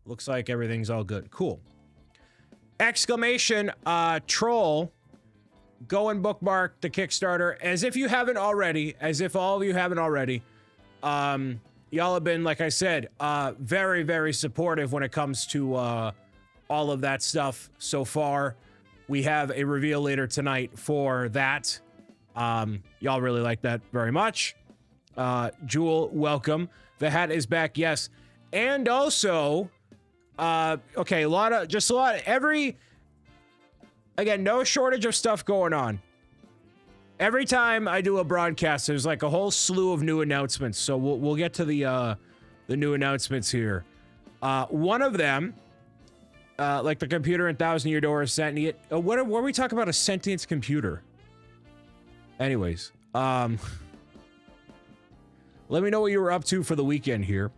Looks like everything's all good. Cool. Exclamation, troll. Go and bookmark the Kickstarter as if you haven't already, as if all of you haven't already. Y'all have been, like I said, very, very supportive when it comes to all of that stuff so far. We have a reveal later tonight for that. Y'all really like that very much. Jewel, welcome. The hat is back, yes. And also, okay, again, no shortage of stuff going on. Every time I do a broadcast, there's like a whole slew of new announcements. So we'll get to the new announcements here. One of them, like the computer in Thousand Year Door is sentient. What are we talking about? A sentient computer? Anyways, let me know what you were up to for the weekend here.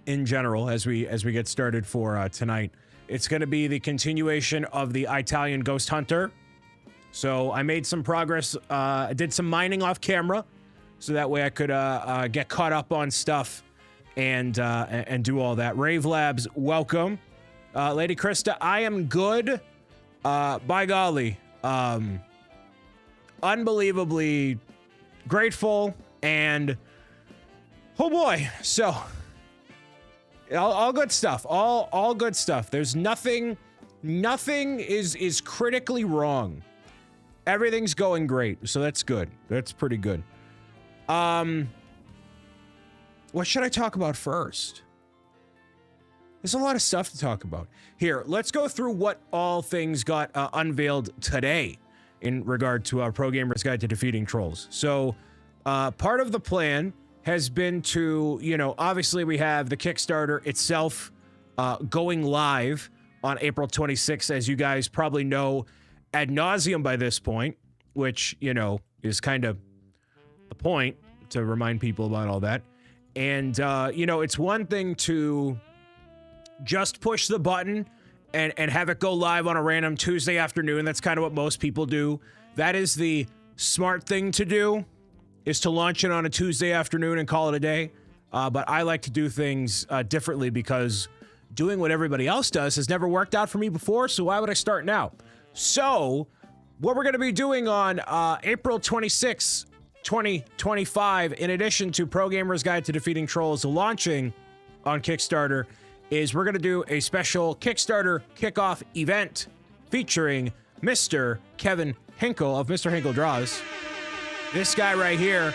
In general, as we get started for tonight, it's going to be the continuation of the Italian Ghost Hunter. So I made some progress. I did some mining off camera, so that way I could get caught up on stuff and do all that. Rave Labs, welcome, Lady Krista. I am good. By golly, unbelievably grateful and oh boy, so. All good stuff. All good stuff. There's nothing is critically wrong. Everything's going great, so that's good. That's pretty good. What should I talk about first? There's a lot of stuff to talk about. Here, let's go through what all things got unveiled today in regard to our Pro Gamer's Guide to Defeating Trolls. So, part of the plan has been to, you know, obviously we have the Kickstarter itself going live on April 26th, as you guys probably know ad nauseum by this point, which, you know, is kind of the point to remind people about all that. And, you know, it's one thing to just push the button and have it go live on a random Tuesday afternoon. That's kind of what most people do. That is the smart thing to do, is to launch it on a Tuesday afternoon and call it a day. But I like to do things differently because doing what everybody else does has never worked out for me before, so why would I start now? So, what we're going to be doing on April 26, 2025, in addition to Pro Gamer's Guide to Defeating Trolls launching on Kickstarter, is we're going to do a special Kickstarter kickoff event featuring Mr. Kevin Hinkle of Mr. Hinkle Draws. This guy right here,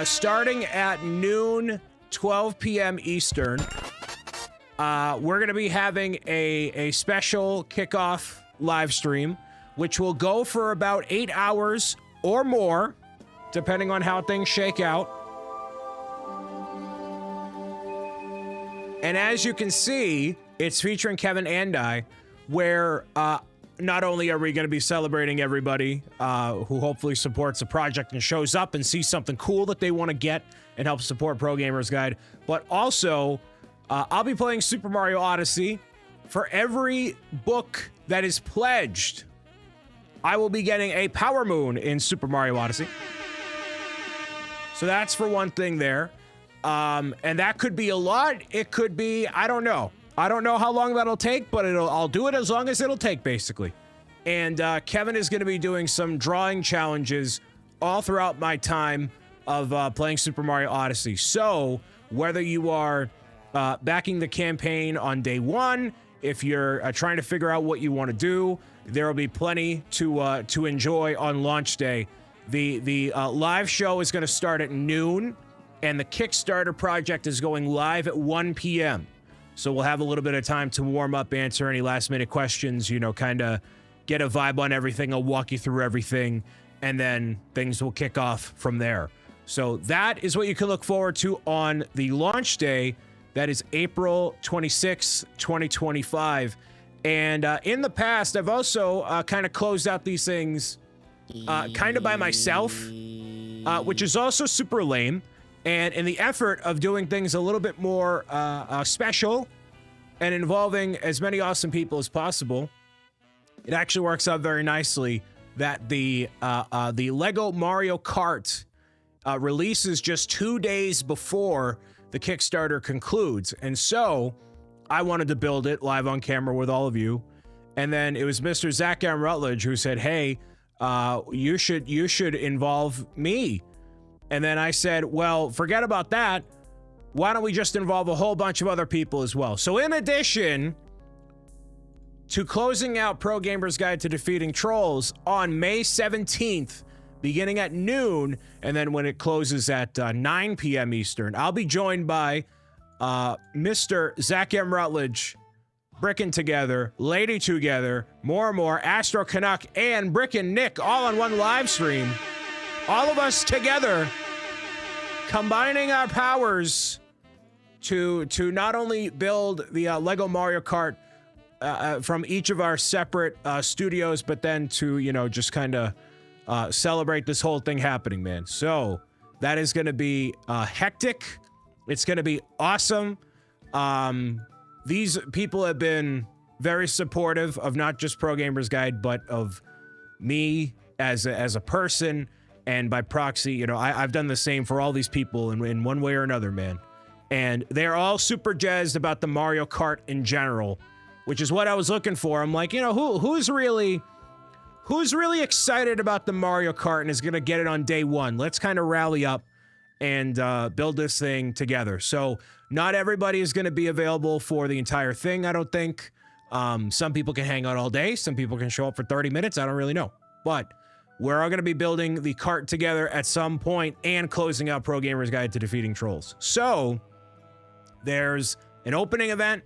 starting at noon, 12 p.m. Eastern, we're going to be having a special kickoff live stream, which will go for about 8 hours or more, depending on how things shake out. And as you can see, it's featuring Kevin and I, where not only are we going to be celebrating everybody who hopefully supports the project and shows up and sees something cool that they want to get and help support Pro Gamer's Guide, but also I'll be playing Super Mario Odyssey. For every book that is pledged, I will be getting a Power Moon in Super Mario Odyssey. So that's for one thing there. And that could be a lot. It could be, I don't know. I don't know how long that'll take, but I'll do it as long as it'll take, basically. And Kevin is going to be doing some drawing challenges all throughout my time of playing Super Mario Odyssey. So whether you are backing the campaign on day one, if you're trying to figure out what you want to do, there will be plenty to enjoy on launch day. The live show is going to start at noon, and the Kickstarter project is going live at 1 p.m. So we'll have a little bit of time to warm up, answer any last-minute questions, you know, kind of get a vibe on everything. I'll walk you through everything, and then things will kick off from there. So that is what you can look forward to on the launch day. That is April 26, 2025. And in the past, I've also kind of closed out these things kind of by myself, which is also super lame. And in the effort of doing things a little bit more special and involving as many awesome people as possible, it actually works out very nicely that the Lego Mario Kart releases just 2 days before the Kickstarter concludes. And so I wanted to build it live on camera with all of you. And then it was Mr. Zach M. Rutledge who said, hey, you should involve me. And then I said, well, forget about that. Why don't we just involve a whole bunch of other people as well? So in addition to closing out Pro Gamer's Guide to Defeating Trolls on May 17th, beginning at noon, and then when it closes at 9 p.m. Eastern, I'll be joined by Mr. Zach M. Rutledge, Brickin' Together, Lady Together, More, Astro Canuck, and Brickin' Nick all on one live stream. All of us together, combining our powers to not only build the Lego Mario Kart from each of our separate studios, but then to, you know, just kind of celebrate this whole thing happening, man. So that is going to be hectic. It's going to be awesome. These people have been very supportive of not just Pro Gamers Guide, but of me as a person, and by proxy, you know, I've done the same for all these people in one way or another, man. And they're all super jazzed about the Mario Kart in general, which is what I was looking for. I'm like, you know, who's really excited about the Mario Kart and is gonna get it on day one? Let's kind of rally up and build this thing together. So not everybody is gonna be available for the entire thing, I don't think. Some people can hang out all day. Some people can show up for 30 minutes. I don't really know. But we're all gonna be building the cart together at some point and closing out Pro Gamer's Guide to Defeating Trolls. So there's an opening event,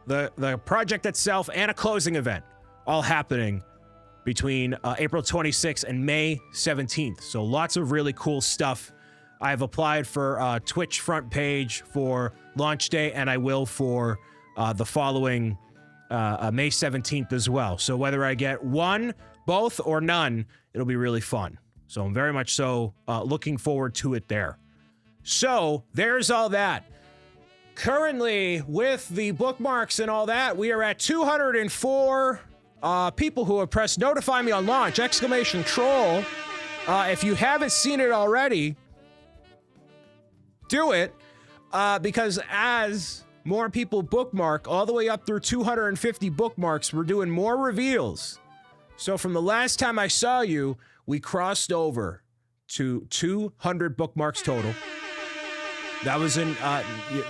the project itself, and a closing event all happening between April 26th and May 17th. So lots of really cool stuff. I've applied for Twitch front page for launch day, and I will for the following May 17th as well. So whether I get one, both, or none, it'll be really fun. So I'm very much so looking forward to it there. So there's all that. Currently, with the bookmarks and all that, we are at 204 people who have pressed notify me on launch, exclamation troll. If you haven't seen it already, do it, because as more people bookmark, all the way up through 250 bookmarks, we're doing more reveals. So from the last time I saw you, we crossed over to 200 bookmarks total. That was in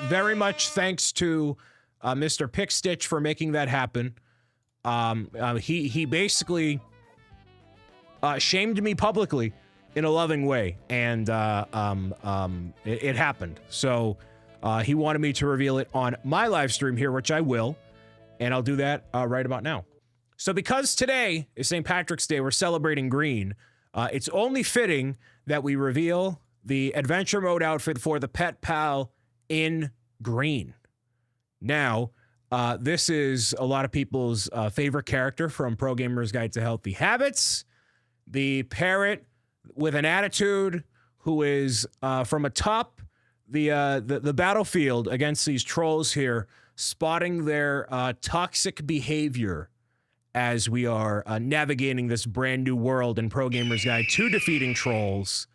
very much thanks to Mr. Pickstitch for making that happen. He basically shamed me publicly in a loving way, and it happened. So he wanted me to reveal it on my live stream here, which I will, and I'll do that right about now. So because today is St. Patrick's Day, we're celebrating green, it's only fitting that we reveal the adventure mode outfit for the Pet Pal in green. Now, this is a lot of people's favorite character from Pro Gamer's Guide to Healthy Habits. The parrot with an attitude who is from atop the battlefield against these trolls here, spotting their toxic behavior as we are navigating this brand new world in Pro Gamer's Guide to Defeating Trolls.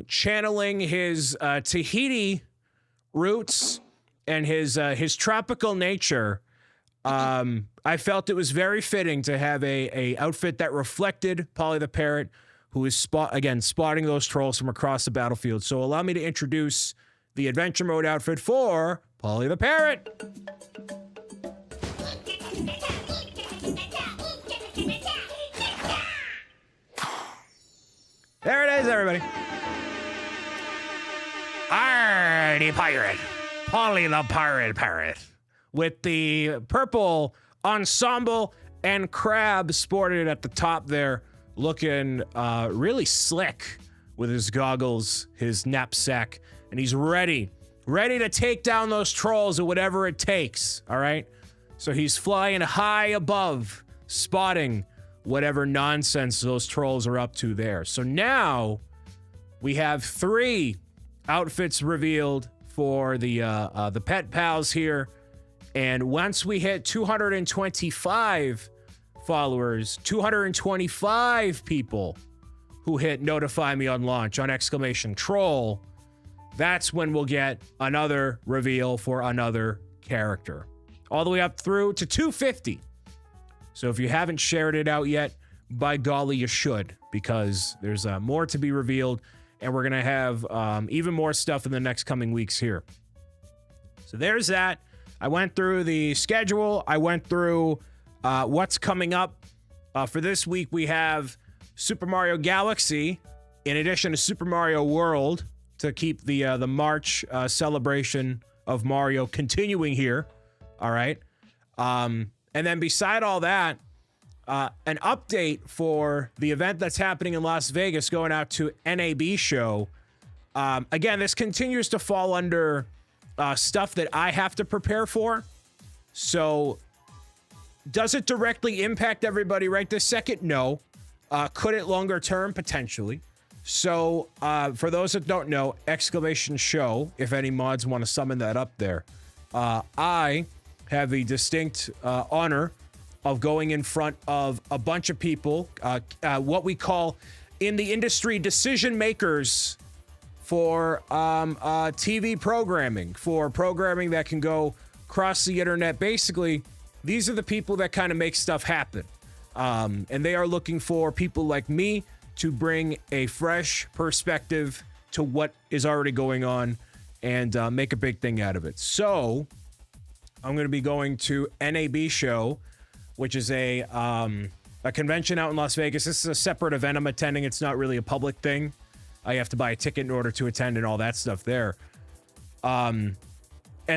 Channeling his Tahiti roots and his tropical nature, I felt it was very fitting to have a outfit that reflected Polly the Parrot, who is spotting those trolls from across the battlefield. So allow me to introduce the adventure mode outfit for Polly the Parrot. There it is, everybody. Arty pirate, Polly the Parrot, with the purple ensemble and crab sported at the top there, looking really slick with his goggles, his knapsack, and he's ready to take down those trolls or whatever it takes, all right? So he's flying high above, spotting whatever nonsense those trolls are up to there. So now we have 3 outfits revealed for the Pet Pals here. And once we hit 225 followers, 225 people who hit notify me on launch on exclamation troll, that's when we'll get another reveal for another character, all the way up through to 250. So if you haven't shared it out yet, by golly, you should, because there's more to be revealed, and we're going to have even more stuff in the next coming weeks here. So there's that. I went through the schedule. I went through what's coming up. For this week, we have Super Mario Galaxy, in addition to Super Mario World, to keep the March celebration of Mario continuing here. All right. And then beside all that, an update for the event that's happening in Las Vegas, going out to NAB show. Again, this continues to fall under stuff that I have to prepare for. So does it directly impact everybody right this second? No. Could it longer term? Potentially. So for those that don't know, exclamation show, if any mods want to summon that up there. I have the distinct honor of going in front of a bunch of people, what we call in the industry decision makers for TV programming, for programming that can go across the internet. Basically, these are the people that kind of make stuff happen. And they are looking for people like me to bring a fresh perspective to what is already going on and make a big thing out of it. So I'm going to be going to NAB show, which is a convention out in Las Vegas. This is a separate event I'm attending. It's not really a public thing. You have to buy a ticket in order to attend and all that stuff there. And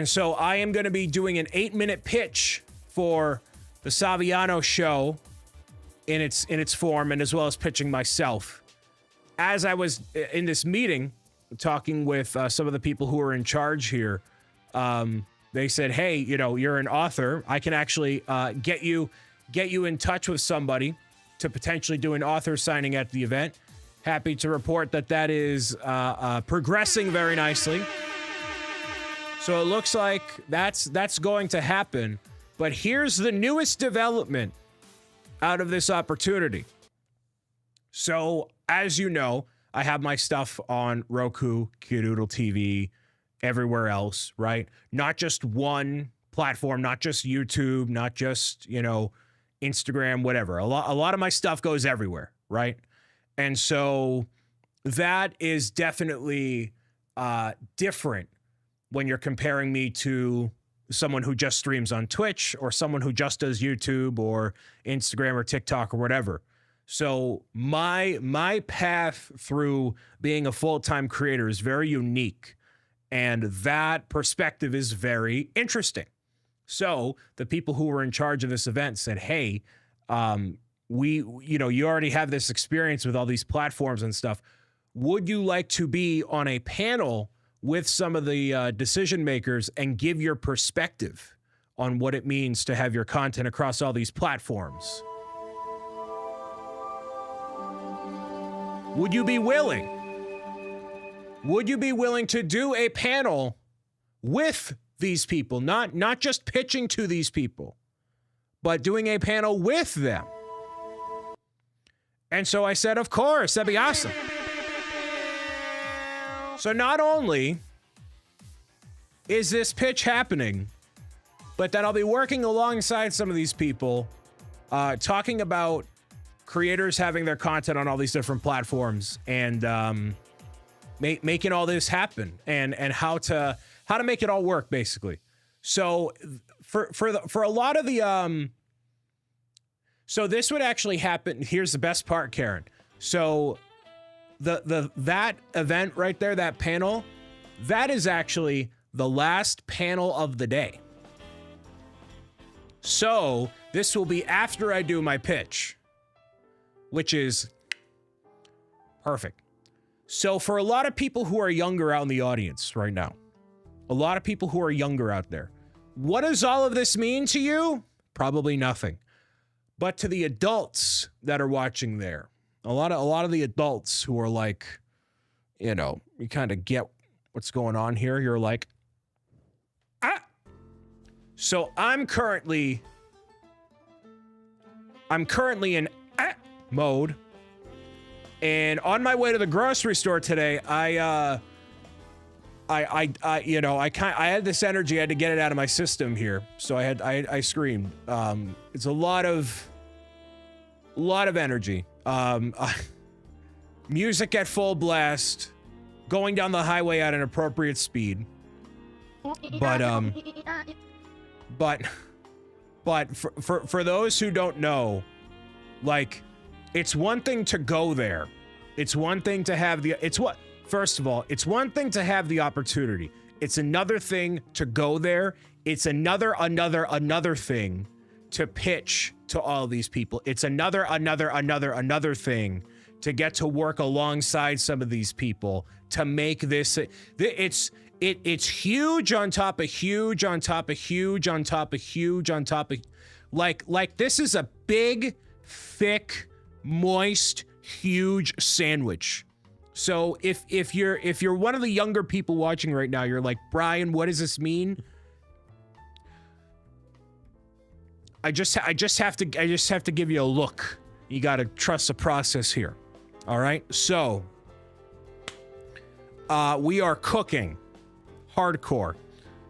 so I am going to be doing an 8-minute pitch for the Saviano show in its form, and as well as pitching myself. As I was in this meeting talking with some of the people who are in charge here, they said, hey, you know, you're an author. I can actually get you in touch with somebody to potentially do an author signing at the event. Happy to report that is progressing very nicely. So it looks like that's going to happen. But here's the newest development out of this opportunity. So, as you know, I have my stuff on Roku, Kiddoodle TV, everywhere else, right? Not just one platform, not just YouTube, not just, you know, Instagram, whatever. A lot of my stuff goes everywhere, right? And so that is definitely different when you're comparing me to someone who just streams on Twitch or someone who just does YouTube or Instagram or TikTok or whatever. So my path through being a full-time creator is very unique, and that perspective is very interesting. So the people who were in charge of this event said, hey, you already have this experience with all these platforms and stuff. Would you like to be on a panel with some of the decision makers and give your perspective on what it means to have your content across all these platforms? Would you be willing? Would you be willing to do a panel with these people? Not just pitching to these people, but doing a panel with them. And so I said, of course, that'd be awesome. So not only is this pitch happening, but that I'll be working alongside some of these people, talking about creators having their content on all these different platforms and making all this happen and how to make it all work, basically. So for a lot of the so this would actually happen. Here's the best part, Karen. So that event right there, that panel, that is actually the last panel of the day. So this will be after I do my pitch, which is perfect. So for a lot of people who are younger out in the audience right now, a lot of people who are younger out there, what does all of this mean to you? Probably nothing. But to the adults that are watching there, a lot of the adults who are like, you know, you kind of get what's going on here. You're like, ah. So I'm currently in mode, and on my way to the grocery store today, I you know, I had this energy, I had to get it out of my system here, so I screamed. It's a lot of energy. Music at full blast, going down the highway at an appropriate speed. But for those who don't know, like, it's one thing to go there. It's one thing to have the, first of all, it's one thing to have the opportunity. It's another thing to go there. It's another thing to pitch to all these people. It's another thing to get to work alongside some of these people to make this, it's huge on top of huge on top of huge on top of huge on top of, like this is a big, thick, moist, huge sandwich. So if you're one of the younger people watching right now, you're like, Brian, what does this mean? I just have to give you a look. You got to trust the process here. All right? So we are cooking hardcore.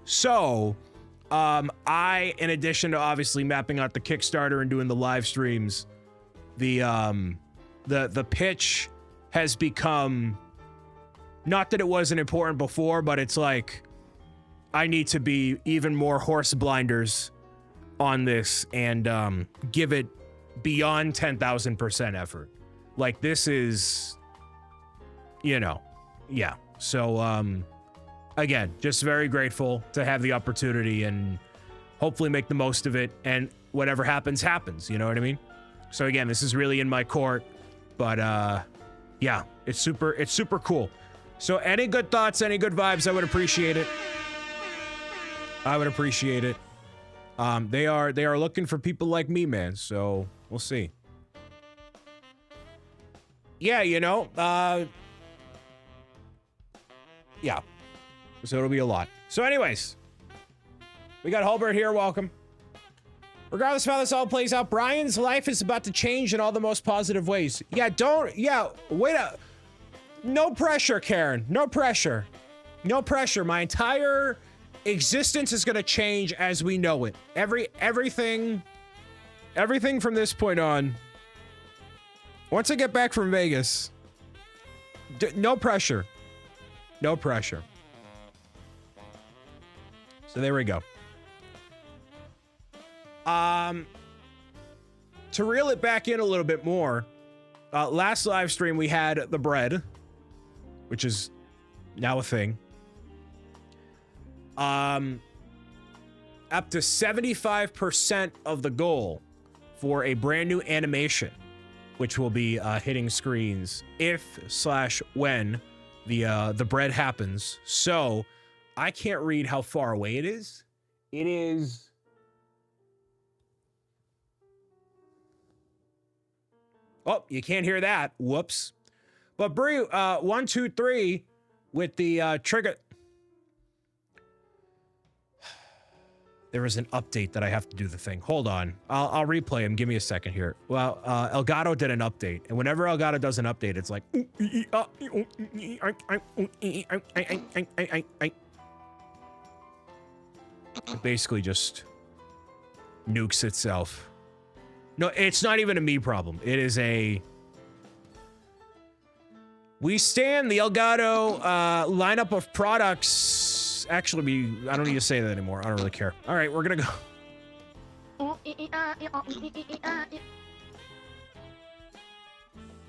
So I, in addition to obviously mapping out the Kickstarter and doing the live streams, the pitch has become, not that it wasn't important before, but it's like, I need to be even more horse blinders on this and give it beyond 10,000% effort. Like, this is, you know, yeah. So, again, just very grateful to have the opportunity and hopefully make the most of it. And whatever happens, happens. You know what I mean? So again, this is really in my court, but yeah, it's super cool. So any good thoughts, any good vibes, I would appreciate it. I would appreciate it. They are looking for people like me, man. So we'll see. Yeah, you know, yeah. So it'll be a lot. So anyways, we got Hulbert here. Welcome. Regardless of how this all plays out, Brian's life is about to change in all the most positive ways. Yeah, wait up. No pressure, Karen. No pressure. No pressure. My entire existence is going to change as we know it. Everything from this point on. Once I get back from Vegas, no pressure. No pressure. So there we go. To reel it back in a little bit more, last live stream we had the bread, which is now a thing. Up to 75% of the goal for a brand new animation, which will be hitting screens if/when the bread happens. So I can't read how far away it is. It is. Oh, you can't hear that. Whoops. But Brie, 1, 2, 3 with the trigger. There is an update that I have to do the thing. Hold on. I'll replay him. Give me a second here. Well, Elgato did an update. And whenever Elgato does an update, it's like... It basically just nukes itself. No, it's not even a me problem. It is a... We stand the Elgato lineup of products. Actually, I don't need to say that anymore. I don't really care. All right, we're gonna go.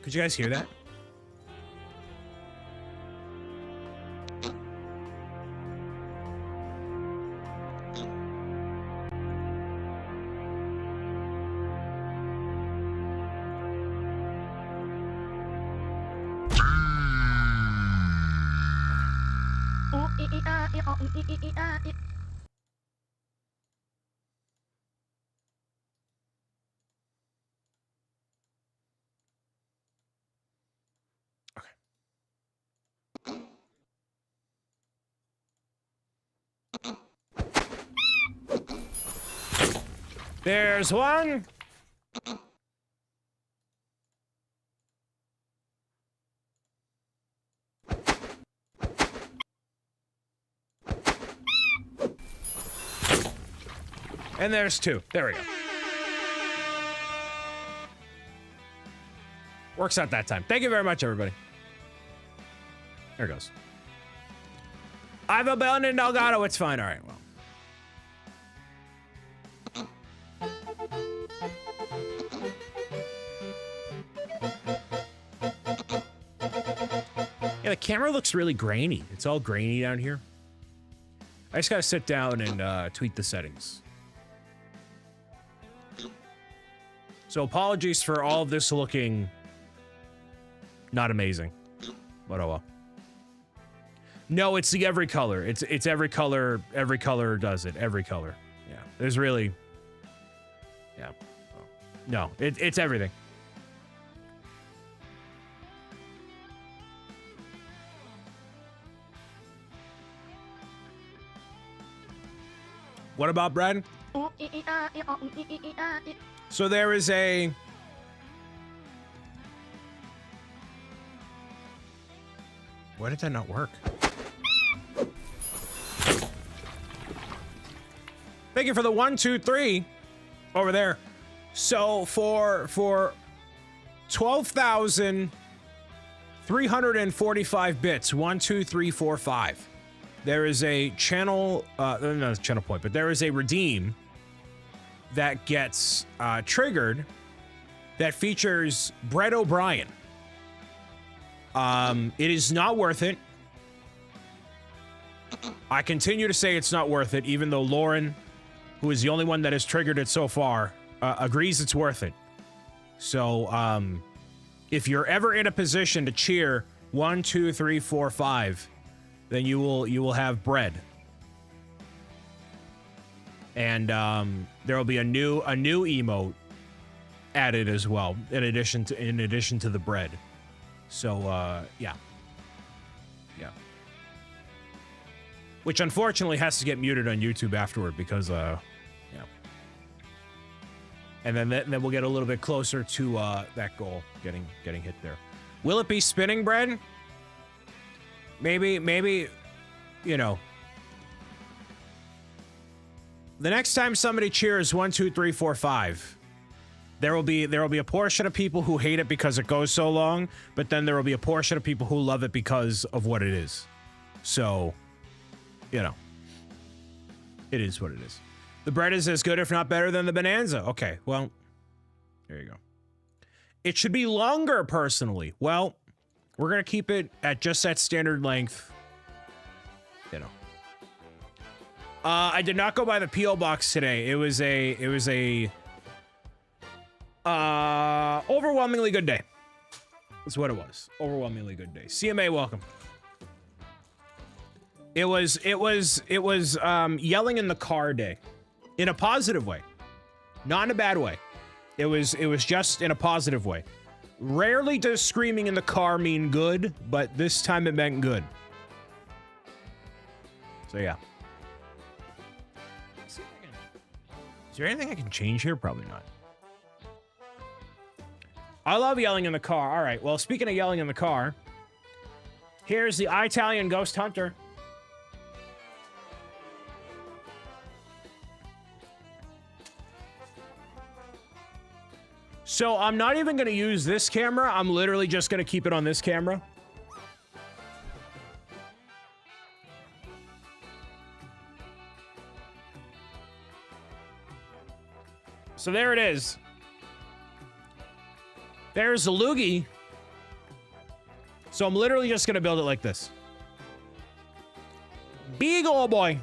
Could you guys hear that? There's one. And there's 2. There we go. Works out that time. Thank you very much, everybody. There it goes. I've abandoned Delgado. It's fine. All right, well. Yeah, the camera looks really grainy. It's all grainy down here. I just gotta sit down and tweak the settings. So apologies for all of this looking not amazing. But oh well. No, it's the every color. It's every color. Every color does it. Every color. Yeah. There's really. Yeah. No, it's everything. What about bread? So there is a... Why did that not work? Thank you for the 1, 2, 3 over there. So for 12,345 bits, 1, 2, 3, 4, 5. There is a channel, no channel point, but there is a redeem that gets triggered that features BricksOBrian. It is not worth it. I continue to say it's not worth it, even though Lauren, who is the only one that has triggered it so far, agrees it's worth it. So, if you're ever in a position to cheer 1, 2, 3, 4, 5, then you will have bread. And there will be a new emote added as well, in addition to the bread. So yeah. Which unfortunately has to get muted on YouTube afterward because yeah. And then we'll get a little bit closer to that goal getting hit there. Will it be spinning bread? Maybe, you know. The next time somebody cheers 1, 2, 3, 4, 5, there will be a portion of people who hate it because it goes so long, but then there will be a portion of people who love it because of what it is. So, you know, it is what it is. The bread is as good, if not better, than the Bonanza. Okay, well, there you go. It should be longer, personally. Well, we're gonna keep it at just that standard length. You know. I did not go by the P.O. box today. It was a overwhelmingly good day. That's what it was. Overwhelmingly good day. CMA, welcome. It was yelling in the car day. In a positive way. Not in a bad way. It was just in a positive way. Rarely does screaming in the car mean good, but this time it meant good. So yeah. Is there anything I can change here? Probably not. I love yelling in the car. All right, well, speaking of yelling in the car, here's the Italian Ghost Hunter. So I'm not even going to use this camera. I'm literally just going to keep it on this camera. So there it is. There's the Luigi. So I'm literally just going to build it like this. Big old boy.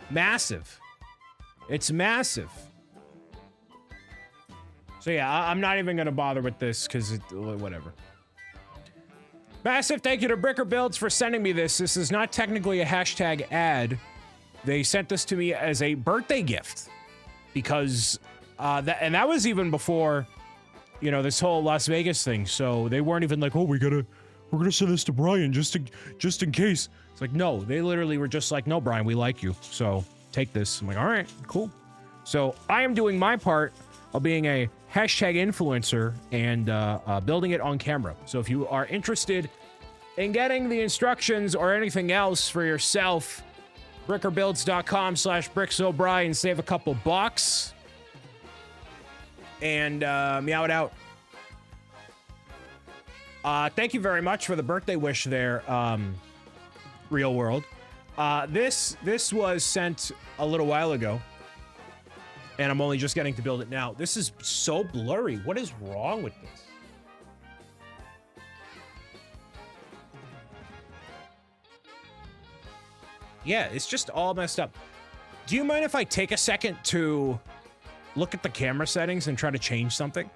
Massive. It's massive. So yeah, I'm not even gonna bother with this because whatever. Massive thank you to Bricker Builds for sending me this. This is not technically a hashtag ad. They sent this to me as a birthday gift because that was even before, you know, this whole Las Vegas thing. So they weren't even like, oh, we're gonna send this to Brian just in case. It's like, no, they literally were just like, no, Brian, we like you, so take this. I'm like, all right, cool. So I am doing my part of being a hashtag influencer and building it on camera. So if you are interested in getting the instructions or anything else for yourself, brickerbuilds.com/BricksO'Brian. Save a couple bucks. And meow it out. Thank you very much for the birthday wish there, Real World. This was sent a little while ago. And I'm only just getting to build it now. This is so blurry. What is wrong with this? Yeah, it's just all messed up. Do you mind if I take a second to look at the camera settings and try to change something?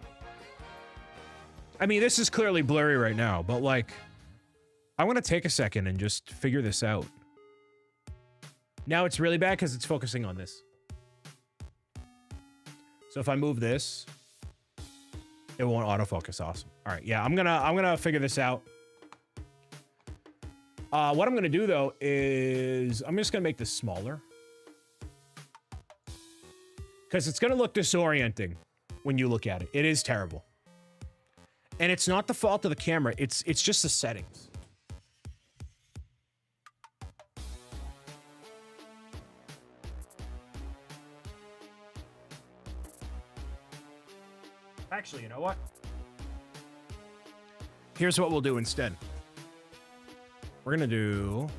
I mean, this is clearly blurry right now, but like, I want to take a second and just figure this out. Now it's really bad because it's focusing on this. So if I move this, it won't autofocus. Awesome. All right, yeah, I'm gonna figure this out. What I'm gonna do though is I'm just gonna make this smaller because it's gonna look disorienting when you look at it. It is terrible, and it's not the fault of the camera. It's just the settings. Actually, you know what? Here's what we'll do instead. We're gonna do...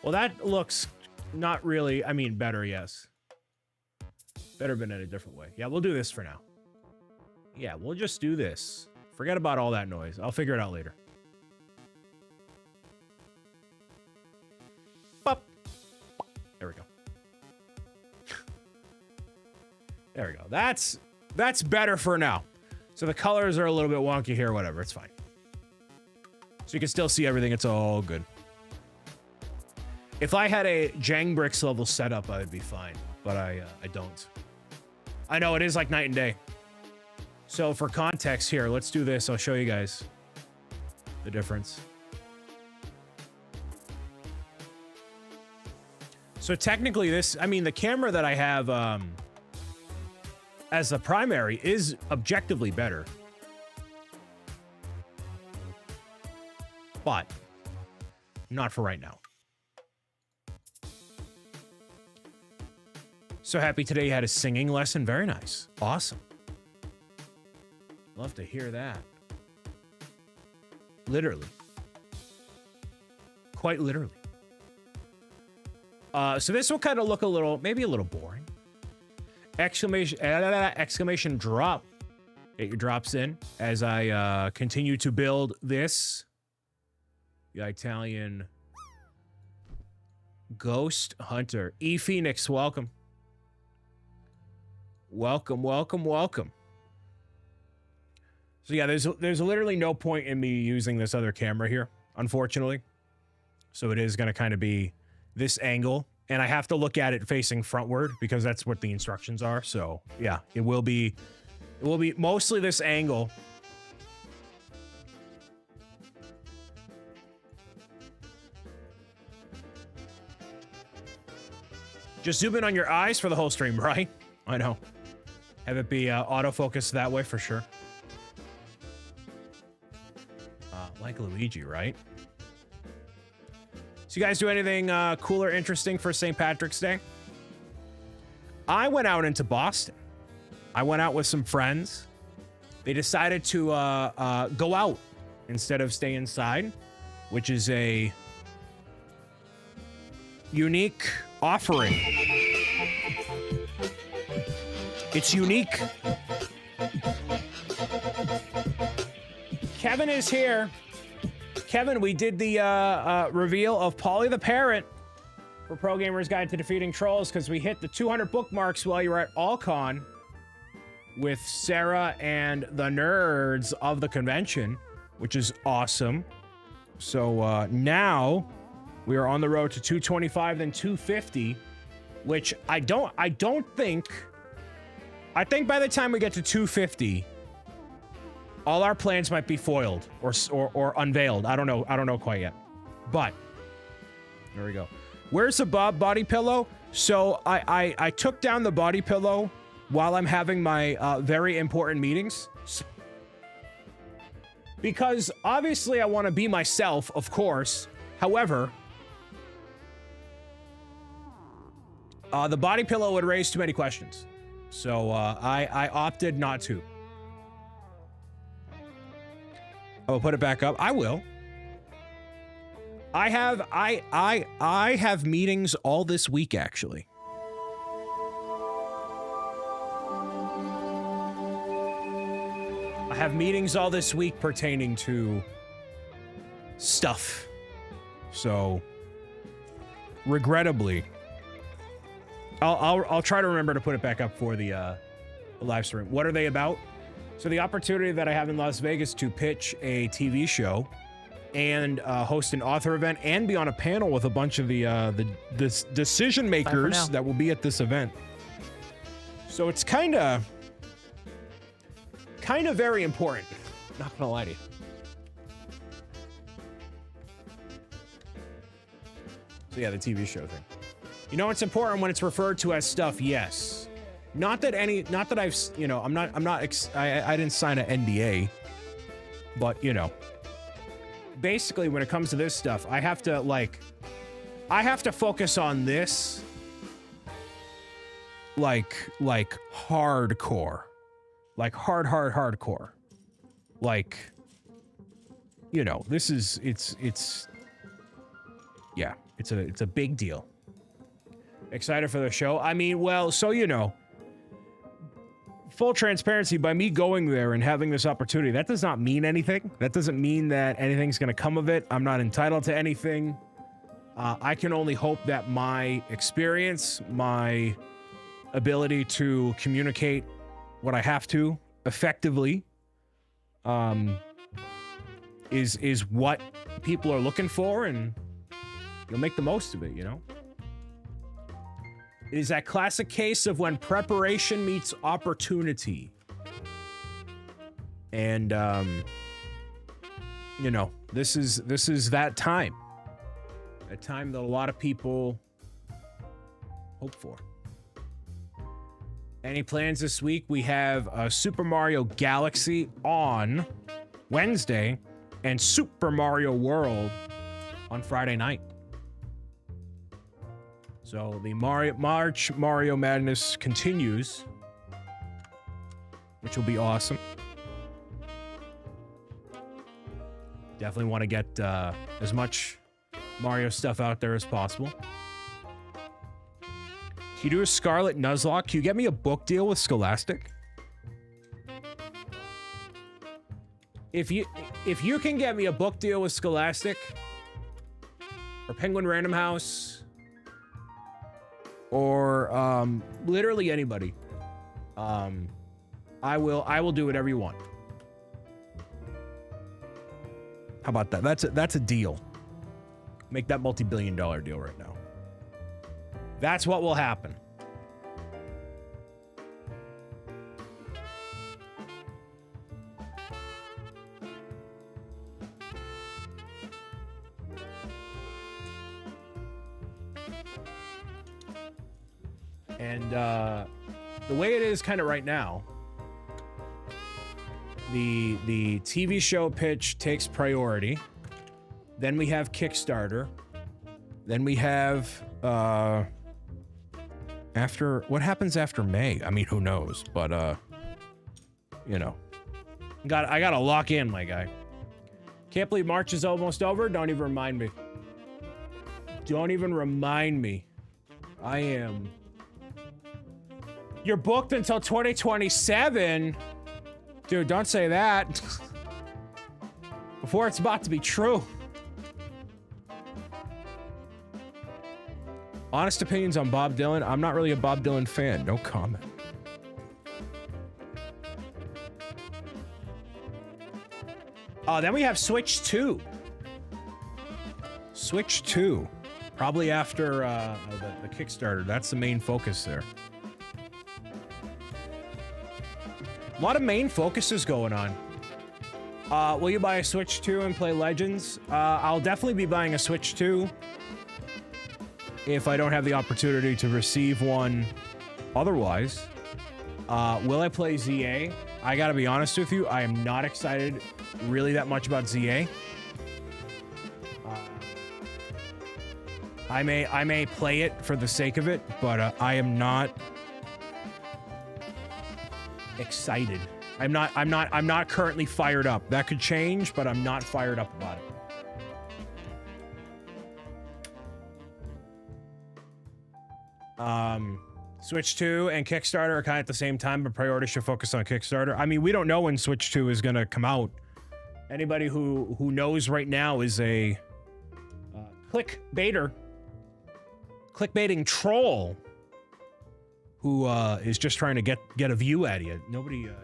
Well, that looks not really... I mean, better, yes. Better been in a different way. Yeah, we'll do this for now. Yeah, we'll just do this. Forget about all that noise. I'll figure it out later. Bop. There we go. There we go. That's better for now. So the colors are a little bit wonky here, whatever. It's fine. So you can still see everything. It's all good. If I had a Jang Bricks level setup, I would be fine. But I don't. I know, it is like night and day. So for context here, let's do this. I'll show you guys the difference. So technically this, I mean, the camera that I have as the primary is objectively better. But not for right now. So happy today you had a singing lesson. Very nice. Awesome. Love to hear that. Literally. Quite literally. So this will kind of look a little, maybe a little boring. Exclamation drop. Get your drops in as I continue to build this. The Italian Ghost Hunter. E Phoenix, welcome. Welcome, welcome, welcome. So yeah, there's literally no point in me using this other camera here, unfortunately. So it is going to kind of be this angle, and I have to look at it facing frontward because that's what the instructions are. So yeah, it will be mostly this angle. Just zoom in on your eyes for the whole stream, right? I know. Have it be autofocus that way for sure. Like Luigi, right? So you guys do anything cool or interesting for St. Patrick's Day? I went out into Boston. I went out with some friends. They decided to go out instead of stay inside, which is a unique offering. It's unique. Kevin is here. Kevin, we did the reveal of Polly the Parrot for Pro Gamer's Guide to Defeating Trolls because we hit the 200 bookmarks while you were at AllCon with Sarah and the nerds of the convention, which is awesome. So now we are on the road to 225, then 250, which I think by the time we get to 250, all our plans might be foiled or unveiled. I don't know quite yet. But there we go. Where's the body pillow? So I took down the body pillow while I'm having my very important meetings. Because obviously I want to be myself, of course. However, the body pillow would raise too many questions. So I opted not to. I will put it back up. I will. I have meetings all this week, actually. I have meetings all this week pertaining to stuff. So, regrettably, I'll try to remember to put it back up for the live stream. What are they about? So the opportunity that I have in Las Vegas to pitch a TV show and host an author event and be on a panel with a bunch of the decision makers that will be at this event. So it's kind of very important. Not gonna lie to you. So yeah, the TV show thing. You know, it's important when it's referred to as stuff. Yes. Not that I've, you know, I didn't sign an NDA, but you know, basically when it comes to this stuff, I have to focus on this like hardcore, like hardcore. Like, you know, this is, yeah, it's a big deal. Excited for the show. I mean, well, so, you know, full transparency, by me going there and having this opportunity, that does not mean anything. That doesn't mean that anything's going to come of it. I'm not entitled to anything. I can only hope that my experience, my ability to communicate what I have to effectively, is what people are looking for, and you'll make the most of it, you know? It is that classic case of when preparation meets opportunity. And, you know, this is that time. A time that a lot of people hope for. Any plans this week? We have Super Mario Galaxy on Wednesday and Super Mario World on Friday night. So the March Mario Madness continues, which will be awesome. Definitely want to get as much Mario stuff out there as possible. Can you do a Scarlet Nuzlocke? Can you get me a book deal with Scholastic? If you can get me a book deal with Scholastic or Penguin Random House, or literally anybody, I will do whatever you want. How about that? That's a deal. Make that multi-billion-dollar deal right now. That's what will happen. And the way it is kind of right now, the TV show pitch takes priority. Then we have Kickstarter. Then we have after, what happens after May? I mean, who knows? But you know, I gotta lock in, my guy. Can't believe March is almost over. Don't even remind me. Don't even remind me. I am. You're booked until 2027? Dude, don't say that. Before it's about to be true. Honest opinions on Bob Dylan. I'm not really a Bob Dylan fan. No comment. Then we have Switch 2. Switch 2. Probably after the Kickstarter. That's the main focus there. A lot of main focuses going on. Will you buy a Switch 2 and play Legends? I'll definitely be buying a Switch 2. if I don't have the opportunity to receive one otherwise. Will I play ZA? I gotta be honest with you, I am not excited really that much about ZA. I may play it for the sake of it, but I am not excited. I'm not currently fired up. That could change, but I'm not fired up about it. Switch 2 and Kickstarter are kind of at the same time, but priority should focus on Kickstarter. I mean, we don't know when Switch 2 is gonna come out. Anybody who knows right now is a clickbaiting troll who is just trying to get a view at you. Nobody knows.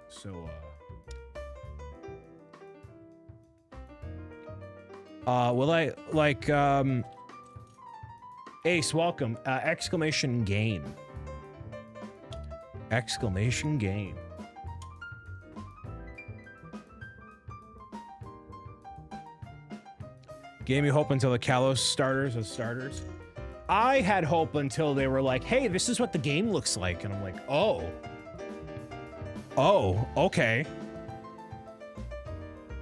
So will I like Ace, welcome. Exclamation game. Exclamation game. Gave me hope until the Kalos starters as starters. I had hope until they were like, hey, this is what the game looks like. And I'm like, oh. Oh, okay.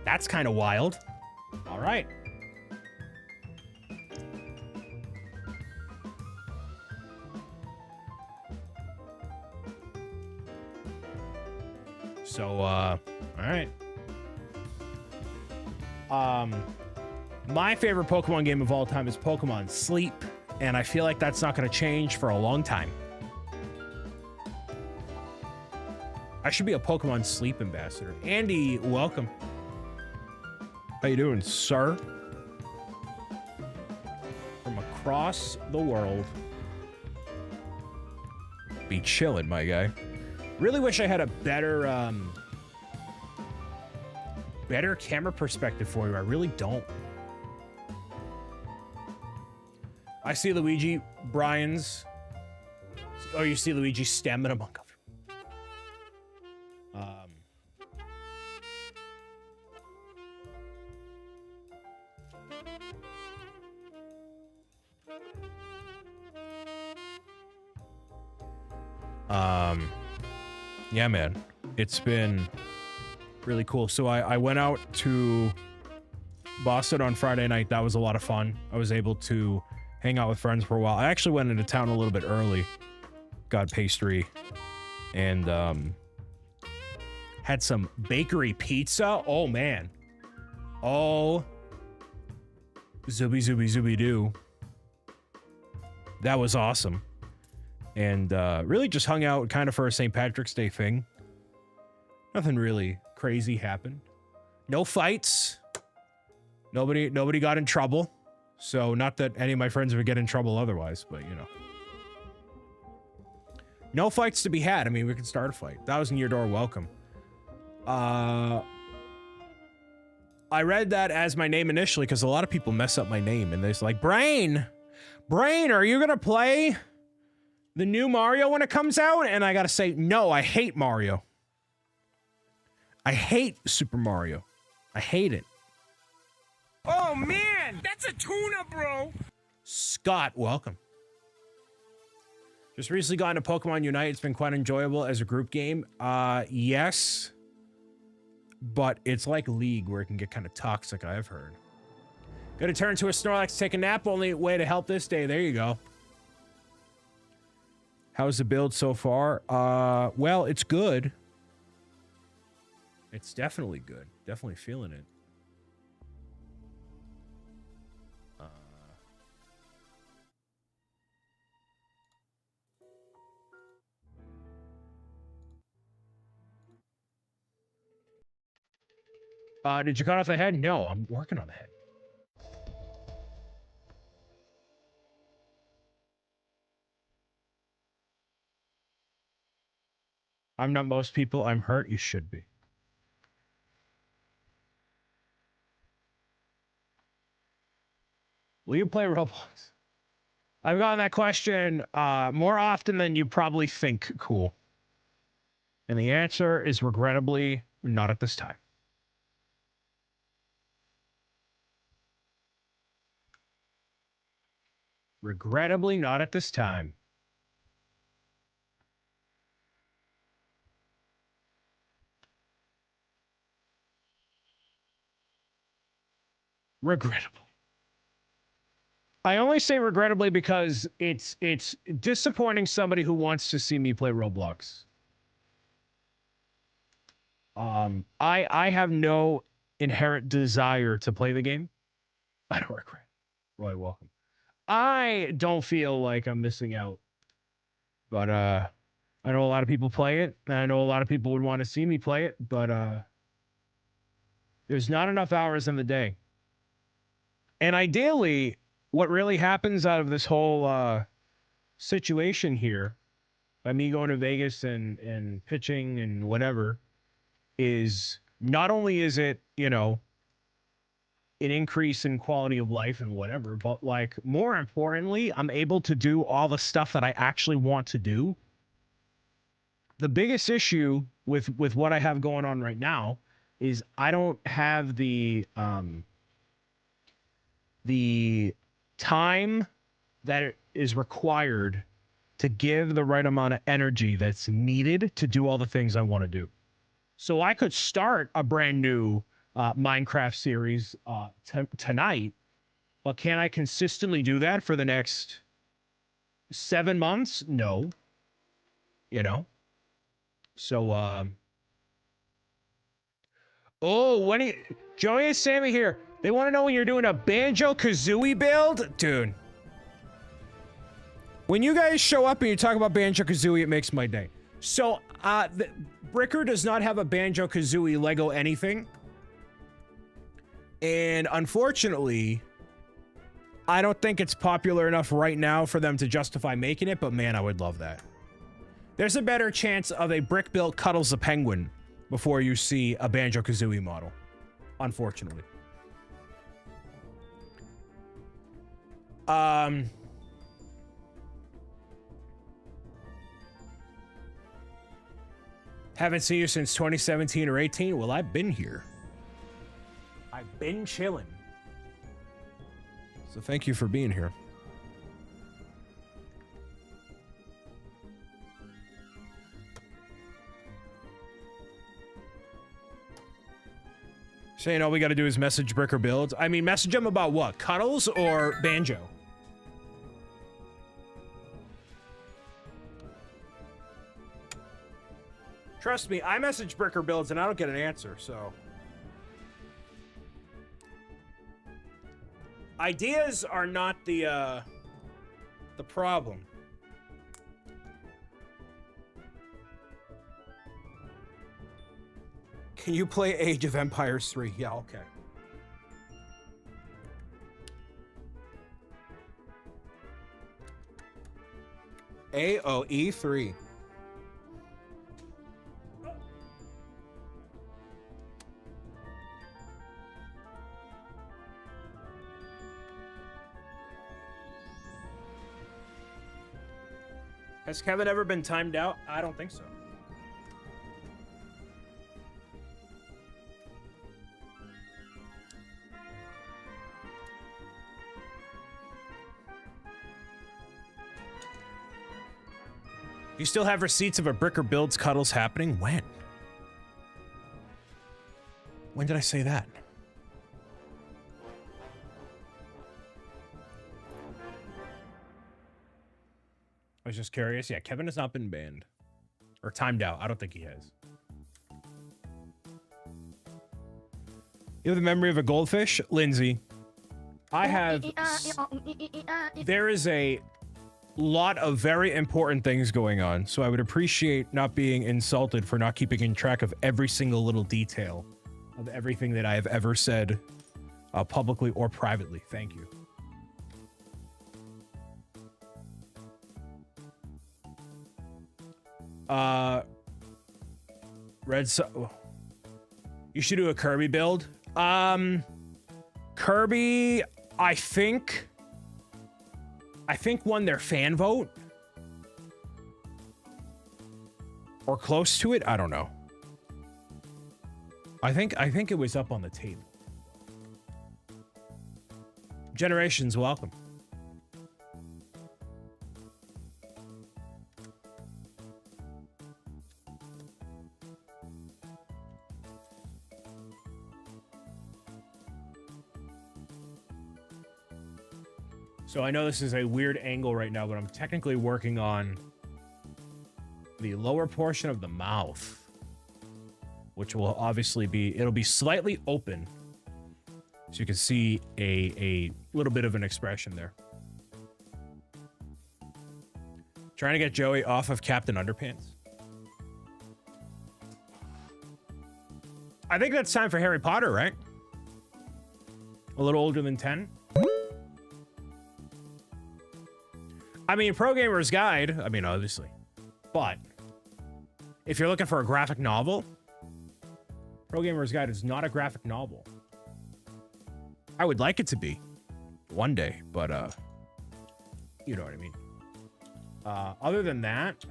That's kind of wild. All right. So, all right. My favorite Pokemon game of all time is Pokemon Sleep, and I feel like that's not going to change for a long time. I should be a Pokemon Sleep ambassador. Andy, welcome. How you doing, sir? From across the world. Be chillin', my guy. Really wish I had a better, better camera perspective for you. I really don't. I see Luigi Brian's. Oh, you see Luigi stamina monk. Yeah, man, it's been really cool. So I went out to Boston on Friday night. That was a lot of fun. I was able to hang out with friends for a while. I actually went into town a little bit early, got pastry, and had some bakery pizza. Oh man, oh zooby doo. That was awesome. And really just hung out kind of for a St. Patrick's Day thing. Nothing really crazy happened. No fights. Nobody got in trouble. So not that any of my friends would get in trouble otherwise, but you know. No fights to be had. I mean, we can start a fight. That was in your door welcome. I read that as my name initially because a lot of people mess up my name and they're like, Brain, are you gonna play the new Mario when it comes out? And I gotta say, no, I hate Mario. I hate Super Mario. I hate it. Oh man, that's a tuna, bro. Scott, welcome. Just recently got into Pokemon Unite. It's been quite enjoyable as a group game. Yes. But it's like League where it can get kind of toxic, I've heard. Gonna turn to a Snorlax to take a nap. Only way to help this day. There you go. How's the build so far? Well, it's good. It's definitely good. Definitely feeling it. Did you cut off the head? No, I'm working on the head. I'm not most people. I'm hurt. You should be. Will you play Roblox? I've gotten that question more often than you probably think, cool. And the answer is regrettably not at this time. Regrettably, not at this time. Regrettably. I only say regrettably because it's disappointing somebody who wants to see me play Roblox. I have no inherent desire to play the game. I don't regret. Roy, welcome. I don't feel like I'm missing out. But I know a lot of people play it, and I know a lot of people would want to see me play it, but there's not enough hours in the day. And ideally, what really happens out of this whole situation here, by me going to Vegas and pitching and whatever, is not only is it, you know, an increase in quality of life and whatever, but like more importantly, I'm able to do all the stuff that I actually want to do. The biggest issue with what I have going on right now is I don't have the time that is required to give the right amount of energy that's needed to do all the things I want to do. So I could start a brand new Minecraft series tonight, but can I consistently do that for the next 7 months? No. You know? So, oh, Joey and Sammy here. They want to know when you're doing a Banjo-Kazooie build? Dude. When you guys show up and you talk about Banjo-Kazooie, it makes my day. So, Bricker does not have a Banjo-Kazooie Lego anything. And unfortunately, I don't think it's popular enough right now for them to justify making it, but man, I would love that. There's a better chance of a brick built Cuddles the Penguin before you see a Banjo-Kazooie model. Unfortunately. Haven't seen you since 2017 or 18? Well, I've been here. I've been chilling. So thank you for being here. Saying all we got to do is message Bricker builds. I mean, message him about what? Cuddles or Banjo? Trust me, I message Bricker builds and I don't get an answer, so. Ideas are not the problem. Can you play Age of Empires 3? Yeah, okay. AOE 3. Has Kevin ever been timed out? I don't think so. You still have receipts of a Bricker builds Cuddles happening? When? When did I say that? I was just curious. Yeah, Kevin has not been banned. Or timed out. I don't think he has. You have the memory of a goldfish? Lindsay, I have... There is a lot of very important things going on, so I would appreciate not being insulted for not keeping in track of every single little detail of everything that I have ever said publicly or privately. Thank you. You should do a Kirby build. Kirby, I think won their fan vote. Or close to it, I don't know. I think it was up on the table. Generations, welcome. So I know this is a weird angle right now, but I'm technically working on the lower portion of the mouth, which will obviously be, it'll be slightly open. So you can see a little bit of an expression there. Trying to get Joey off of Captain Underpants. I think that's time for Harry Potter, right? A little older than 10. I mean, Pro Gamer's Guide, I mean, obviously. But if you're looking for a graphic novel, Pro Gamer's Guide is not a graphic novel. I would like it to be one day, but you know what I mean. Other than that,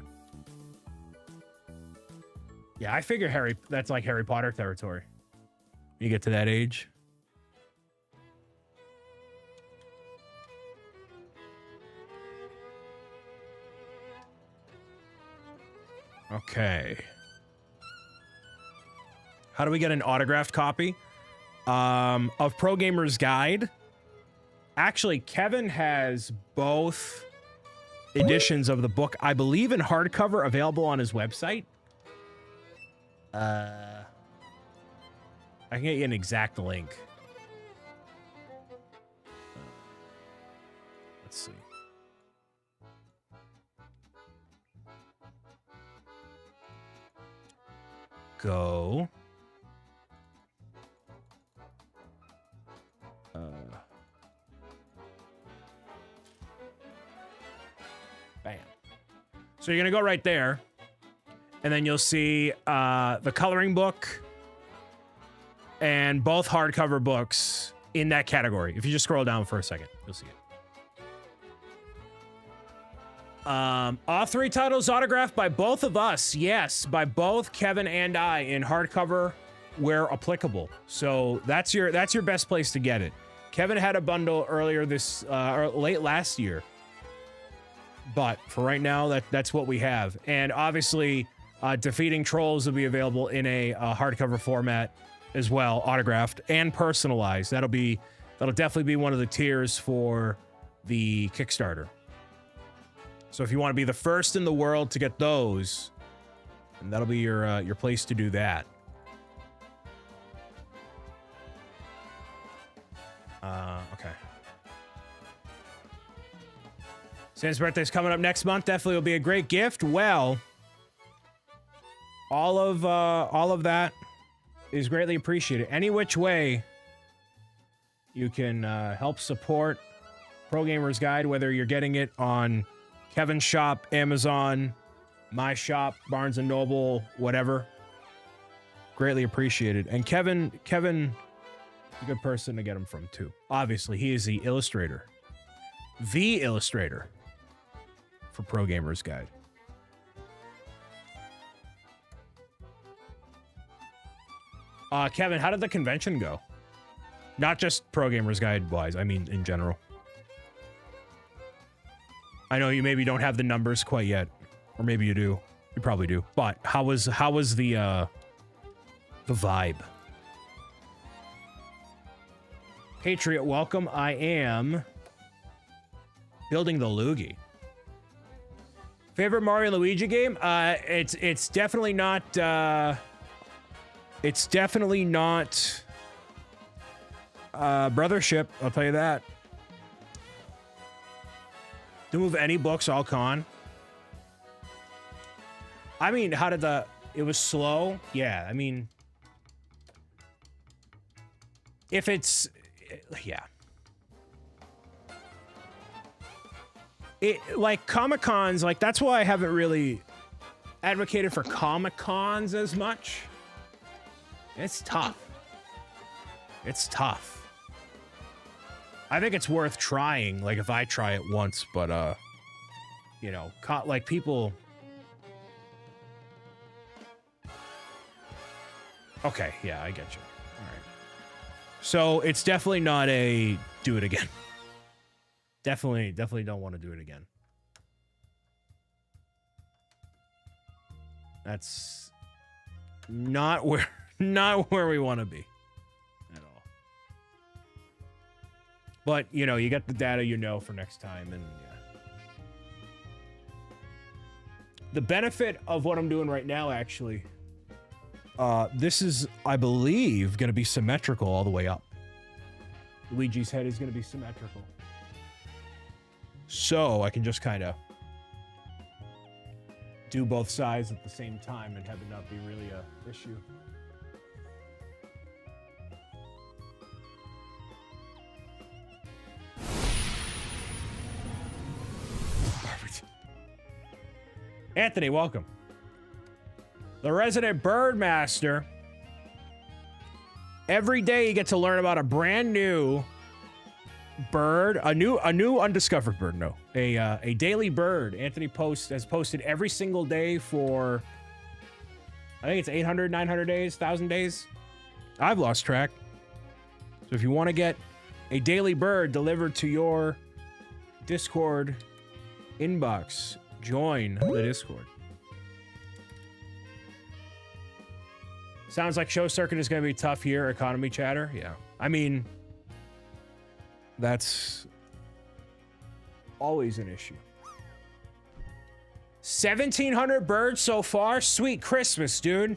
yeah, I figure that's like Harry Potter territory. You get to that age. Okay. How do we get an autographed copy of Pro Gamer's Guide? Actually, Kevin has both editions of the book, I believe, in hardcover, available on his website. I can get you an exact link. Let's see. Go. Bam. So you're gonna go right there, and then you'll see the coloring book and both hardcover books in that category. If you just scroll down for a second, you'll see it. All three titles autographed by both of us. Yes, by both Kevin and I in hardcover where applicable. So that's your best place to get it. Kevin had a bundle earlier this or late last year. But for right now, that's what we have. And obviously, Defeating Trolls will be available in a hardcover format as well, autographed and personalized. That'll definitely be one of the tiers for the Kickstarter. So if you want to be the first in the world to get those, then that'll be your place to do that. Okay. Sam's birthday's coming up next month. Definitely will be a great gift. Well, all of that is greatly appreciated. Any which way you can help support Pro Gamer's Guide, whether you're getting it on Kevin's shop, Amazon, my shop, Barnes & Noble, whatever. Greatly appreciated. And Kevin, a good person to get him from too. Obviously, he is the illustrator. The illustrator for Pro Gamer's Guide. Kevin, how did the convention go? Not just Pro Gamer's Guide wise, I mean in general. I know you maybe don't have the numbers quite yet, or maybe you do. You probably do. But how was the vibe? Patriot, welcome. I am building the Luigi. Favorite Mario and Luigi game? It's definitely not. It's definitely not. Brothership. I'll tell you that. Don't move any books, all con. I mean, how did it was slow? Yeah, I mean, if it's, yeah. Like Comic-Cons, like that's why I haven't really advocated for Comic-Cons as much. It's tough. It's tough. I think it's worth trying, like if I try it once, but you know, like people. Okay, yeah, I get you. All right. So it's definitely not a do it again. Definitely don't want to do it again. That's not where we want to be at all. But, you know, you get the data you know for next time, and yeah. The benefit of what I'm doing right now, actually, this is, I believe, going to be symmetrical all the way up. Luigi's head is going to be symmetrical. So I can just kind of do both sides at the same time and have it not be really a issue. Perfect. Anthony, welcome. The resident bird master. Every day you get to learn about a brand new bird, a new undiscovered bird. No, a daily bird. Anthony has posted every single day for, I think it's 800, 900 days, 1,000 days. I've lost track. So if you want to get a daily bird delivered to your Discord inbox, join the Discord. Sounds like show circuit is going to be tough here. Economy chatter. Yeah. I mean, that's always an issue. 1,700 birds so far. Sweet Christmas, dude.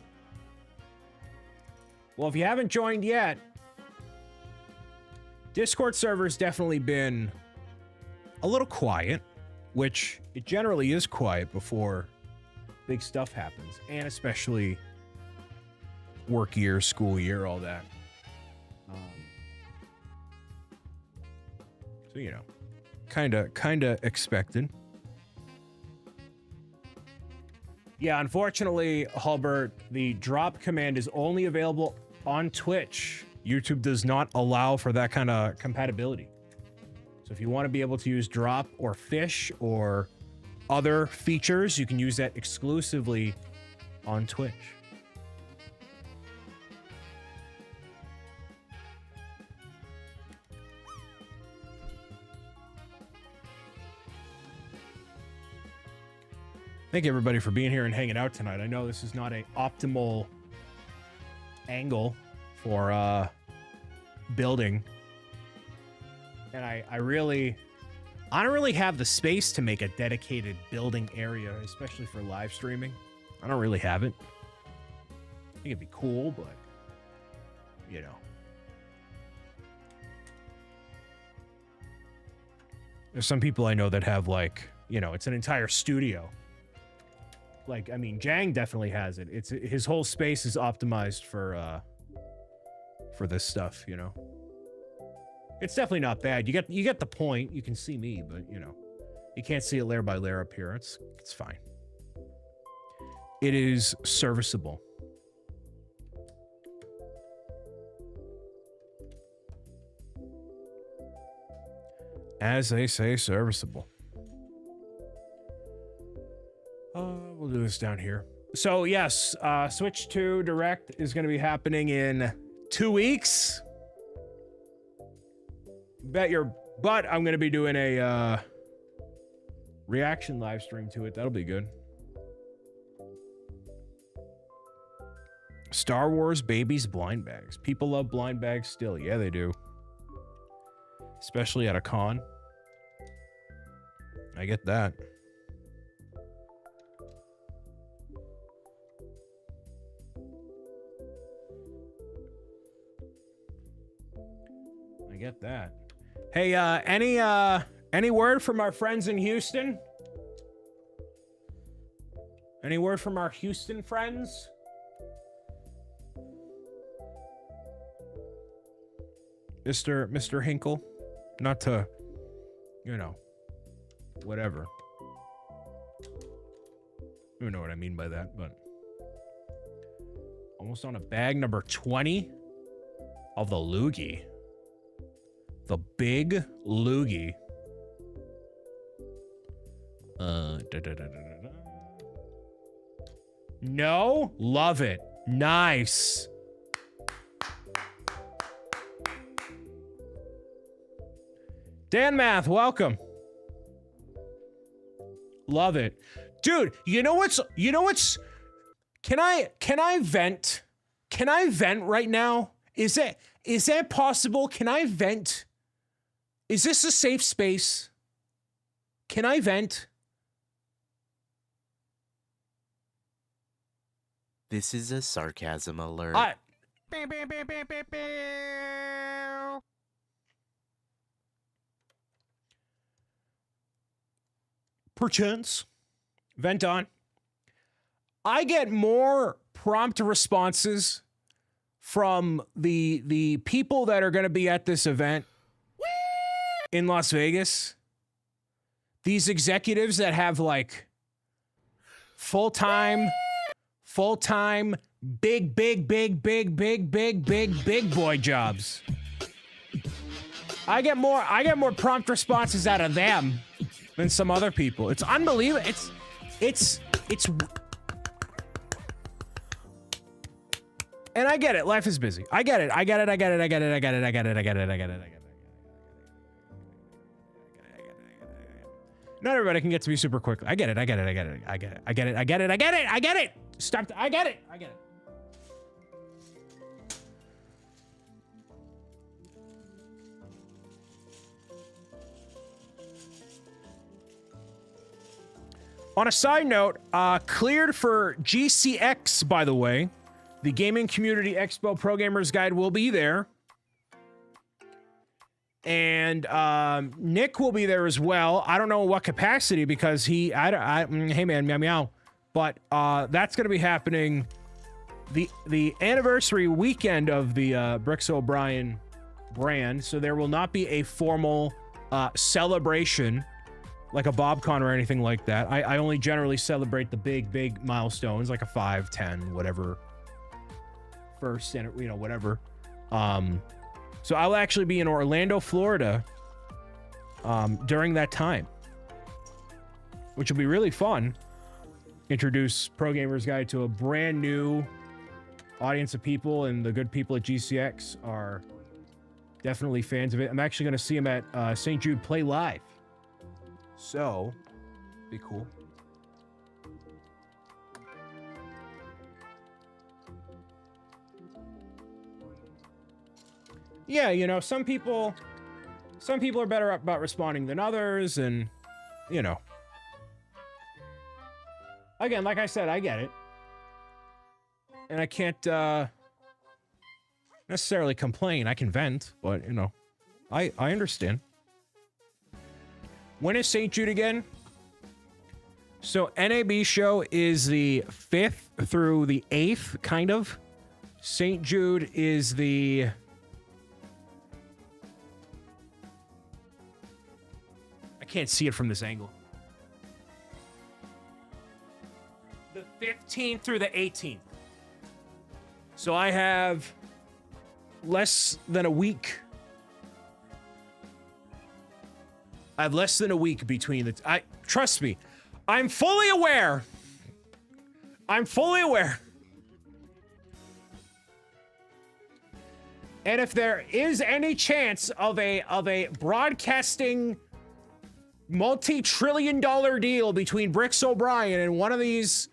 Well, if you haven't joined yet, Discord server's definitely been a little quiet, which it generally is quiet before big stuff happens, and especially work year, school year, all that. So, you know, kind of expected. Yeah, unfortunately, Hulbert, the drop command is only available on Twitch. YouTube does not allow for that kind of compatibility. So if you want to be able to use drop or fish or other features, you can use that exclusively on Twitch. Thank you, everybody, for being here and hanging out tonight. I know this is not an optimal angle for building. And I don't really have the space to make a dedicated building area, especially for live streaming. I don't really have it. I think it'd be cool, but, you know. There's some people I know that have, like, you know, it's an entire studio. Like, I mean, Jang definitely has it. It's his whole space is optimized for this stuff, you know. It's definitely not bad. You get the point. You can see me, but you know, you can't see it layer by layer up here. It's fine. It is serviceable. As they say, serviceable. We'll do this down here. So yes, Switch 2 Direct is going to be happening in 2 weeks. Bet your butt I'm going to be doing a reaction live stream to it. That'll be good. Star Wars babies blind bags. People love blind bags still. Yeah, they do. Especially at a con. I get that. I get that. Hey, any word from our friends in Houston? Any word from our Houston friends? Mr. Hinkle? Not to, you know, whatever. You know what I mean by that, but almost on a bag number 20 of the loogie. The big loogie. No? Love it. Nice. Dan Math, welcome. Love it. Dude, you know what's can I vent? Can I vent right now? Is that possible? Can I vent Is this a safe space? Can I vent? This is a sarcasm alert. Perchance. Vent on. I get more prompt responses from the people that are going to be at this event in Las Vegas. These executives that have like full-time, big boy jobs. I get more prompt responses out of them than some other people. It's unbelievable. It's and I get it. Life is busy. I get it. Not everybody can get to me super quickly. I get it. Stop. I get it. On a side note, cleared for GCX, by the way. The Gaming Community Expo Pro Gamers Guide will be there. And Nick will be there as well. I don't know what capacity because hey man, meow meow. But that's going to be happening the anniversary weekend of the BricksOBrian brand. So there will not be a formal celebration like a BobCon or anything like that. I only generally celebrate the big milestones like a 5, 10, whatever. First, and whatever. So I'll actually be in Orlando, Florida during that time, which will be really fun. Introduce Pro Gamers Guide to a brand new audience of people, and the good people at GCX are definitely fans of it. I'm actually going to see them at St. Jude Play Live. So, be cool. Yeah, some people are better about responding than others, and again, like I said, I get it, and I can't necessarily complain. I can vent, but I understand. When is St. Jude again? So NAB show is the 5th through the 8th, kind of. St. Jude is the... I can't see it from this angle. The 15th through the 18th. So I have less than a week. I have less than a week between the... Trust me, I'm fully aware. I'm fully aware. And if there is any chance of a broadcasting multi-trillion-dollar deal between BricksOBrian and one of these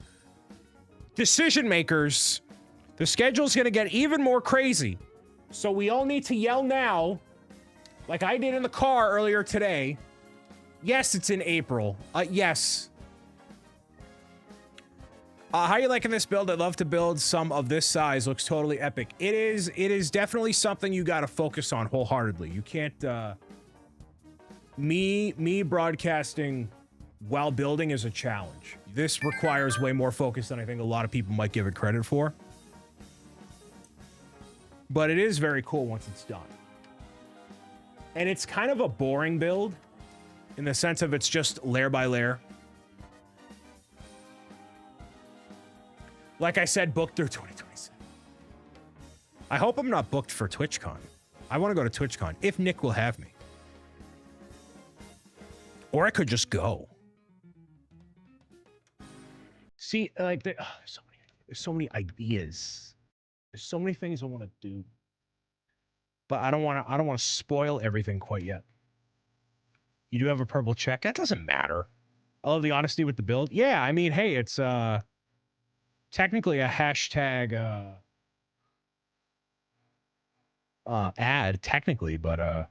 decision makers, the schedule's gonna get even more crazy. So we all need to yell now, like I did in the car earlier today. Yes, it's in April. Yes. How are you liking this build? I'd love to build some of this size. Looks totally epic. It is definitely something you got to focus on wholeheartedly. You can't, me broadcasting while building is a challenge. This requires way more focus than I think a lot of people might give it credit for. But it is very cool once it's done. And it's kind of a boring build in the sense of it's just layer by layer. Like I said, booked through 2027. I hope I'm not booked for TwitchCon. I want to go to TwitchCon, if Nick will have me. Or I could just go. See, like, there's so many ideas. There's so many things I want to do. But I don't want to spoil everything quite yet. You do have a purple check? That doesn't matter. I love the honesty with the build. Yeah, I mean, hey, it's technically a hashtag ad, technically, but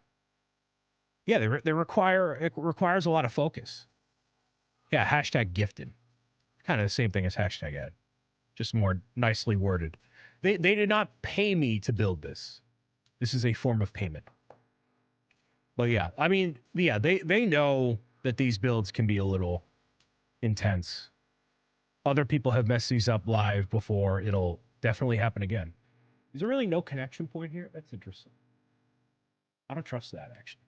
Yeah, they require, it requires a lot of focus. Yeah, hashtag gifted. Kind of the same thing as hashtag ad, just more nicely worded. They did not pay me to build this. This is a form of payment. But yeah, I mean, yeah, they know that these builds can be a little intense. Other people have messed these up live before. It'll definitely happen again. Is there really no connection point here? That's interesting. I don't trust that, actually.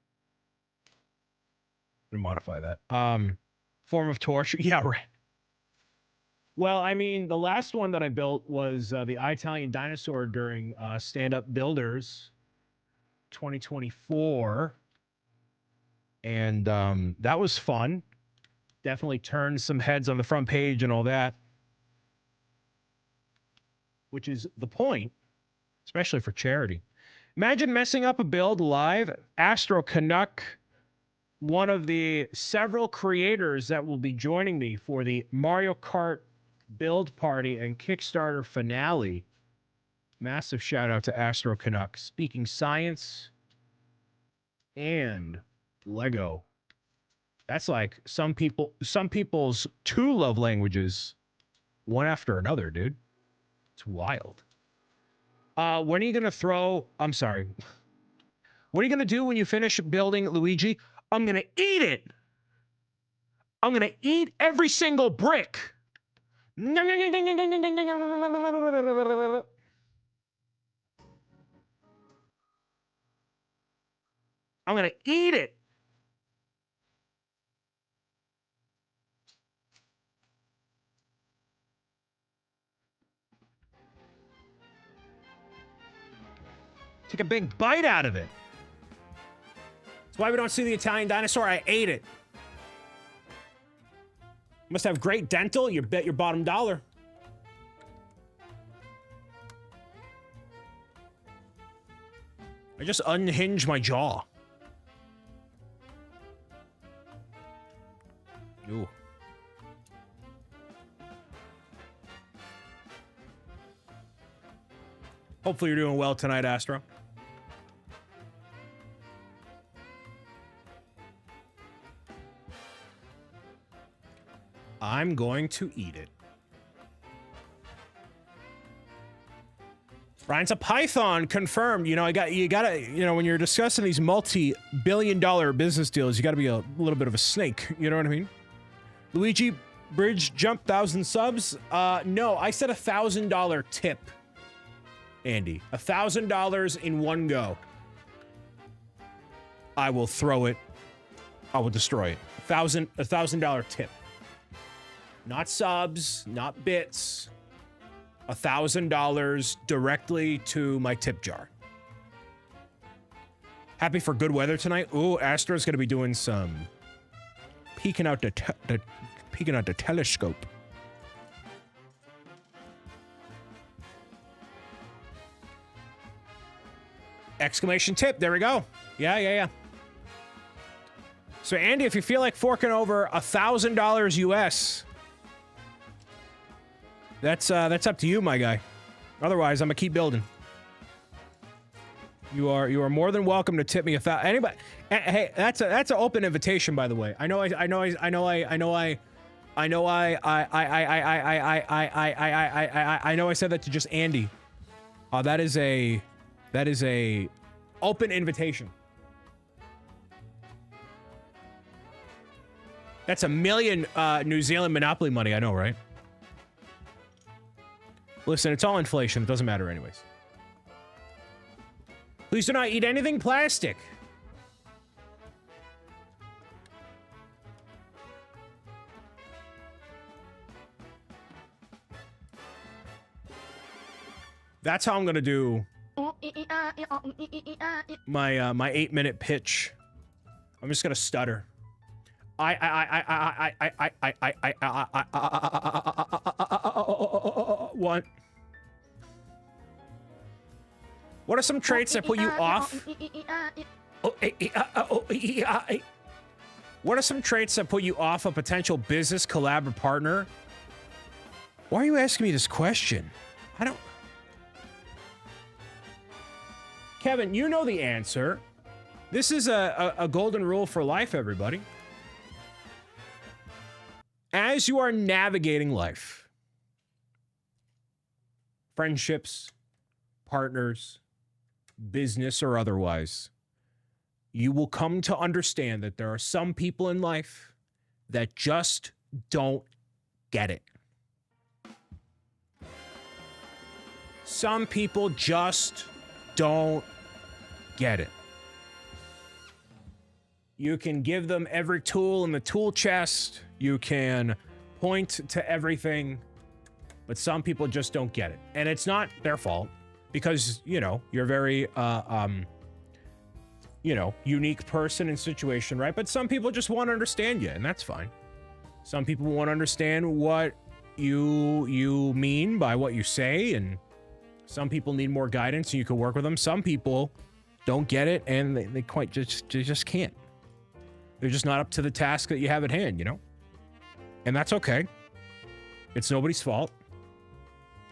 I'm gonna modify that. Form of torture. Yeah, right. Well, I mean, the last one that I built was the Italian dinosaur during Stand Up Builders 2024. And that was fun. Definitely turned some heads on the front page and all that. Which is the point, especially for charity. Imagine messing up a build live. Astro Canuck, one of the several creators that will be joining me for the Mario Kart build party and Kickstarter finale. Massive shout out to Astro Canuck, speaking science and Lego. That's like some people's two love languages, one after another, dude. It's wild. When are you gonna throw? I'm sorry. What are you gonna do when you finish building Luigi? I'm gonna eat it. I'm gonna eat every single brick. I'm gonna eat it. Take a big bite out of it. That's why we don't see the Italian dinosaur. I ate it. Must have great dental. You bet your bottom dollar. I just unhinged my jaw. Ooh. Hopefully you're doing well tonight, Astro. I'm going to eat it. Ryan's a Python, confirmed. You know, you gotta, you know, when you're discussing these multi-billion-dollar business deals, you gotta be a little bit of a snake. You know what I mean? Luigi Bridge jump 1,000 subs. No, I said $1,000 tip. Andy, $1,000 in one go. I will throw it. I will destroy it. $1,000 tip. Not subs, not bits. $1,000 directly to my tip jar. Happy for good weather tonight. Ooh, Astro's gonna be doing some peeking out the telescope. Exclamation tip. There we go. Yeah. So Andy, if you feel like forking over $1,000 US, that's up to you, my guy. Otherwise, I'm gonna keep building. You are more than welcome to tip me $1,000. Anybody? Hey, that's an open invitation, by the way. I know I said that to just Andy. That is a open invitation. That's $1 million New Zealand Monopoly money. I know, right? Listen, it's all inflation. It doesn't matter anyways. Please do not eat anything plastic. That's how I'm gonna do my my 8-minute pitch. I'm just gonna stutter. What? What are some traits that put you off? What are some traits that put you off a potential business collab or partner? Why are you asking me this question? I don't... Kevin, you know the answer. This is a golden rule for life, everybody. As you are navigating life, friendships, partners, business or otherwise, you will come to understand that there are some people in life that just don't get it. Some people just don't get it. You can give them every tool in the tool chest. You can point to everything, but some people just don't get it. And it's not their fault because, you know, you're very, you know, unique person and situation, right? But some people just want to understand you, and that's fine. Some people want to understand what you mean by what you say, and some people need more guidance and you can work with them. Some people don't get it and they just can't. They're just not up to the task that you have at hand, you know? And that's okay. It's nobody's fault.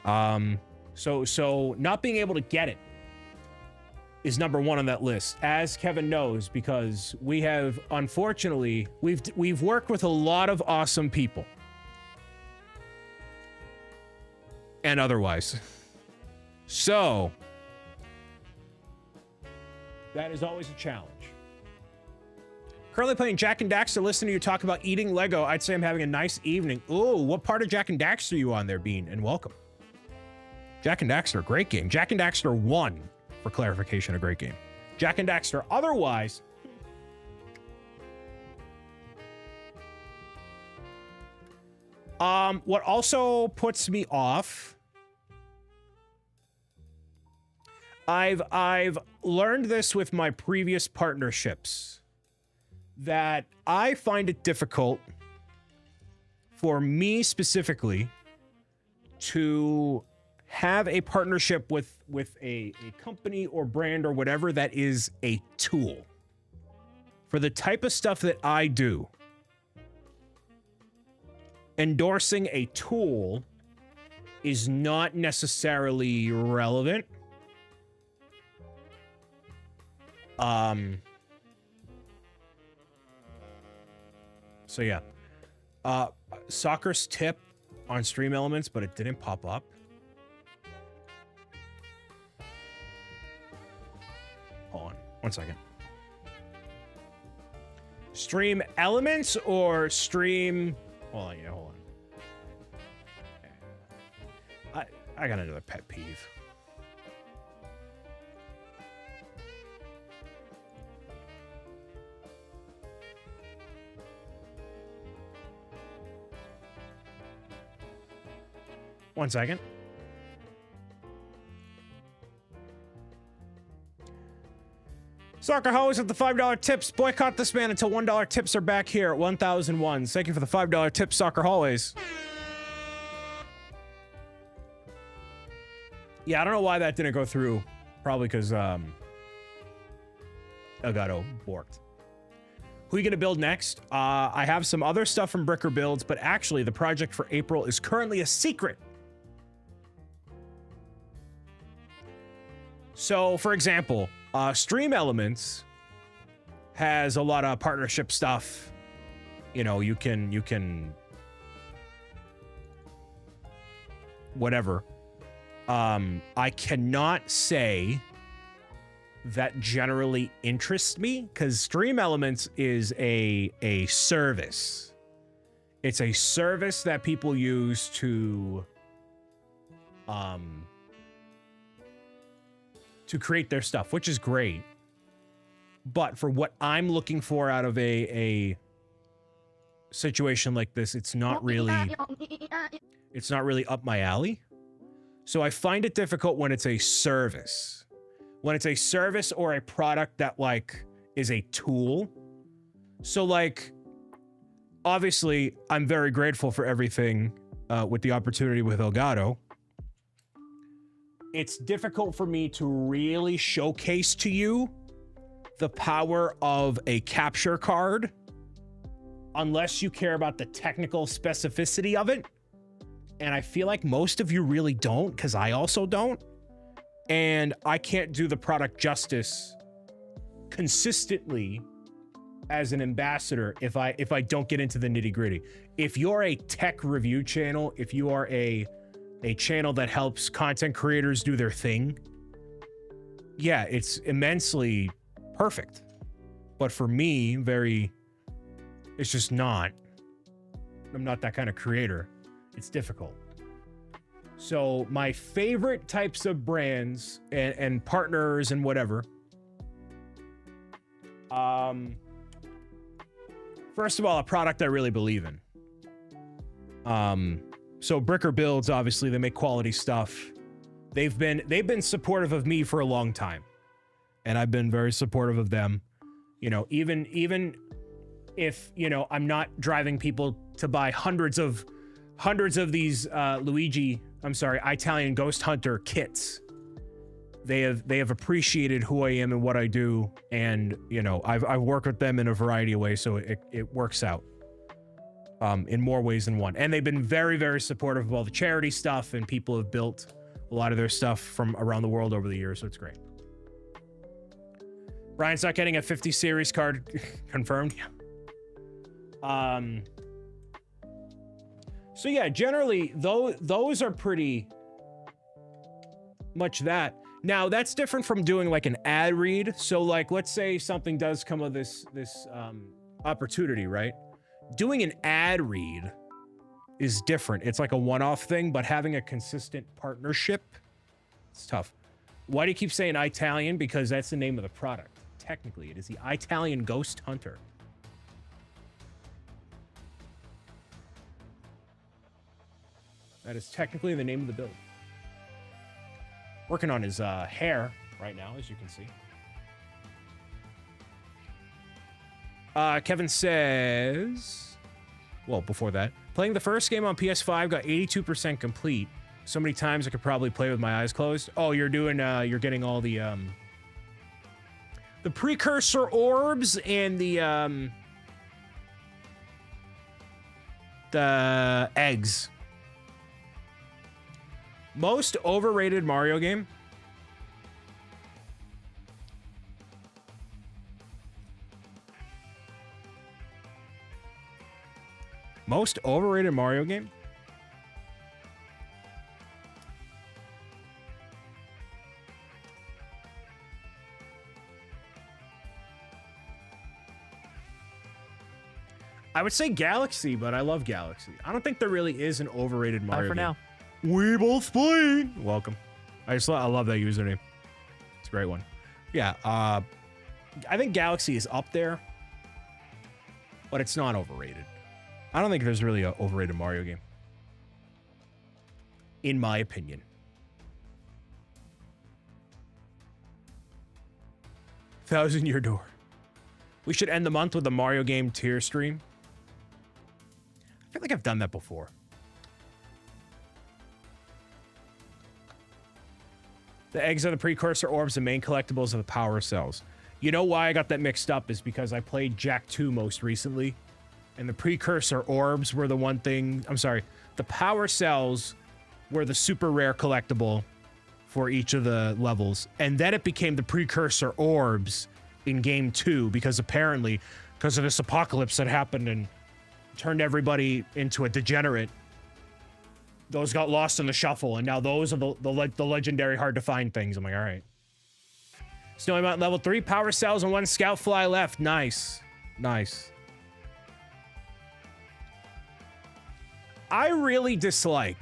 So not being able to get it is number one on that list, as Kevin knows, because we have, unfortunately, we've worked with a lot of awesome people. And otherwise. So, that is always a challenge. Currently playing Jack and Daxter, listening to you talk about eating Lego. I'd say I'm having a nice evening. Ooh, what part of Jack and Daxter are you on there, Bean? And welcome. Jack and Daxter, great game. Jack and Daxter 1, for clarification, a great game. Jack and Daxter, otherwise... what also puts me off... I've learned this with my previous partnerships, that I find it difficult for me specifically to have a partnership with a company or brand or whatever that is a tool. For the type of stuff that I do, endorsing a tool is not necessarily relevant. So yeah, Soccer's tip on Stream Elements, but it didn't pop up. Hold on, 1 second. Stream Elements or Stream... Hold on, yeah, hold on. I got another pet peeve. One second. Soccer Hose with the $5 tips. Boycott this man until $1 tips are back here at 1001. Thank you for the $5 tips, Soccer Hallways. Yeah, I don't know why that didn't go through. Probably because Elgato borked. Who are you going to build next? I have some other stuff from Bricker Builds, but actually the project for April is currently a secret. So, for example, Stream Elements has a lot of partnership stuff. You know, you can whatever. I cannot say that generally interests me because Stream Elements is a service. It's a service that people use to create their stuff, which is great. But for what I'm looking for out of a situation like this, it's not really up my alley. So I find it difficult when it's a service. When it's a service or a product that like is a tool. So like, obviously I'm very grateful for everything with the opportunity with Elgato. It's difficult for me to really showcase to you the power of a capture card unless you care about the technical specificity of it. And I feel like most of you really don't, because I also don't. And I can't do the product justice consistently as an ambassador if I don't get into the nitty-gritty. If you're a tech review channel, if you are a channel that helps content creators do their thing, yeah, it's immensely perfect. But for me, it's just not. I'm not that kind of creator. It's difficult. So my favorite types of brands and partners and whatever. First of all, a product I really believe in. So Bricker Builds, obviously, they make quality stuff. They've been supportive of me for a long time, and I've been very supportive of them. You know, even if, you know, I'm not driving people to buy hundreds of these Italian Ghost Hunter kits. They have appreciated who I am and what I do, and you know, I've worked with them in a variety of ways, so it works out in more ways than one. And they've been very, very supportive of all the charity stuff, and people have built a lot of their stuff from around the world over the years, so it's great. Brian's not getting a 50 series card confirmed. Yeah. So yeah, generally those are pretty much that. Now that's different from doing like an ad read. So like, let's say something does come of this opportunity, right? Doing an ad read is different. It's like a one-off thing, but having a consistent partnership, it's tough. Why do you keep saying Italian? Because that's the name of the product. Technically, it is the Italian Ghost Hunter. That is technically the name of the build. Working on his hair right now, as you can see. Kevin says, well, before that, playing the first game on PS5 got 82% complete. So many times I could probably play with my eyes closed. Oh, you're getting all the precursor orbs and the eggs. Most overrated Mario game? Most overrated Mario game? I would say Galaxy, but I love Galaxy. I don't think there really is an overrated Mario game. For now. We both playing. Welcome. I love that username. It's a great one. Yeah, I think Galaxy is up there, but it's not overrated. I don't think there's really an overrated Mario game, in my opinion. Thousand Year Door. We should end the month with a Mario game tier stream. I feel like I've done that before. The eggs are the precursor orbs, the main collectibles are the power cells. You know why I got that mixed up is because I played Jak 2 most recently, and the precursor orbs were the one thing... I'm sorry, the power cells were the super rare collectible for each of the levels, and then it became the precursor orbs in Game 2, because apparently, because of this apocalypse that happened and turned everybody into a degenerate, those got lost in the shuffle, and now those are the legendary hard-to-find things. I'm like, all right. Snowy Mountain level 3, power cells, and 1 scout fly left. Nice. Nice. I really dislike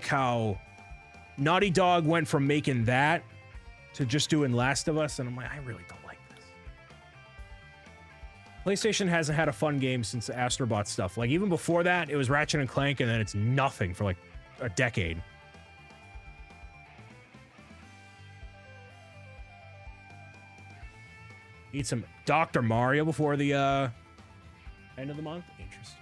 how Naughty Dog went from making that to just doing Last of Us, and I'm like, I really don't like this. PlayStation hasn't had a fun game since the Astrobot stuff. Like, even before that, it was Ratchet and Clank, and then it's nothing for like a decade. Need some Dr. Mario before the end of the month? Interesting.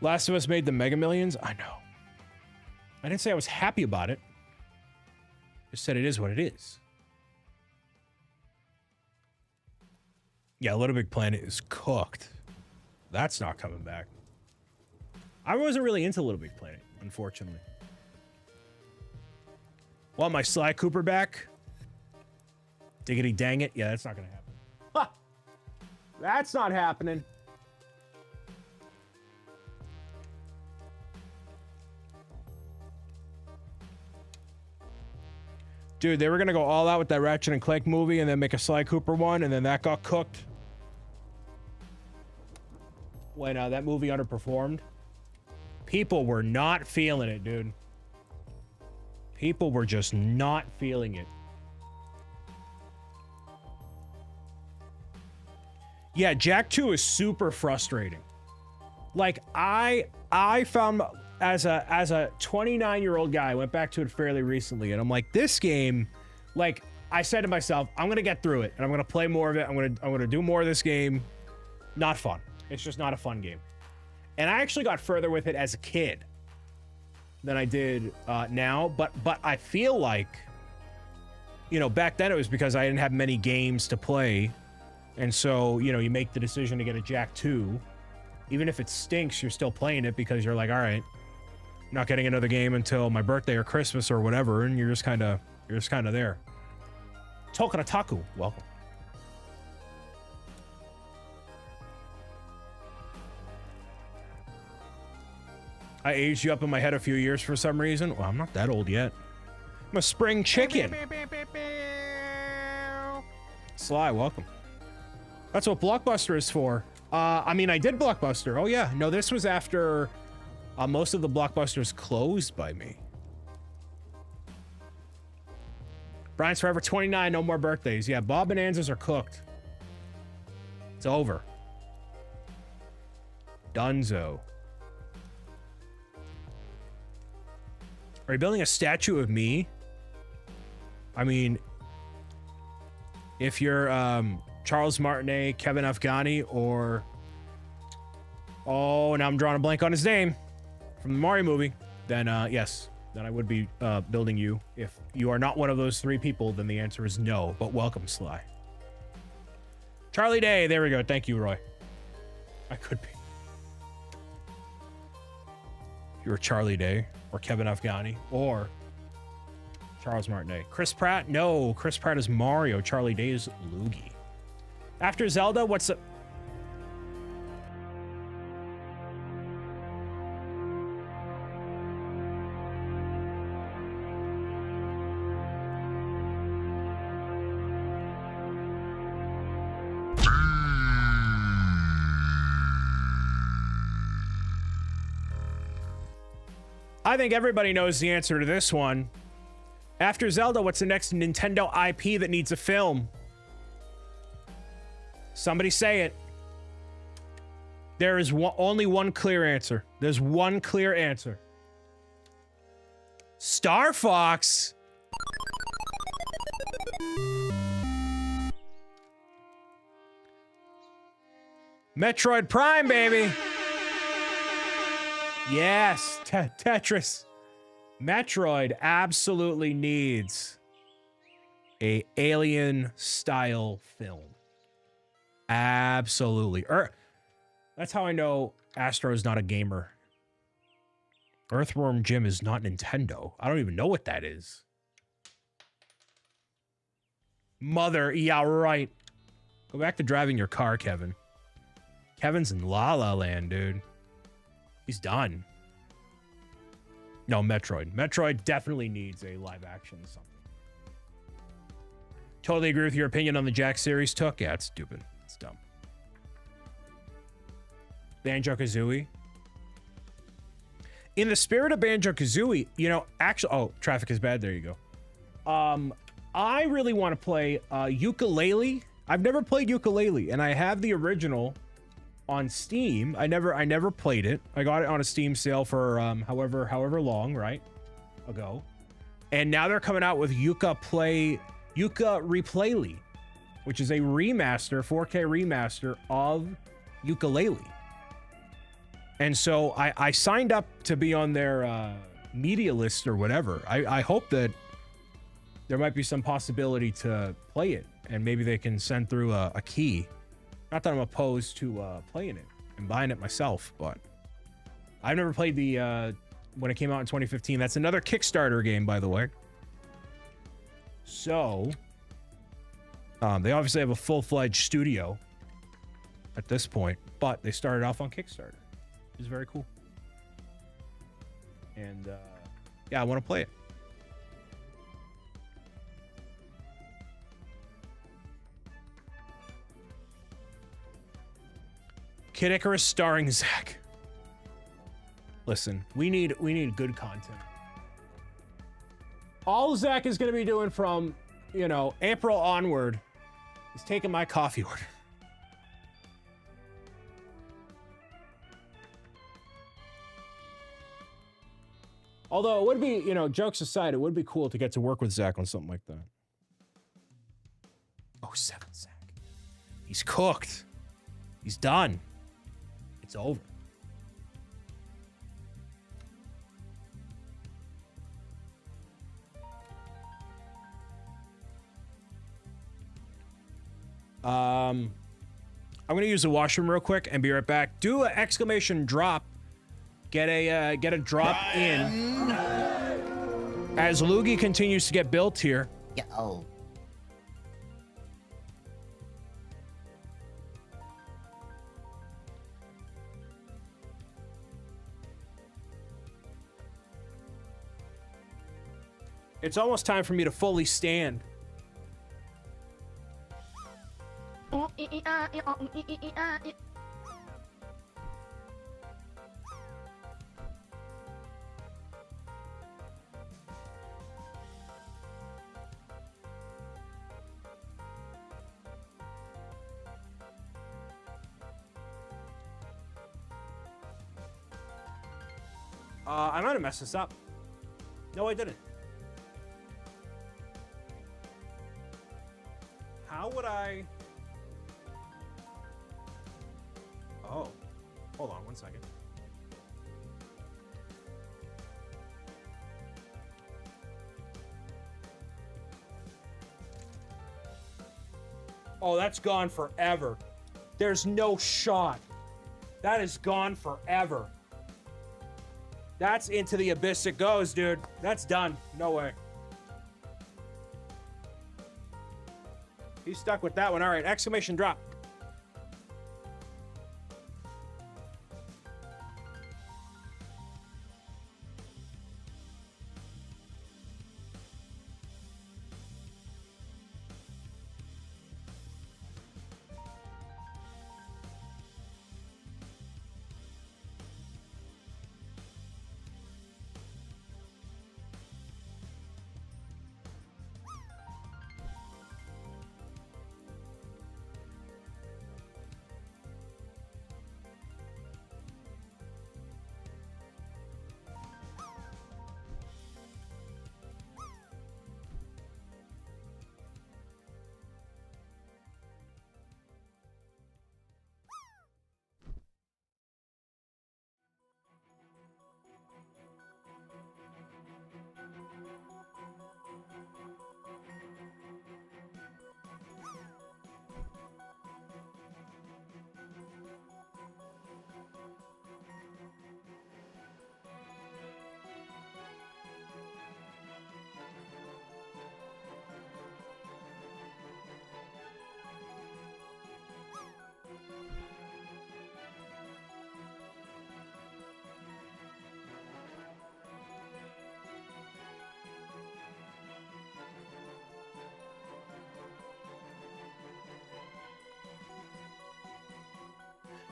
Last of Us made the Mega Millions? I know. I didn't say I was happy about it. I just said it is what it is. Yeah, Little Big Planet is cooked. That's not coming back. I wasn't really into Little Big Planet, unfortunately. Want my Sly Cooper back? Diggity dang it. Yeah, that's not gonna happen. Ha! That's not happening. Dude, they were gonna go all out with that Ratchet and Clank movie and then make a Sly Cooper one, and then that got cooked. When that movie underperformed. People were not feeling it, dude. People were just not feeling it. Yeah, Jak 2 is super frustrating. Like, I found as a 29-year-old guy, I went back to it fairly recently, and I'm like, this game, like, I said to myself, I'm gonna get through it, and I'm gonna play more of it. I'm gonna do more of this game. Not fun. It's just not a fun game. And I actually got further with it as a kid than I did now, but I feel like, you know, back then it was because I didn't have many games to play, and so, you know, you make the decision to get a Jak 2. Even if it stinks, you're still playing it because you're like, all right, I'm not getting another game until my birthday or Christmas or whatever, and you're just kind of there. Tokanataku, welcome. I aged you up in my head a few years for some reason. Well, I'm not that old yet. I'm a spring chicken. Sly, welcome. That's what Blockbuster is for. I mean, I did Blockbuster. Oh, yeah. No, this was after most of the Blockbusters closed by me. Brian's Forever 29, no more birthdays. Yeah, Bob Bonanzas are cooked. It's over. Dunzo. Are you building a statue of me? I mean, if you're Charles Martinet, Kevin Afghani, or... Oh, now I'm drawing a blank on his name. From the Mario movie. Then, yes. Then I would be building you. If you are not one of those three people, then the answer is no. But welcome, Sly. Charlie Day. There we go. Thank you, Roy. I could be. If you were Charlie Day, or Kevin Afghani, or Charles Martinet. Chris Pratt? No. Chris Pratt is Mario. Charlie Day is Luigi. After Zelda, what's the... I think everybody knows the answer to this one. After Zelda, what's the next Nintendo IP that needs a film? Somebody say it. There is only one clear answer. There's one clear answer. Star Fox. Metroid Prime, baby. Yes, Tetris. Metroid absolutely needs a Alien-style film. Absolutely. That's how I know Astro is not a gamer. Earthworm Jim is not Nintendo. I don't even know what that is. Mother, yeah, right. Go back to driving your car, Kevin. Kevin's in La La Land, dude. He's done. No, Metroid. Metroid definitely needs a live action something. Totally agree with your opinion on the Jak series took. Yeah, it's stupid. It's dumb. Banjo-Kazooie. In the spirit of Banjo-Kazooie, you know, actually... Oh, traffic is bad. There you go. I really want to play Yooka-Laylee. I've never played Yooka-Laylee, and I have the original on Steam. I never played it. I got it on a Steam sale for however long, right? Ago. And now they're coming out with Yooka Replayly, which is a remaster, 4K remaster of Yooka-Laylee. And so I signed up to be on their media list or whatever. I hope that there might be some possibility to play it, and maybe they can send through a key Not that I'm opposed to playing it and buying it myself, but I've never played the when it came out in 2015. That's another Kickstarter game, by the way. So they obviously have a full-fledged studio at this point, but they started off on Kickstarter. It's very cool. And yeah, I want to play it. Kid Icarus starring Zach. Listen, we need good content. All Zach is going to be doing from, you know, April onward is taking my coffee order. Although it would be, you know, jokes aside, it would be cool to get to work with Zach on something like that. Oh, 7 Zach. He's cooked. He's done. It's over. I'm gonna use the washroom real quick and be right back. Do an exclamation drop. Get a drop in as Luigi continues to get built here. Yeah. Oh. It's almost time for me to fully stand. I might have messed this up. No, I didn't. How would I... Oh, hold on one second. Oh, that's gone forever. There's no shot. That is gone forever. That's into the abyss it goes, dude. That's done. No way. He's stuck with that one. All right, exclamation drop.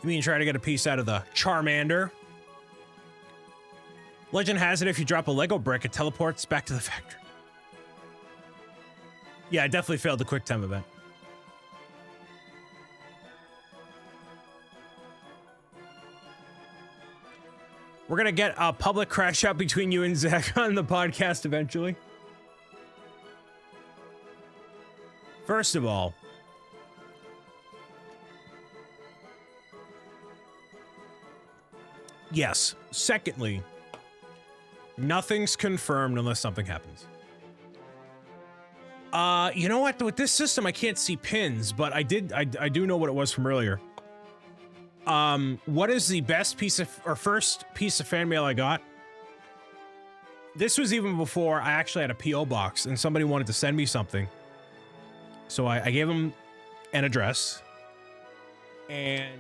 You mean try to get a piece out of the Charmander? Legend has it if you drop a Lego brick, it teleports back to the factory. Yeah, I definitely failed the quick time event. We're gonna get a public crash out between you and Zach on the podcast eventually. First of all, yes. Secondly, nothing's confirmed unless something happens. You know what? With this system, I can't see pins, but I do know what it was from earlier. What is the best piece of, or first piece of fan mail I got? This was even before I actually had a P.O. box and somebody wanted to send me something. So I gave them an address. And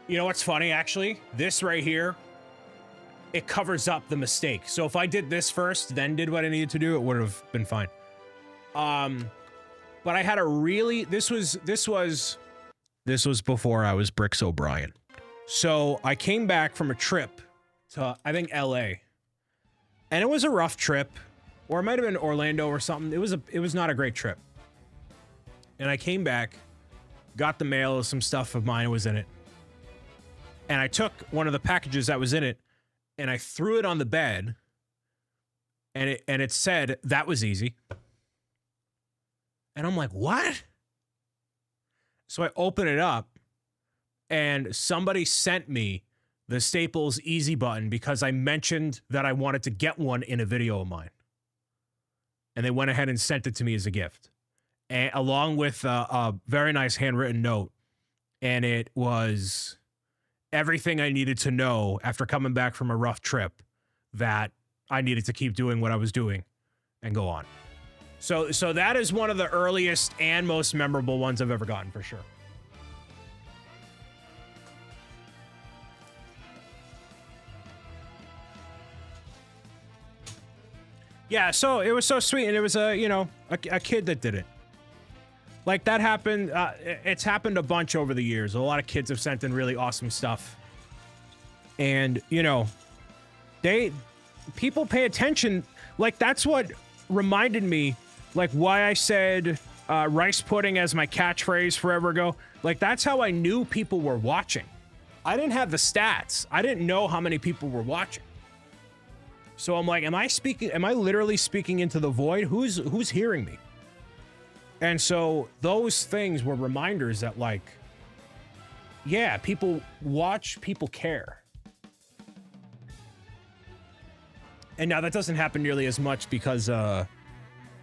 you know what's funny, actually? This right here, it covers up the mistake. So if I did this first, then did what I needed to do, it would have been fine. But I had a really, this was before I was BricksOBrian. So I came back from a trip to, I think, LA. And it was a rough trip, or it might have been Orlando or something. It was not a great trip. And I came back, got the mail, some stuff of mine was in it. And I took one of the packages that was in it and I threw it on the bed, and it said, "That was easy." And I'm like, what? So I open it up and somebody sent me the Staples Easy button because I mentioned that I wanted to get one in a video of mine. And they went ahead and sent it to me as a gift, and along with a very nice handwritten note. And it was everything I needed to know after coming back from a rough trip, that I needed to keep doing what I was doing and go on. So that is one of the earliest and most memorable ones I've ever gotten, for sure. Yeah, so it was so sweet, and it was a kid that did it. Like, that happened, it's happened a bunch over the years. A lot of kids have sent in really awesome stuff. And, you know, people pay attention. Like, that's what reminded me, like, why I said rice pudding as my catchphrase forever ago. Like, that's how I knew people were watching. I didn't have the stats. I didn't know how many people were watching. So I'm like, am I literally speaking into the void? Who's hearing me? And so those things were reminders that, like, yeah, people watch, people care. And now that doesn't happen nearly as much because,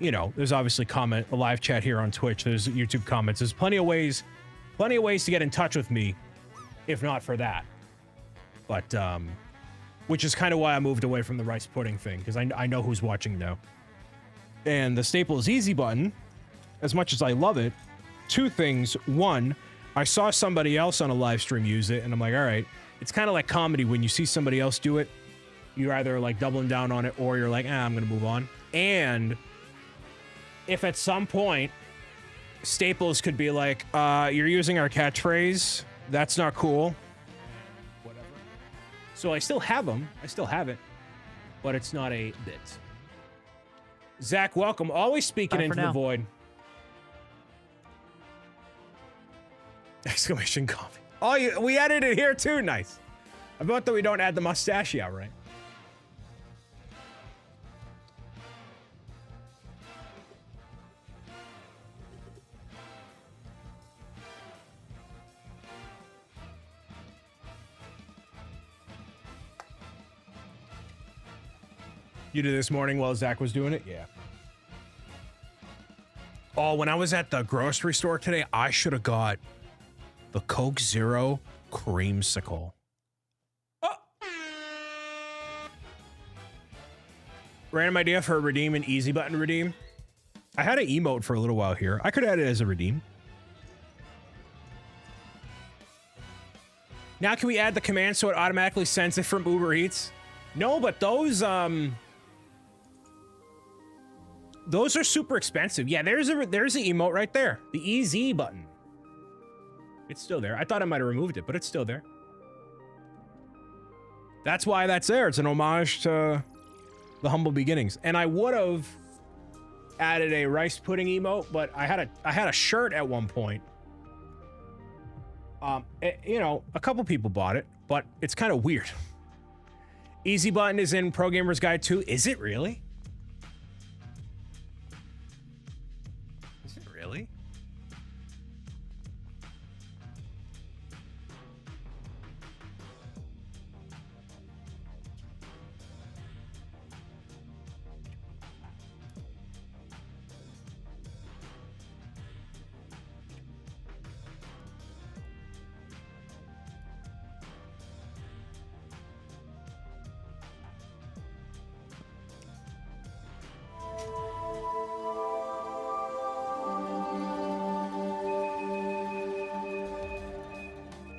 you know, there's obviously a live chat here on Twitch. There's YouTube comments. There's plenty of ways to get in touch with me, if not for that. But, which is kind of why I moved away from the rice pudding thing, because I know who's watching now. And the Staples Easy button, as much as I love it, two things. One, I saw somebody else on a live stream use it, and I'm like, all right. It's kind of like comedy. When you see somebody else do it, you're either like doubling down on it, or you're like, I'm gonna move on. And if at some point Staples could be like, you're using our catchphrase, that's not cool, whatever. So I still have them. I still have it, but it's not a bit. Zach, welcome. Always speaking into the void. Exclamation coffee. Oh, we added it here too. Nice. I thought that we don't add the mustachio, right? You did this morning while Zach was doing it? Yeah. Oh, when I was at the grocery store today, I should have got the Coke Zero creamsicle. Oh. Random idea for a redeem and easy button to redeem. I had an emote for a little while here. I could add it as a redeem. Now can we add the command so it automatically sends it from Uber Eats? No, but those are super expensive. Yeah, there's the emote right there. The EZ button. It's still there. I thought I might have removed it, but it's still there. That's why that's there. It's an homage to the humble beginnings. And I would have added a rice pudding emote, but I had a shirt at one point. You know, a couple people bought it, but it's kind of weird. Easy button is in Pro Gamer's Guide 2. Is it really? Is it really?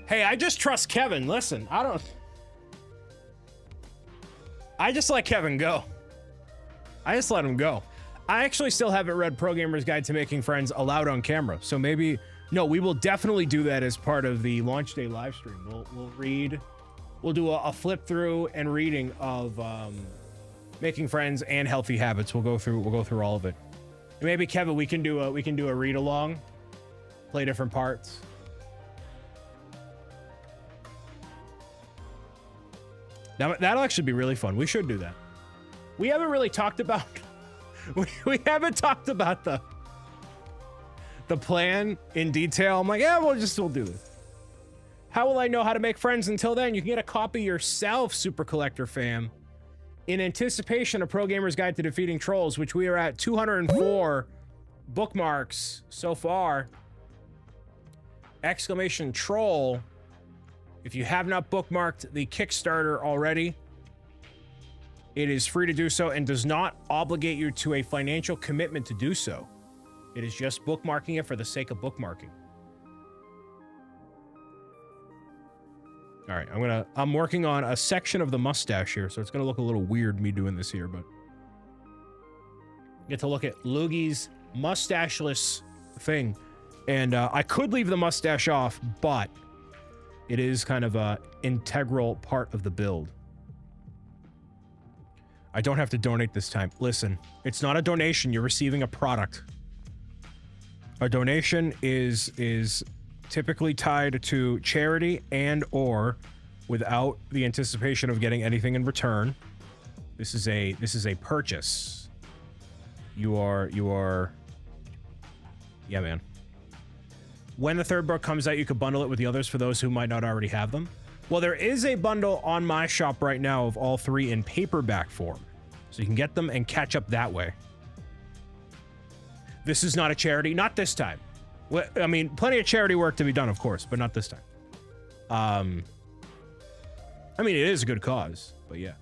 Hey, I just trust Kevin. Listen, I just let Kevin go. I just let him go. I actually still haven't read Pro Gamer's Guide to Making Friends aloud on camera. So maybe, no, we will definitely do that as part of the launch day live stream. We'll read, we'll do a flip through and reading of Making Friends and Healthy Habits. We'll go through all of it. And maybe Kevin, we can do a read along, play different parts. Now, that'll actually be really fun. We should do that. We haven't really talked about we haven't talked about the plan in detail. I'm like, yeah, we'll do this. How will I know how to make friends until then? You can get a copy yourself, Super Collector fam, in anticipation of Pro Gamer's Guide to Defeating Trolls, which we are at 204 bookmarks so far. Exclamation troll. If you have not bookmarked the Kickstarter already, it is free to do so and does not obligate you to a financial commitment to do so. It is just bookmarking it for the sake of bookmarking. All right, I'm working on a section of the mustache here, so it's gonna look a little weird me doing this here, but get to look at Luigi's mustacheless thing. And I could leave the mustache off, but it is kind of a integral part of the build. I don't have to donate this time. Listen, it's not a donation. You're receiving a product. A donation is typically tied to charity and or without the anticipation of getting anything in return. This is a purchase. You are yeah, man. When the third book comes out, you could bundle it with the others for those who might not already have them. Well, there is a bundle on my shop right now of all three in paperback form. So you can get them and catch up that way. This is not a charity. Not this time. Well, I mean, plenty of charity work to be done, of course, but not this time. I mean, it is a good cause, but yeah.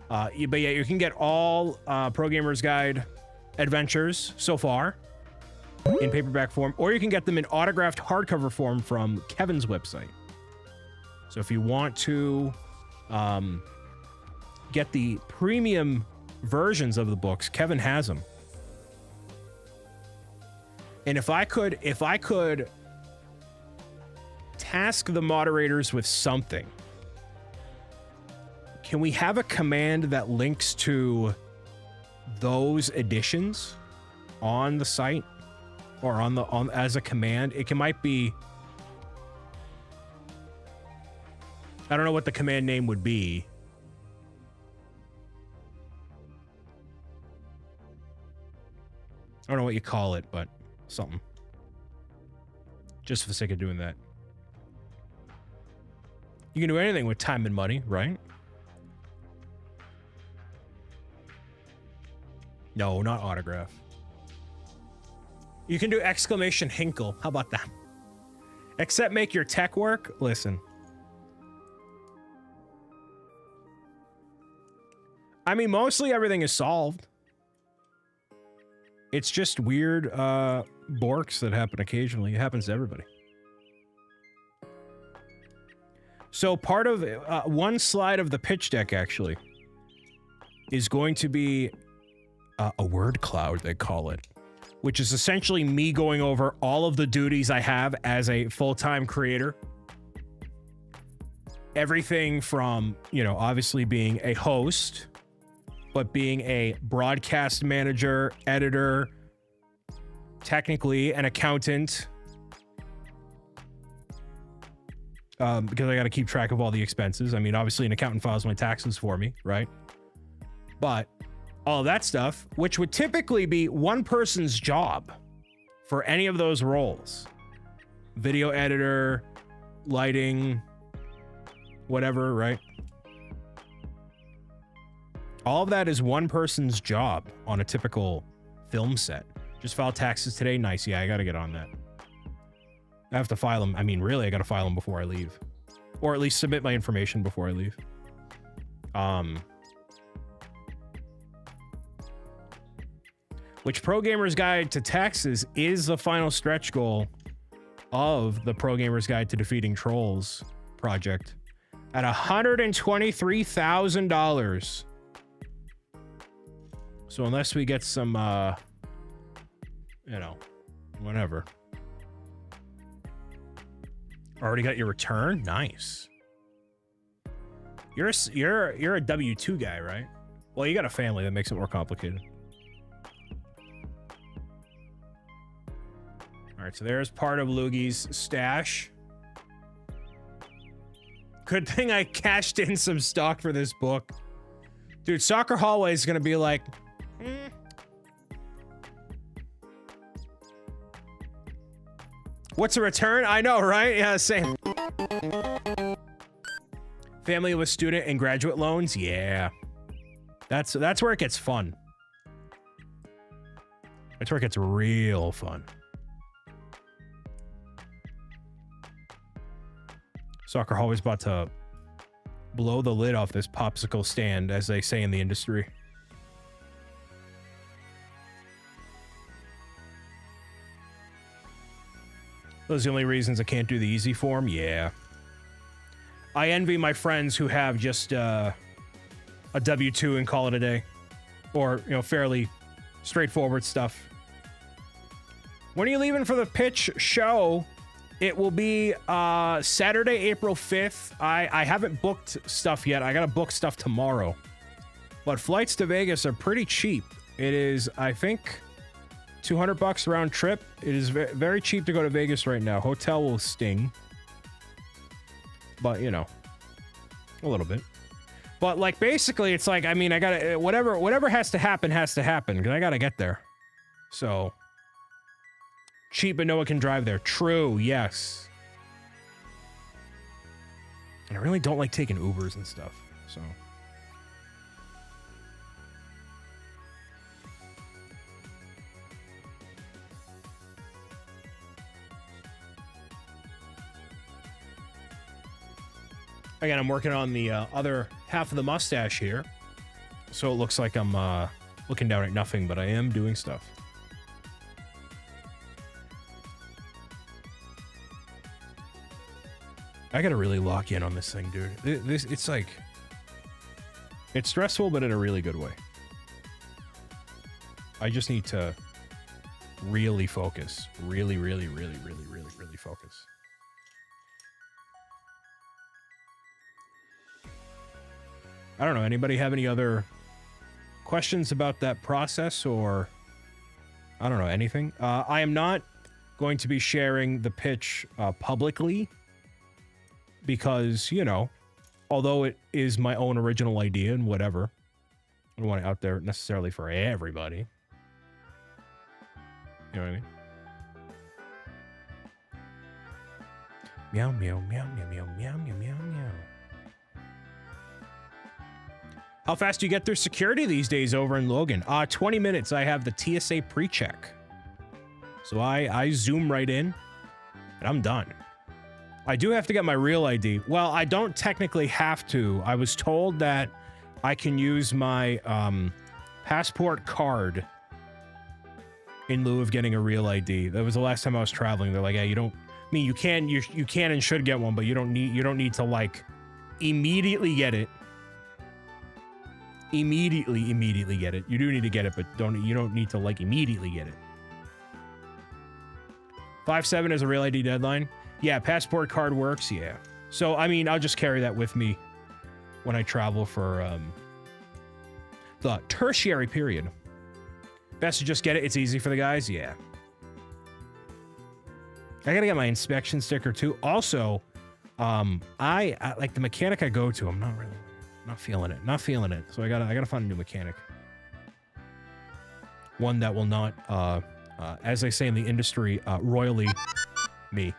But yeah, you can get all Pro Gamer's Guide adventures so far in paperback form, or you can get them in autographed hardcover form from Kevin's website. So if you want to get the premium versions of the books, Kevin has them. And if I could task the moderators with something, can we have a command that links to those editions on the site or on as a command? Might be, I don't know what the command name would be. I don't know what you call it, but something. Just for the sake of doing that. You can do anything with time and money, right? No, not autograph. You can do exclamation Hinkle. How about that? Except make your tech work. Listen. I mean, mostly everything is solved. It's just weird borks that happen occasionally. It happens to everybody. So part of one slide of the pitch deck actually is going to be a word cloud, they call it, which is essentially me going over all of the duties I have as a full-time creator. Everything from, you know, obviously being a host, but being a broadcast manager, editor, technically an accountant, because I got to keep track of all the expenses. I mean, obviously an accountant files my taxes for me, right? But all that stuff, which would typically be one person's job for any of those roles. Video editor, lighting, whatever, right? All of that is one person's job on a typical film set. Just filed taxes today. Nice. Yeah, I got to get on that. I have to file them. I mean, really, I got to file them before I leave. Or at least submit my information before I leave. Which Pro Gamer's Guide to Taxes is the final stretch goal of the Pro Gamer's Guide to Defeating Trolls project at $123,000. So unless we get some, you know, whatever. Already got your return? Nice. You're a W-2 guy, right? Well, you got a family, that makes it more complicated. All right, so there's part of Luigi's stash. Good thing I cashed in some stock for this book. Dude, Soccer Hallway is gonna be like, What's a return? I know, right? Yeah, same. Family with student and graduate loans? Yeah. That's where it gets fun. That's where it gets real fun. Soccer Hallway's about to blow the lid off this popsicle stand, as they say in the industry. Those are the only reasons I can't do the easy form? Yeah. I envy my friends who have just a W-2 and call it a day. Or, you know, fairly straightforward stuff. When are you leaving for the pitch show? It will be Saturday, April 5th. I haven't booked stuff yet. I gotta book stuff tomorrow. But flights to Vegas are pretty cheap. It is, I think, $200 round trip. It is very cheap to go to Vegas right now. Hotel will sting. But, you know, a little bit. But, like, basically, it's like, I mean, I gotta, whatever has to happen, because I gotta get there. So, cheap, but no one can drive there. True, yes. And I really don't like taking Ubers and stuff, so. Again, I'm working on the other half of the mustache here. So it looks like I'm looking down at nothing, but I am doing stuff. I gotta really lock in on this thing, dude. It's like... It's stressful, but in a really good way. I just need to really focus. Really focus. I don't know, anybody have any other questions about that process or, I don't know, anything? I am not going to be sharing the pitch publicly because, you know, although it is my own original idea and whatever, I don't want it out there necessarily for everybody. You know what I mean? Meow, meow, meow, meow, meow, meow, meow, meow, meow. How fast do you get through security these days over in Logan? 20 minutes. I have the TSA pre-check. So I zoom right in, and I'm done. I do have to get my real ID. Well, I don't technically have to. I was told that I can use my passport card in lieu of getting a real ID. That was the last time I was traveling. They're like, yeah, you don't... I mean, you can and should get one, but you don't need to, like, immediately get it. Immediately get it. You do need to get it, but you don't need to, like, immediately get it. 5/7 is a real ID deadline. Yeah, passport card works. Yeah. So I mean, I'll just carry that with me when I travel for the tertiary period. Best to just get it. It's easy for the guys. Yeah. I gotta get my inspection sticker too. Also, I like the mechanic I go to. I'm not feeling it. Not feeling it. So I gotta find a new mechanic. One that will not, as they say in the industry, royally me.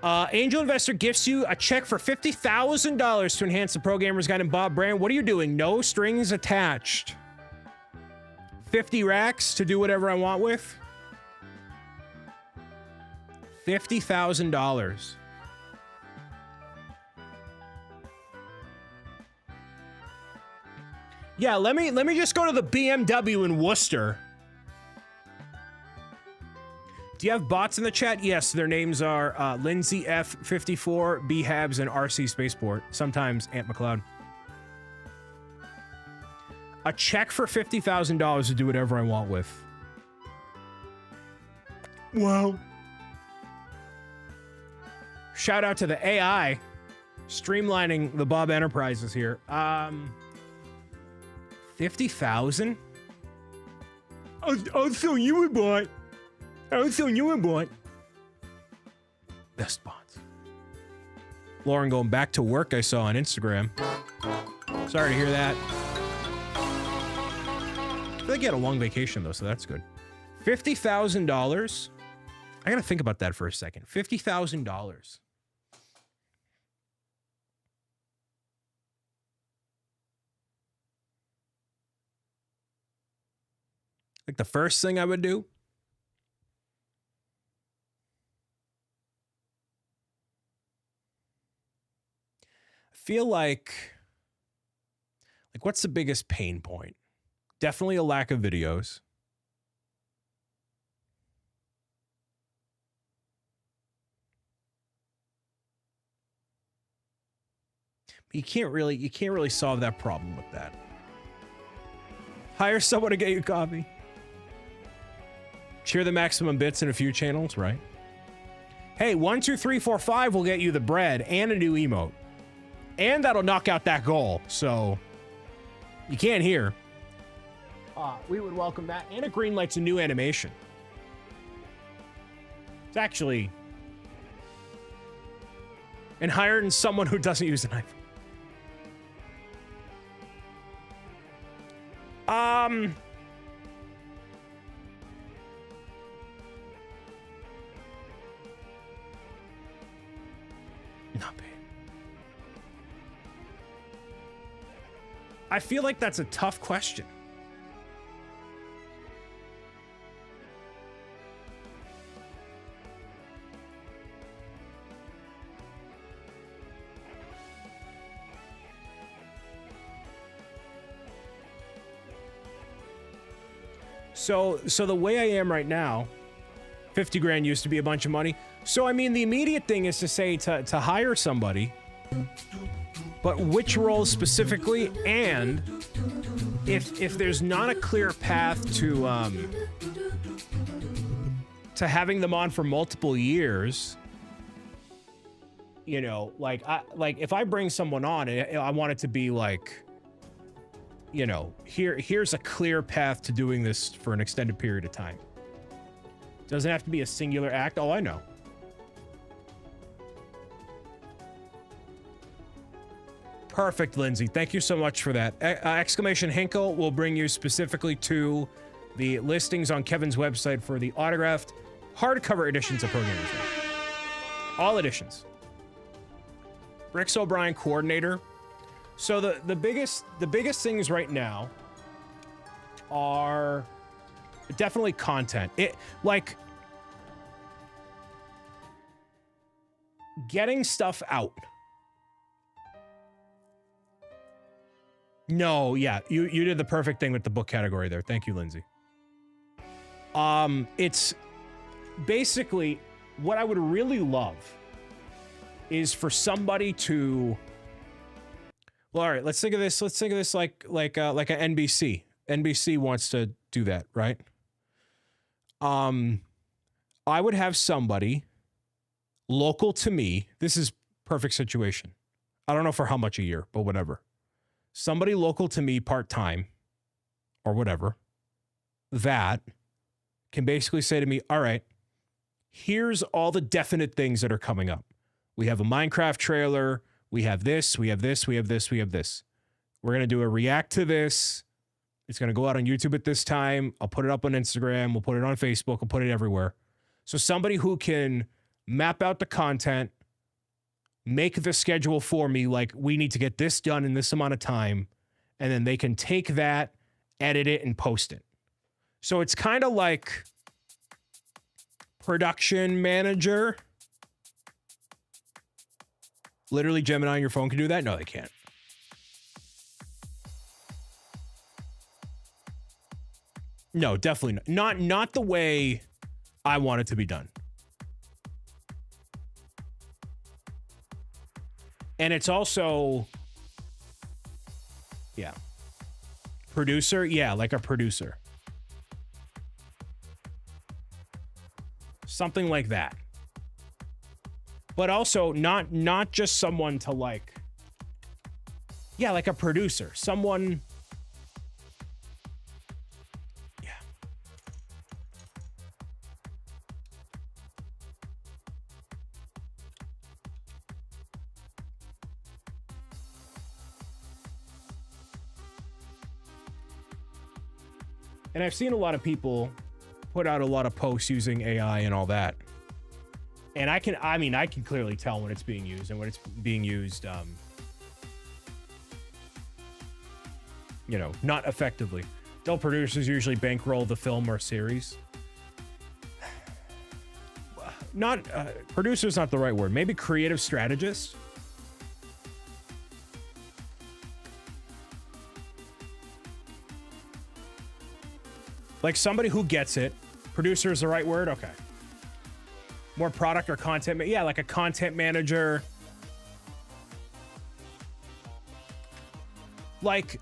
Angel Investor gifts you a check for $50,000 to enhance the Pro Gamers Guide and Bob brand. What are you doing? No strings attached. 50 racks to do whatever I want with. $50,000. Yeah, let me just go to the BMW in Worcester. Do you have bots in the chat? Yes, their names are Lindsay F54, B Habs, and RC Spaceport. Sometimes Ant McLeod. A check for $50,000 to do whatever I want with. Wow. Shout out to the AI streamlining the Bob Enterprises here. 50,000? I'll show you a bot. I'll show you a bot. Best bots. Lauren going back to work, I saw on Instagram. Sorry to hear that. I feel like you had a long vacation though, so that's good. $50,000. I gotta think about that for a second. $50,000. Like the first thing I would do. I feel like what's the biggest pain point? Definitely a lack of videos. You can't really solve that problem with that. Hire someone to get you coffee. Cheer the maximum bits in a few channels, right? Hey, 1, 2, 3, 4, 5 will get you the bread and a new emote. And that'll knock out that goal, so you can't hear. We would welcome that. And it greenlights a new animation. It's actually... And hiring someone who doesn't use an iPhone. Not bad. I feel like that's a tough question. So the way I am right now, 50 grand used to be a bunch of money. So, I mean, the immediate thing is to say to hire somebody, but which roles specifically, and if there's not a clear path to having them on for multiple years, you know, like if I bring someone on, I want it to be like, you know, here's a clear path to doing this for an extended period of time. Doesn't have to be a singular act. Oh, I know. Perfect, Lindsay. Thank you so much for that. Exclamation Hinkle will bring you specifically to the listings on Kevin's website for the autographed hardcover editions of Programmers Day. All editions. BricksOBrian coordinator. So the biggest things right now are definitely content. It like getting stuff out. No, yeah, you did the perfect thing with the book category there. Thank you, Lindsay. It's basically what I would really love is for somebody to. Well, all right, let's think of this. Let's think of this like an NBC. NBC wants to do that, right? I would have somebody local to me. This is perfect situation. I don't know for how much a year, but whatever. Somebody local to me part-time or whatever that can basically say to me, all right, here's all the definite things that are coming up. We have a Minecraft trailer. We have this, we have this, we have this, we have this. We're going to do a react to this. It's going to go out on YouTube at this time. I'll put it up on Instagram. We'll put it on Facebook. We'll put it everywhere. So somebody who can map out the content, make the schedule for me, like we need to get this done in this amount of time, and then they can take that, edit it, and post it. So it's kind of like production manager. Literally, Gemini on your phone can do that? No, they can't. No, definitely not. Not the way I want it to be done. And it's also, yeah. Producer? Yeah, like a producer. Something like that. But also not just someone to like, yeah, like a producer. Someone, yeah. And I've seen a lot of people put out a lot of posts using AI and all that. And I can clearly tell when it's being used and when it's being used, you know, not effectively. Adult producers usually bankroll the film or series. Producer's not the right word. Maybe creative strategist. Like somebody who gets it. Producer is the right word? Okay. More product or content. Yeah, like a content manager. Like,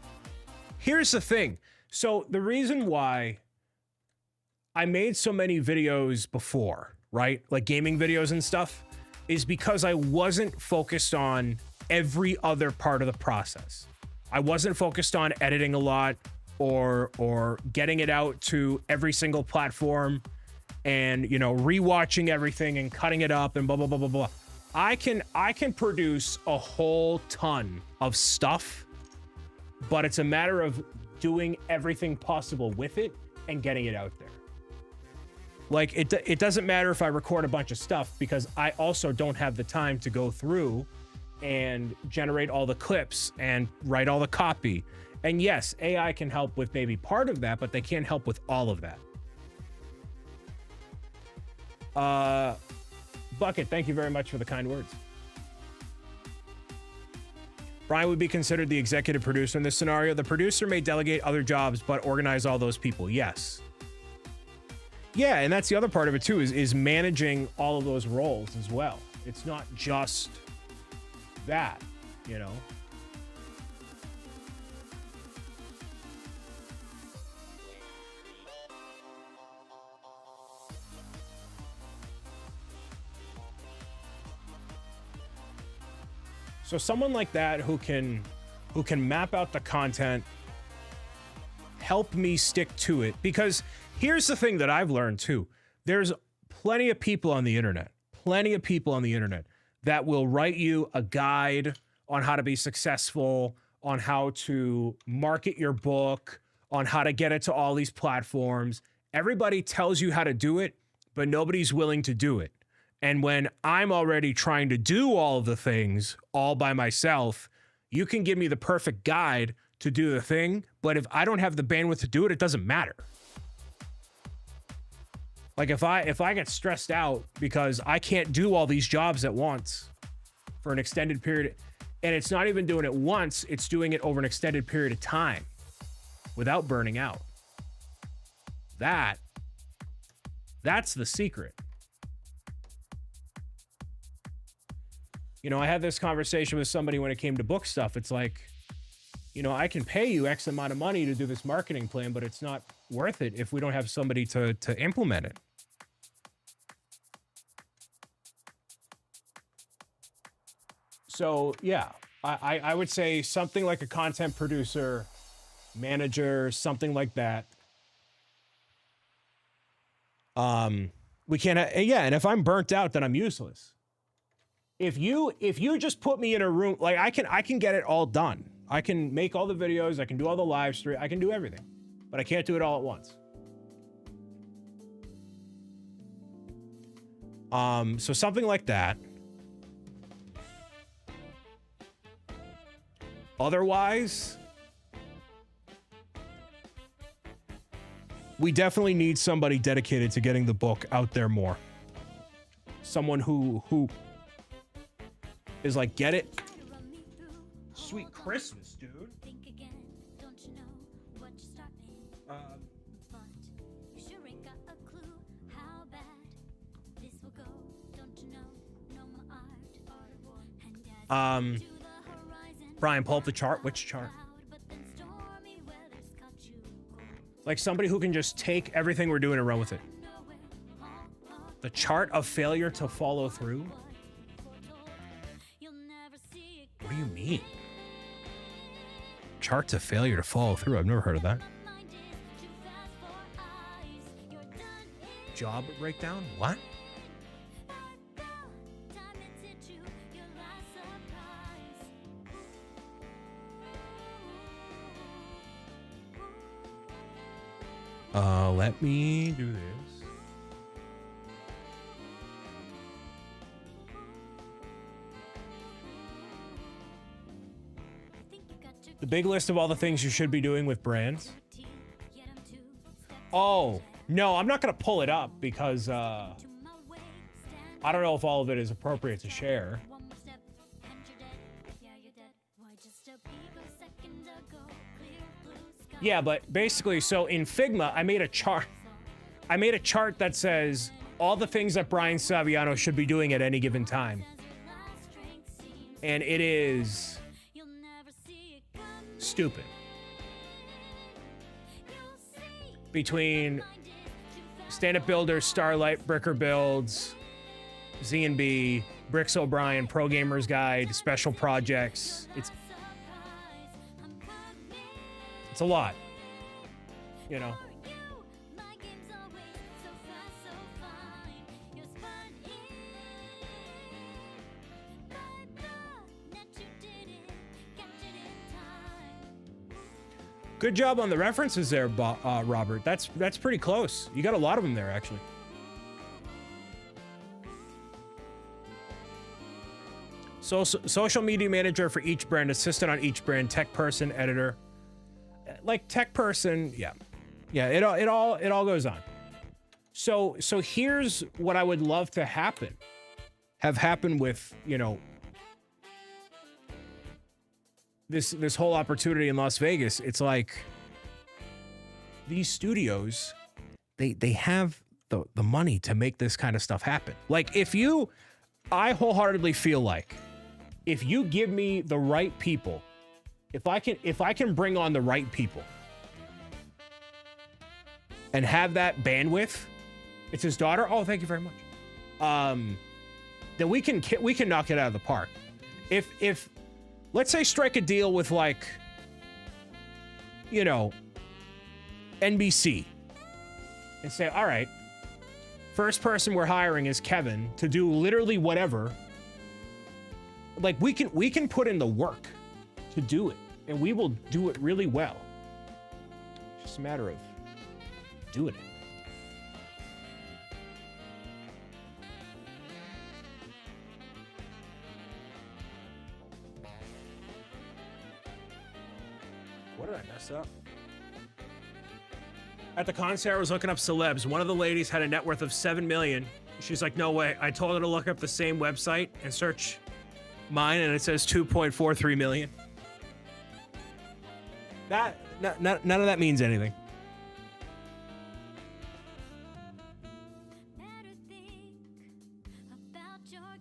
here's the thing. So the reason why I made so many videos before, right? Like gaming videos and stuff, is because I wasn't focused on every other part of the process. I wasn't focused on editing a lot or getting it out to every single platform and, you know, rewatching everything and cutting it up and blah, blah, blah, blah, blah. I can produce a whole ton of stuff, but it's a matter of doing everything possible with it and getting it out there. Like, it doesn't matter if I record a bunch of stuff because I also don't have the time to go through and generate all the clips and write all the copy. And yes, AI can help with maybe part of that, but they can't help with all of that. Bucket, thank you very much for the kind words. Brian would be considered the executive producer in this scenario. The producer may delegate other jobs, but organize all those people. Yes. Yeah, and that's the other part of it too, is managing all of those roles as well. It's not just that, you know. So someone like that who can map out the content, help me stick to it. Because here's the thing that I've learned too. There's plenty of people on the internet that will write you a guide on how to be successful, on how to market your book, on how to get it to all these platforms. Everybody tells you how to do it, but nobody's willing to do it. And when I'm already trying to do all of the things all by myself, you can give me the perfect guide to do the thing, but if I don't have the bandwidth to do it, it doesn't matter. Like if I get stressed out because I can't do all these jobs at once for an extended period, and it's not even doing it once, it's doing it over an extended period of time without burning out. That's the secret. You know, I had this conversation with somebody when it came to book stuff. It's like, you know, I can pay you X amount of money to do this marketing plan, but it's not worth it if we don't have somebody to implement it. So, yeah, I would say something like a content producer, manager, something like that. We can't, yeah, and if I'm burnt out, then I'm useless. If you just put me in a room, like I can get it all done. I can make all the videos, I can do all the live stream, I can do everything, but I can't do it all at once. So something like that. Otherwise, we definitely need somebody dedicated to getting the book out there more. Someone who is like, get it? Sweet Christmas, dude. Brian, pull up the chart. Which chart? Like somebody who can just take everything we're doing and run with it. The chart of failure to follow through? What do you mean? Charts of failure to follow through? I've never heard of that. Job breakdown? What? Let me do this. The big list of all the things you should be doing with brands. Oh, no, I'm not going to pull it up because I don't know if all of it is appropriate to share. Yeah, but basically, so in Figma, I made a chart. I made a chart that says all the things that Brian Saviano should be doing at any given time. And it is stupid. Between Stand-Up Builder, Starlight, Bricker Builds, Z&B, BricksOBrian, Pro Gamers Guide, Special Projects. It's a lot, you know. Good job on the references there, Robert. That's pretty close. You got a lot of them there, actually. Social media manager for each brand, assistant on each brand, tech person, editor. Like tech person, yeah. It all goes on. So here's what I would love to have happen with, you know, this whole opportunity in Las Vegas. It's like these studios, they have the money to make this kind of stuff happen. Like I wholeheartedly feel like if you give me the right people, if I can bring on the right people and have that bandwidth, it's his daughter. Oh, thank you very much. Then we can knock it out of the park. If let's say strike a deal with, like, you know, NBC and say, all right, first person we're hiring is Kevin to do literally whatever. Like we can put in the work to do it, and we will do it really well. It's just a matter of doing it. What did I mess up? At the concert, I was looking up celebs. One of the ladies had a net worth of 7 million. She's like, no way. I told her to look up the same website and search mine, and it says 2.43 million. None of that means anything.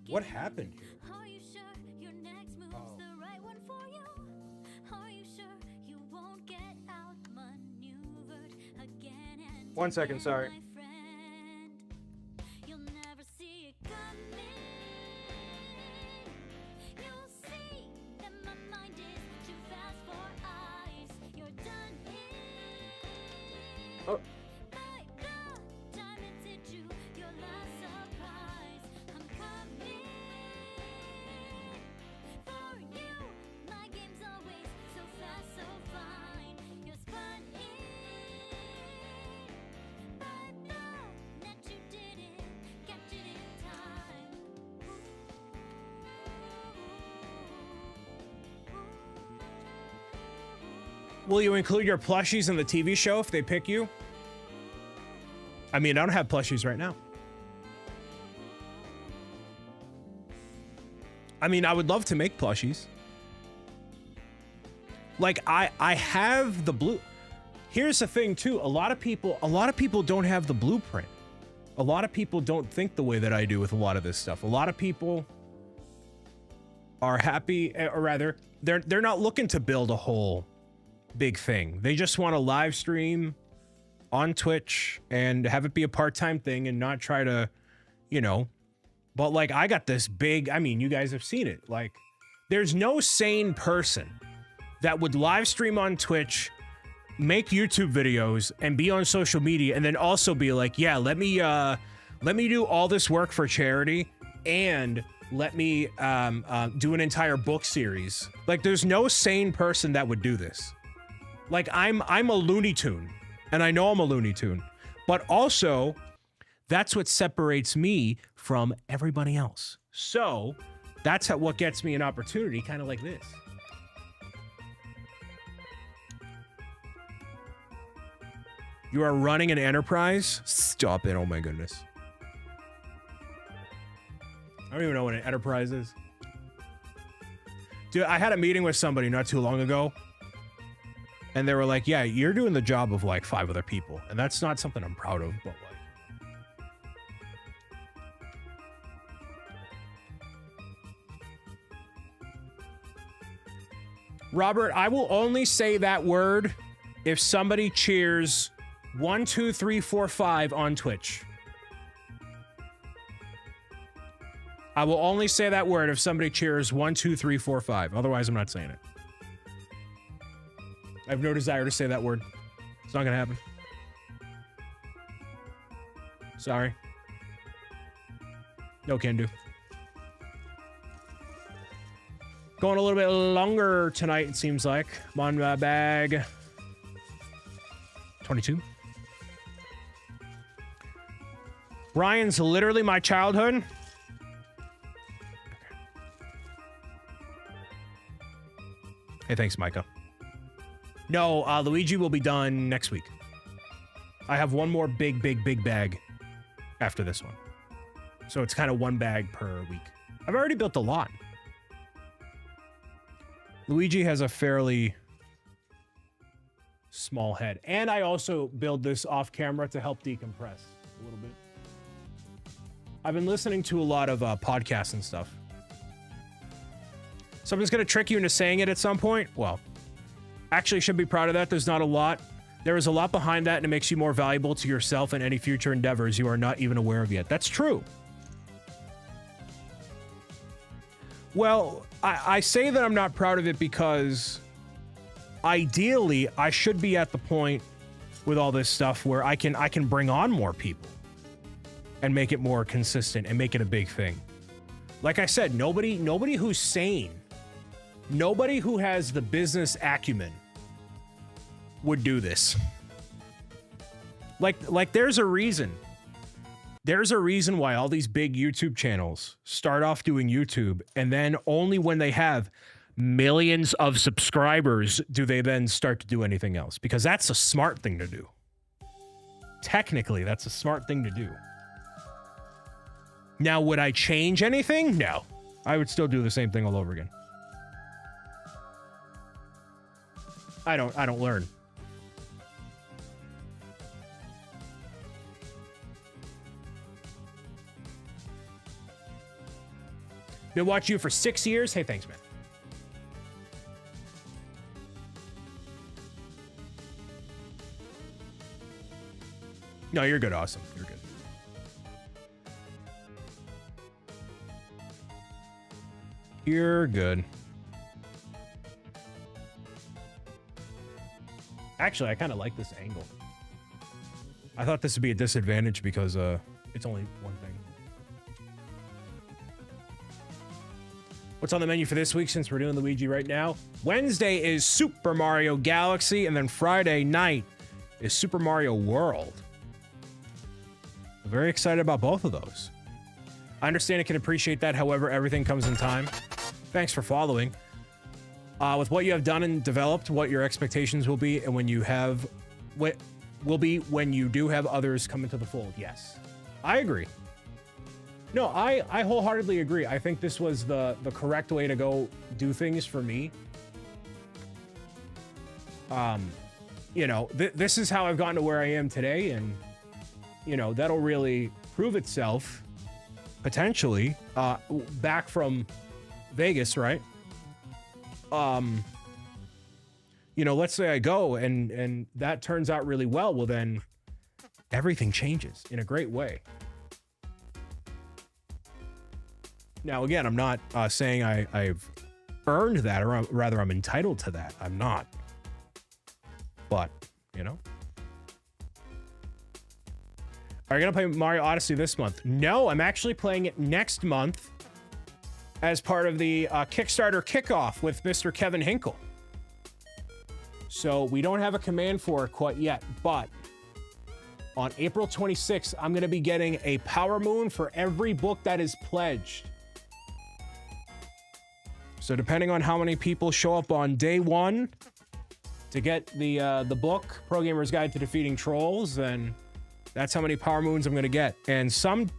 What happened here? One second, sorry. Oh. Will you include your plushies in the TV show if they pick you? I mean, I don't have plushies right now. I mean, I would love to make plushies. Like I have the blue. Here's the thing too. A lot of people don't have the blueprint. A lot of people don't think the way that I do with a lot of this stuff. A lot of people are happy, or rather, they're not looking to build a whole big thing. They just want to live stream on Twitch and have it be a part-time thing and not try to, you know, but like I got this big, I mean, you guys have seen it. Like there's no sane person that would live stream on Twitch, make YouTube videos and be on social media and then also be like, yeah, let me do all this work for charity and let me do an entire book series. Like there's no sane person that would do this. Like I'm a Looney Tune and I know I'm a Looney Tune, but also that's what separates me from everybody else. So that's what gets me an opportunity kind of like this. You are running an enterprise? Stop it, oh my goodness. I don't even know what an enterprise is. Dude, I had a meeting with somebody not too long ago. And they were like, yeah, you're doing the job of like 5 other people. And that's not something I'm proud of, but like. Robert, I will only say that word if somebody cheers 1, 2, 3, 4, 5 on Twitch. I will only say that word if somebody cheers 1, 2, 3, 4, 5. Otherwise, I'm not saying it. I have no desire to say that word. It's not gonna happen. Sorry. No can do. Going a little bit longer tonight, it seems like. I'm on my bag. 22. Brian's literally my childhood. Hey, thanks, Micah. No, Luigi will be done next week. I have one more big bag after this one. So it's kind of 1 bag per week. I've already built a lot. Luigi has a fairly small head. And I also build this off camera to help decompress a little bit. I've been listening to a lot of podcasts and stuff. Someone's going to trick you into saying it at some point? Well, actually should be proud of that. There's not a lot. There is a lot behind that and it makes you more valuable to yourself and any future endeavors you are not even aware of yet. That's true. Well, I say that I'm not proud of it because ideally I should be at the point with all this stuff where I can bring on more people and make it more consistent and make it a big thing. Like I said, nobody who's sane, nobody who has the business acumen would do this. Like there's a reason. There's a reason why all these big YouTube channels start off doing YouTube, and then only when they have millions of subscribers do they then start to do anything else, because that's a smart thing to do. Technically, that's a smart thing to do. Now, would I change anything? No. I would still do the same thing all over again. I don't learn. Been watching you for 6 years. Hey, thanks, man. No, you're good. Awesome. You're good. You're good. Actually, I kind of like this angle. I thought this would be a disadvantage because it's only one thing. What's on the menu for this week since we're doing Luigi right now? Wednesday is Super Mario Galaxy, and then Friday night is Super Mario World. I'm very excited about both of those. I understand and can appreciate that, however, everything comes in time. Thanks for following. With what you have done and developed, what your expectations will be, and when you have what will be when you do have others come into the fold. Yes, I agree. No, I wholeheartedly agree. I think this was the correct way to go do things for me. You know, this is how I've gotten to where I am today, and you know, that'll really prove itself potentially back from Vegas, right? You know, let's say I go and that turns out really well. Well, then everything changes in a great way. Now, again, I'm not saying I've earned that, or rather I'm entitled to that. I'm not. But, you know. Are you going to play Mario Odyssey this month? No, I'm actually playing it next month as part of the Kickstarter kickoff with Mr. Kevin Hinkle. So we don't have a command for it quite yet, but on April 26th, I'm going to be getting a Power Moon for every book that is pledged. So depending on how many people show up on day one to get the book, Pro Gamer's Guide to Defeating Trolls, then that's how many Power Moons I'm going to get. And some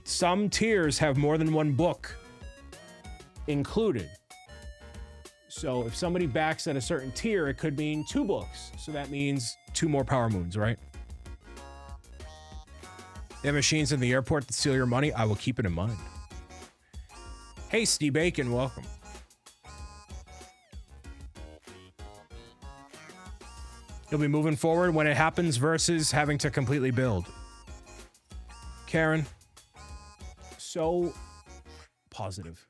tiers have more than one book included. So if somebody backs at a certain tier, it could mean 2 books. So that means 2 more Power Moons, right? They have machines in the airport that steal your money. I will keep it in mind. Hey, Steve Bacon, welcome. You'll be moving forward when it happens versus having to completely build. Karen, so positive.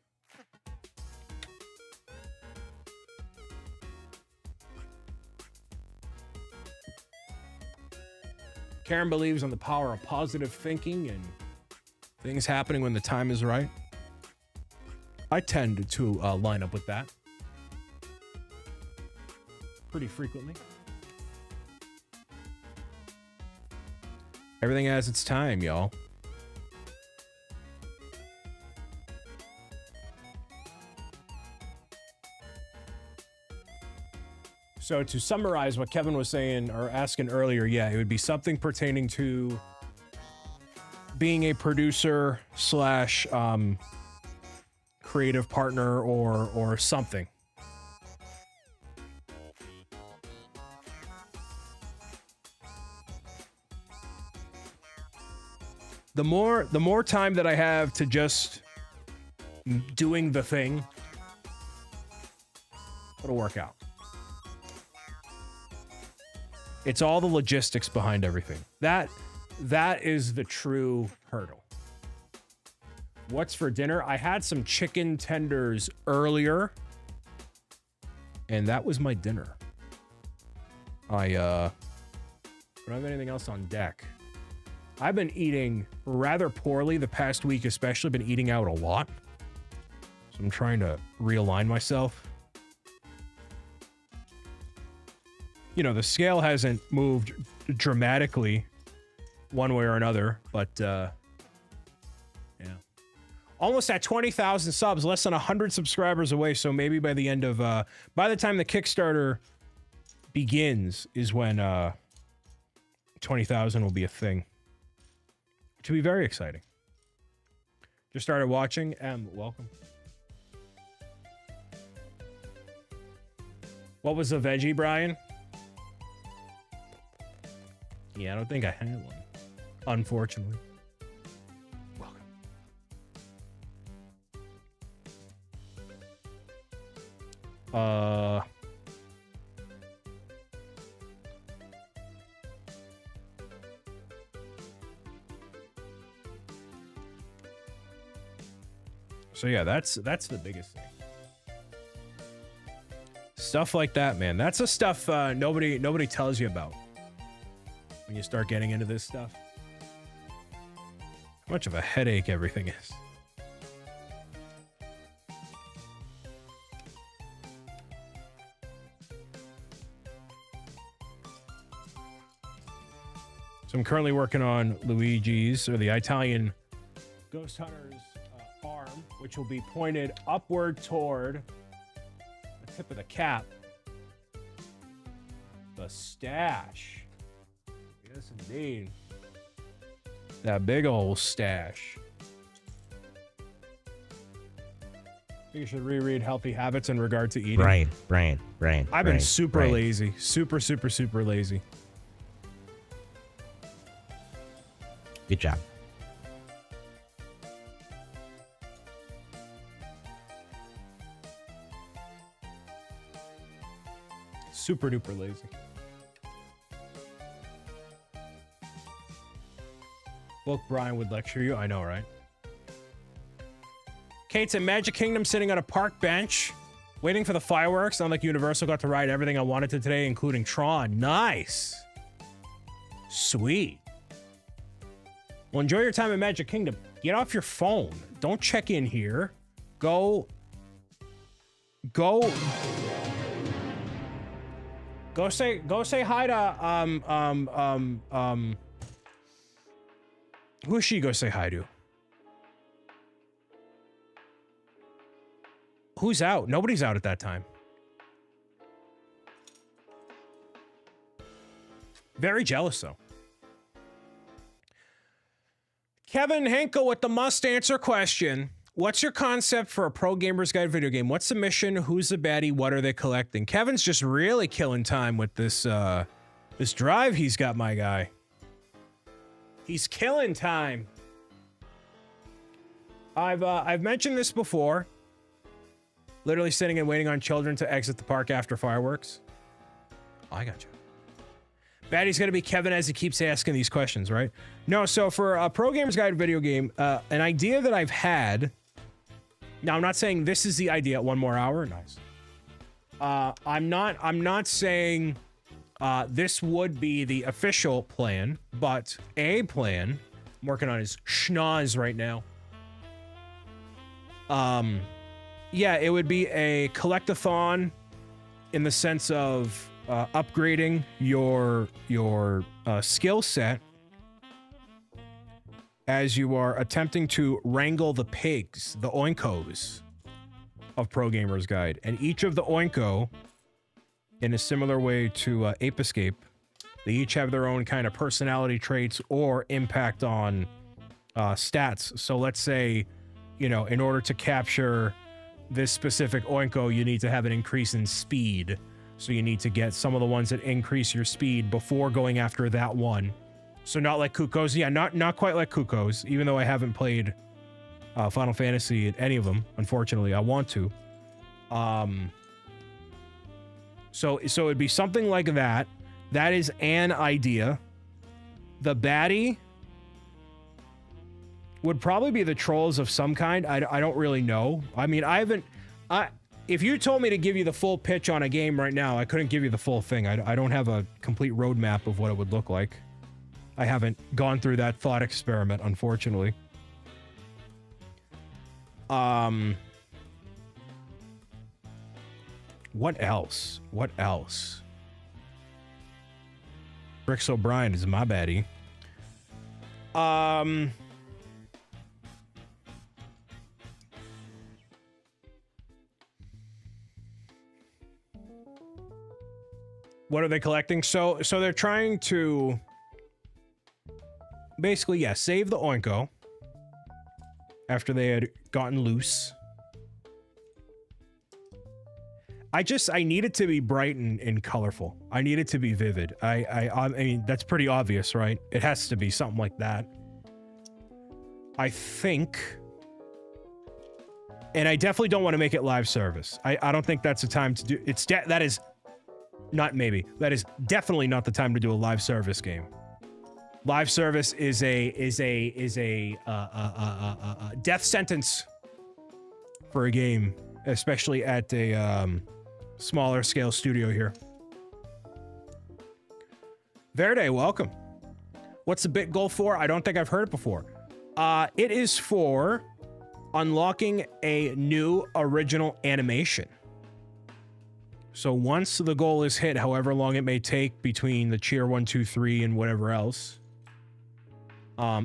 Karen believes in the power of positive thinking and things happening when the time is right. I tend to line up with that pretty frequently. Everything has its time, y'all. So to summarize what Kevin was saying or asking earlier, yeah, it would be something pertaining to being a producer slash creative partner or something. The more time that I have to just doing the thing, it'll work out. It's all the logistics behind everything. That is the true hurdle. What's for dinner? I had some chicken tenders earlier, and that was my dinner. I don't have anything else on deck. I've been eating rather poorly the past week, especially been eating out a lot. So I'm trying to realign myself. You know, the scale hasn't moved dramatically one way or another, but yeah. Almost at 20,000 subs, less than 100 subscribers away. So maybe by the end of, by the time the Kickstarter begins is when 20,000 will be a thing. To be very exciting. Just started watching. Welcome. What was the veggie, Brian? Yeah, I don't think I had one. Unfortunately. Welcome. So yeah, that's the biggest thing. Stuff like that, man. That's the stuff nobody tells you about when you start getting into this stuff. How much of a headache everything is. So I'm currently working on Luigi's, or the Italian Ghost Hunter's arm, which will be pointed upward toward the tip of the cap. The stash. Yes, indeed. That big old stash. I think you should reread Healthy Habits in regard to eating. Brian. I've been super lazy. Super lazy. Good job. Super duper lazy. Book Brian would lecture you. I know, right? Kate's at Magic Kingdom sitting on a park bench, waiting for the fireworks. Unlike Universal, got to ride everything I wanted to today, including Tron. Nice. Sweet. Well, enjoy your time at Magic Kingdom. Get off your phone. Don't check in here. Go say hi to who is she go say hi to? Who's out? Nobody's out at that time. Very jealous though. Kevin Henkel with the must answer question. What's your concept for a Pro Gamer's Guide video game? What's the mission? Who's the baddie? What are they collecting? Kevin's just really killing time with this this drive he's got, my guy. He's killing time. I've mentioned this before. Literally sitting and waiting on children to exit the park after fireworks. Oh, I got you. Baddie's gonna be Kevin as he keeps asking these questions, right? No, so for a Pro Gamer's Guide video game, an idea that I've had. Now, I'm not saying this is the idea. 1 more hour, nice. I'm not saying this would be the official plan, but a plan. I'm working on his schnoz right now. Yeah, it would be a collect-a-thon in the sense of upgrading your skill set as you are attempting to wrangle the pigs, the oinkos of Pro Gamer's Guide. And each of the oinko, in a similar way to Ape Escape, they each have their own kind of personality traits or impact on stats. So let's say, you know, in order to capture this specific oinko, you need to have an increase in speed. So you need to get some of the ones that increase your speed before going after that one. So not like Kuko's. Yeah, not quite like Kuko's, even though I haven't played Final Fantasy in any of them. Unfortunately, I want to. So it'd be something like that. That is an idea. The baddie would probably be the trolls of some kind. I don't really know. I mean, if you told me to give you the full pitch on a game right now, I couldn't give you the full thing. I don't have a complete roadmap of what it would look like. I haven't gone through that thought experiment, unfortunately. What else? What else? BricksOBrian is my baddie. What are they collecting? So they're trying to basically, yeah, save the oinko after they had gotten loose. I need it to be bright and colorful. I need it to be vivid. I mean, that's pretty obvious, right? It has to be something like that. I think, and I definitely don't want to make it live service. I don't think that's the time to do. That is definitely not the time to do a live service game. Live service is a death sentence for a game, especially at a smaller scale studio here. Verde, welcome. What's the bit goal for? I don't think I've heard it before. It is for unlocking a new original animation. So once the goal is hit, however long it may take between the cheer 1, 2, 3 and whatever else,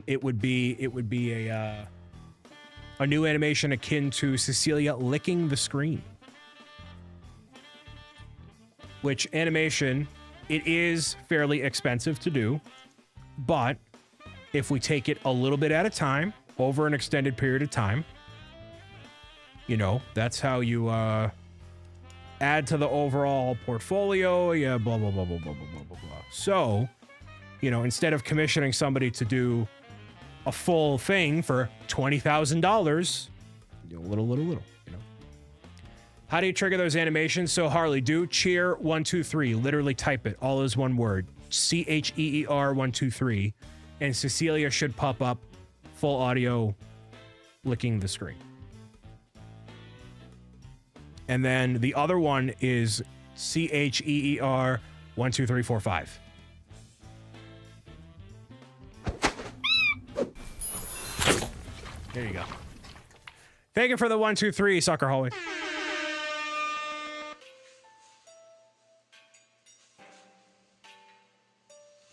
it would be a new animation akin to Cecilia licking the screen. Which animation, it is fairly expensive to do, but if we take it a little bit at a time, over an extended period of time, you know, that's how you add to the overall portfolio, yeah, blah, blah, blah, blah, blah, blah, blah, blah, blah. So, you know, instead of commissioning somebody to do a full thing for $20,000, you know, little, you know. How do you trigger those animations? So Harley, do cheer 123. Literally type it. All is one word. CHEER 123. And Cecilia should pop up full audio licking the screen. And then the other one is CHEER 12345. There you go. Thank you for the 123, Sucker Hallway.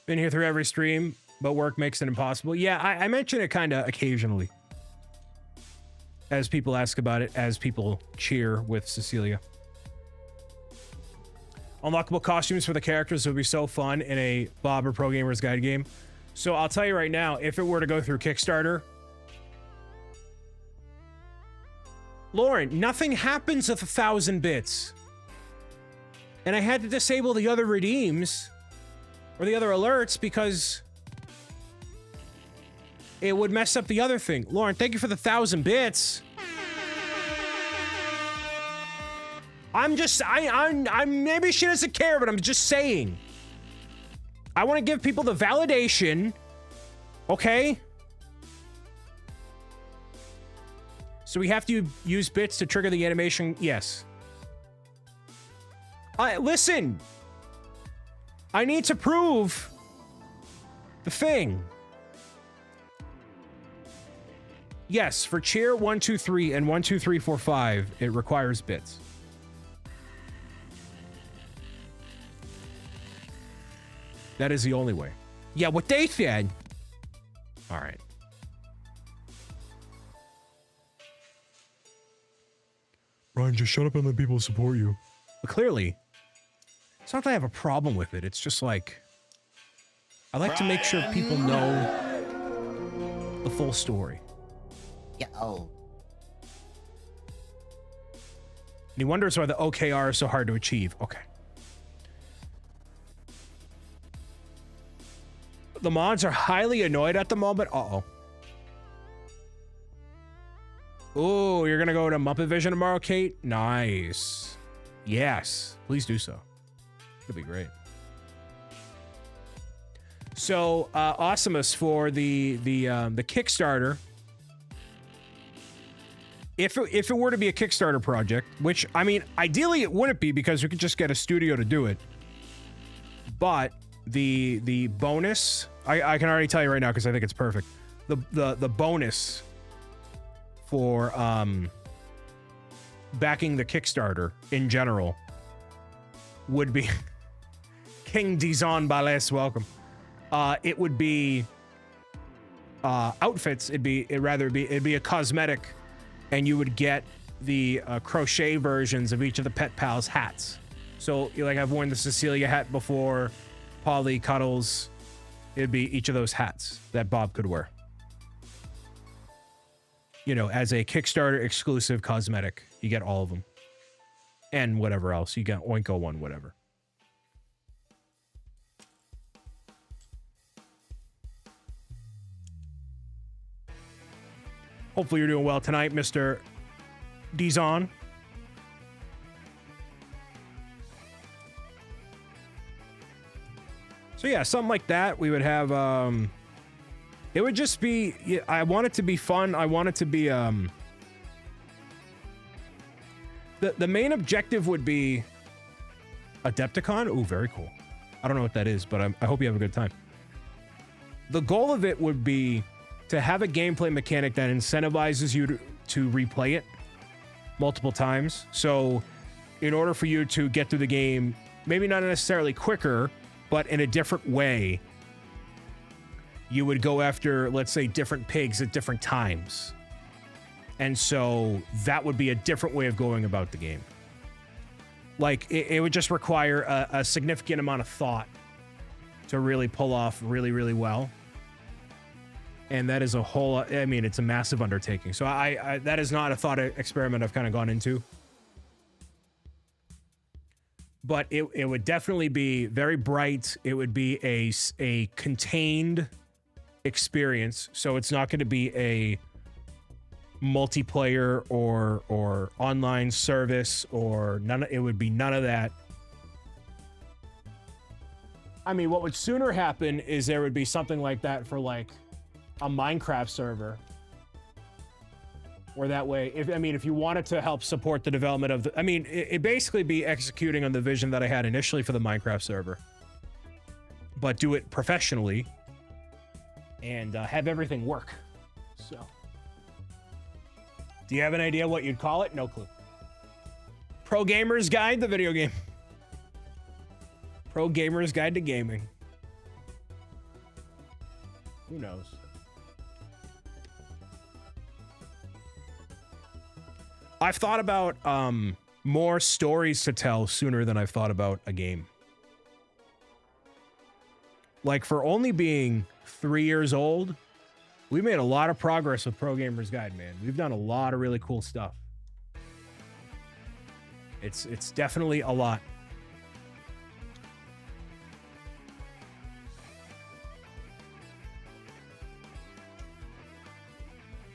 Been here through every stream, but work makes it impossible. Yeah, I mention it kind of occasionally. As people ask about it, as people cheer with Cecilia. Unlockable costumes for the characters would be so fun in a Bob or Pro Gamer's Guide game. So I'll tell you right now, if it were to go through Kickstarter, Lauren, nothing happens with 1,000 bits. And I had to disable the other redeems or the other alerts because it would mess up the other thing. Lauren, thank you for the 1,000 bits. I'm maybe she doesn't care, but I'm just saying. I want to give people the validation, okay? So we have to use bits to trigger the animation? Yes. Listen. I need to prove the thing. Yes, for cheer 123 and 12345, it requires bits. That is the only way. Yeah, what they said. All right. Ryan, just shut up and let people support you. But clearly, it's not that I have a problem with it. It's just like, I like to make sure people know the full story. Yeah. Oh. And he wonders why the OKR is so hard to achieve. Okay. The mods are highly annoyed at the moment. Uh-oh. Oh, you're gonna go to Muppet Vision tomorrow, Kate? Nice. Yes, please do so. It'll be great. So, Awesomus for the Kickstarter. If it were to be a Kickstarter project, which, I mean, ideally it wouldn't be because we could just get a studio to do it. But the bonus, I can already tell you right now because I think it's perfect. The bonus for backing the Kickstarter in general would be King Dizon Bales, welcome. It would be outfits. It'd be a cosmetic, and you would get the crochet versions of each of the Pet Pals hats. So, like, I've worn the Cecilia hat before, Polly, Cuddles. It'd be each of those hats that Bob could wear. You know, as a Kickstarter exclusive cosmetic, you get all of them. And whatever else. You get Oinko one, whatever. Hopefully you're doing well tonight, Mr. Dizon. So yeah, something like that. We would have, it would just be, I want it to be fun. I want it to be, the main objective would be Adepticon. Ooh, very cool. I don't know what that is, but I hope you have a good time. The goal of it would be to have a gameplay mechanic that incentivizes you to replay it multiple times. So in order for you to get through the game, maybe not necessarily quicker, but in a different way, you would go after, let's say, different pigs at different times. And so that would be a different way of going about the game. Like, it would just require a significant amount of thought to really pull off really, really well. And that is a whole, I mean, it's a massive undertaking. So I that is not a thought experiment I've kind of gone into. But it would definitely be very bright. It would be a contained experience. So it's not going to be multiplayer or online service or none. It would be none of that. I mean, what would sooner happen is there would be something like that for like a Minecraft server. Or that way, if you wanted to help support the development of the, it basically be executing on the vision that I had initially for the Minecraft server, but do it professionally and have everything work. So, do you have an idea what you'd call it? No clue. Pro Gamer's Guide, the video game. Pro Gamer's Guide to Gaming. Who knows? I've thought about more stories to tell sooner than I've thought about a game. Like, for only being 3 years old, we made a lot of progress with Pro Gamer's Guide, man. We've done a lot of really cool stuff. It's definitely a lot.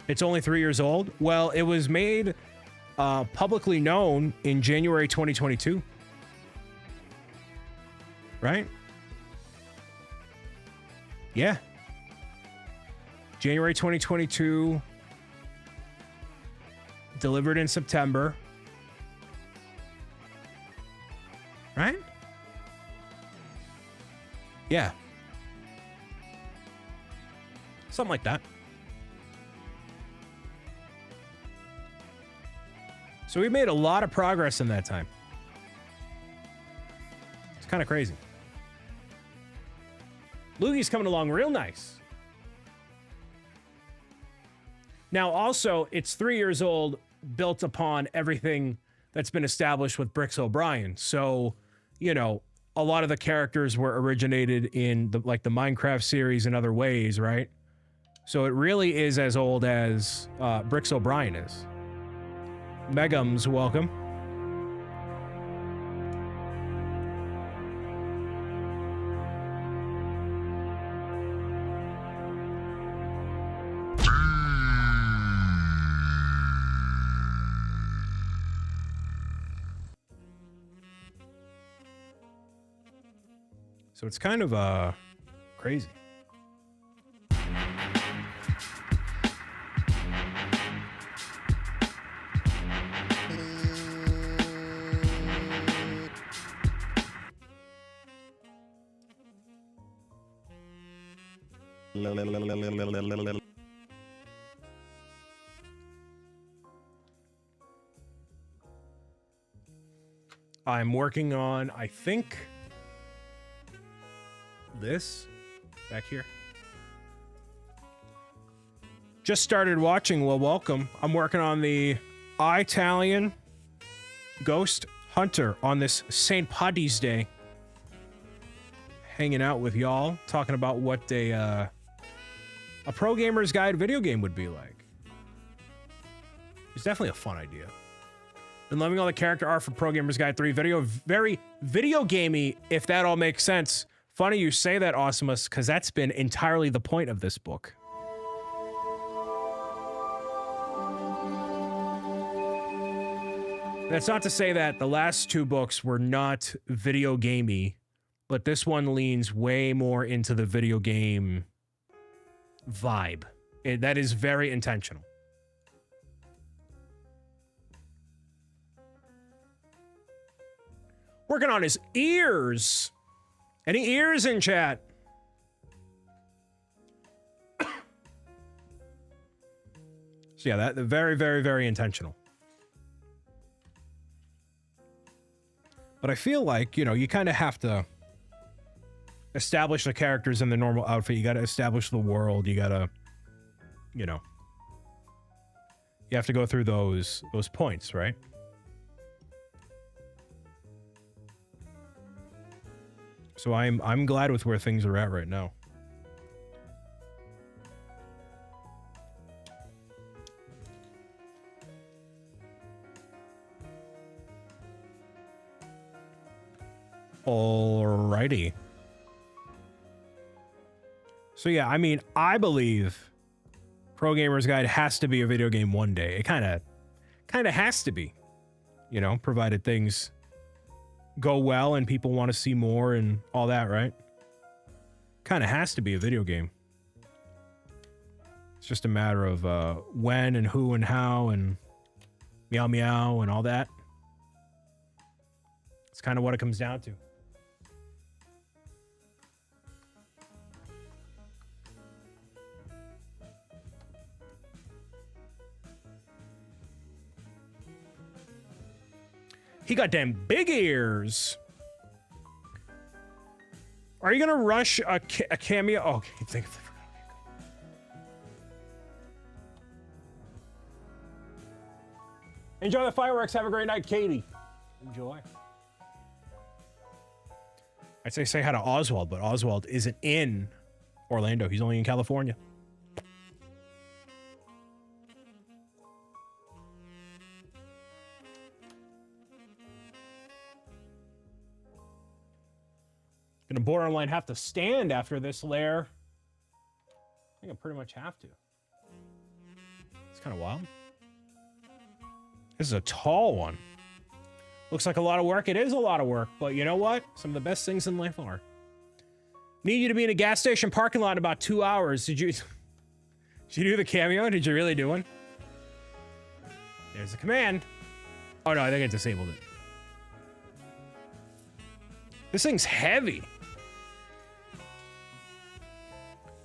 It's only 3 years old? Well, it was made publicly known in January 2022. Right? Yeah. January 2022. Delivered in September. Right? Yeah. Something like that. So we made a lot of progress in that time. It's kind of crazy. Luigi's coming along real nice. Now, also, it's 3 years old, built upon everything that's been established with BricksOBrian. So, you know, a lot of the characters were originated in the Minecraft series in other ways, right? So it really is as old as BricksOBrian is. Megums, welcome. So it's kind of crazy. I'm working on, I think, this back here. Just started watching. Well, welcome. I'm working on the Italian Ghost Hunter on this St. Paddy's Day. Hanging out with y'all, talking about what a Pro Gamer's Guide video game would be like. It's definitely a fun idea. Been loving all the character art for Pro Gamer's Guide 3 video. Very video gamey, if that all makes sense. Funny you say that, Awesomus, because that's been entirely the point of this book. That's not to say that the last two books were not video gamey, but this one leans way more into the video game vibe. That is very intentional. Working on his ears. Any ears in chat? So yeah, that very, very, very intentional. But I feel like, you know, you kind of have to establish the characters in the normal outfit. You got to establish the world. You got to, you know, you have to go through those points, right? So I'm glad with where things are at right now. Alrighty. So yeah, I mean, I believe Pro Gamer's Guide has to be a video game one day. It kind of has to be, you know, provided things go well and people want to see more and all that, right? Kind of has to be a video game. It's just a matter of when and who and how and meow meow and all that. It's kind of what it comes down to. He got damn big ears. Are you gonna rush a cameo? Oh, okay. Think of Enjoy the fireworks. Have a great night, Katie. Enjoy. I'd say hi to Oswald, but Oswald isn't in Orlando. He's only in California. Gonna borderline have to stand after this lair. I think I pretty much have to. It's kind of wild. This is a tall one. Looks like a lot of work. It is a lot of work, but you know what? Some of the best things in life are. Need you to be in a gas station parking lot in about 2 hours. Did you do the cameo? Did you really do one? There's the command. Oh no, I think I disabled it. This thing's heavy.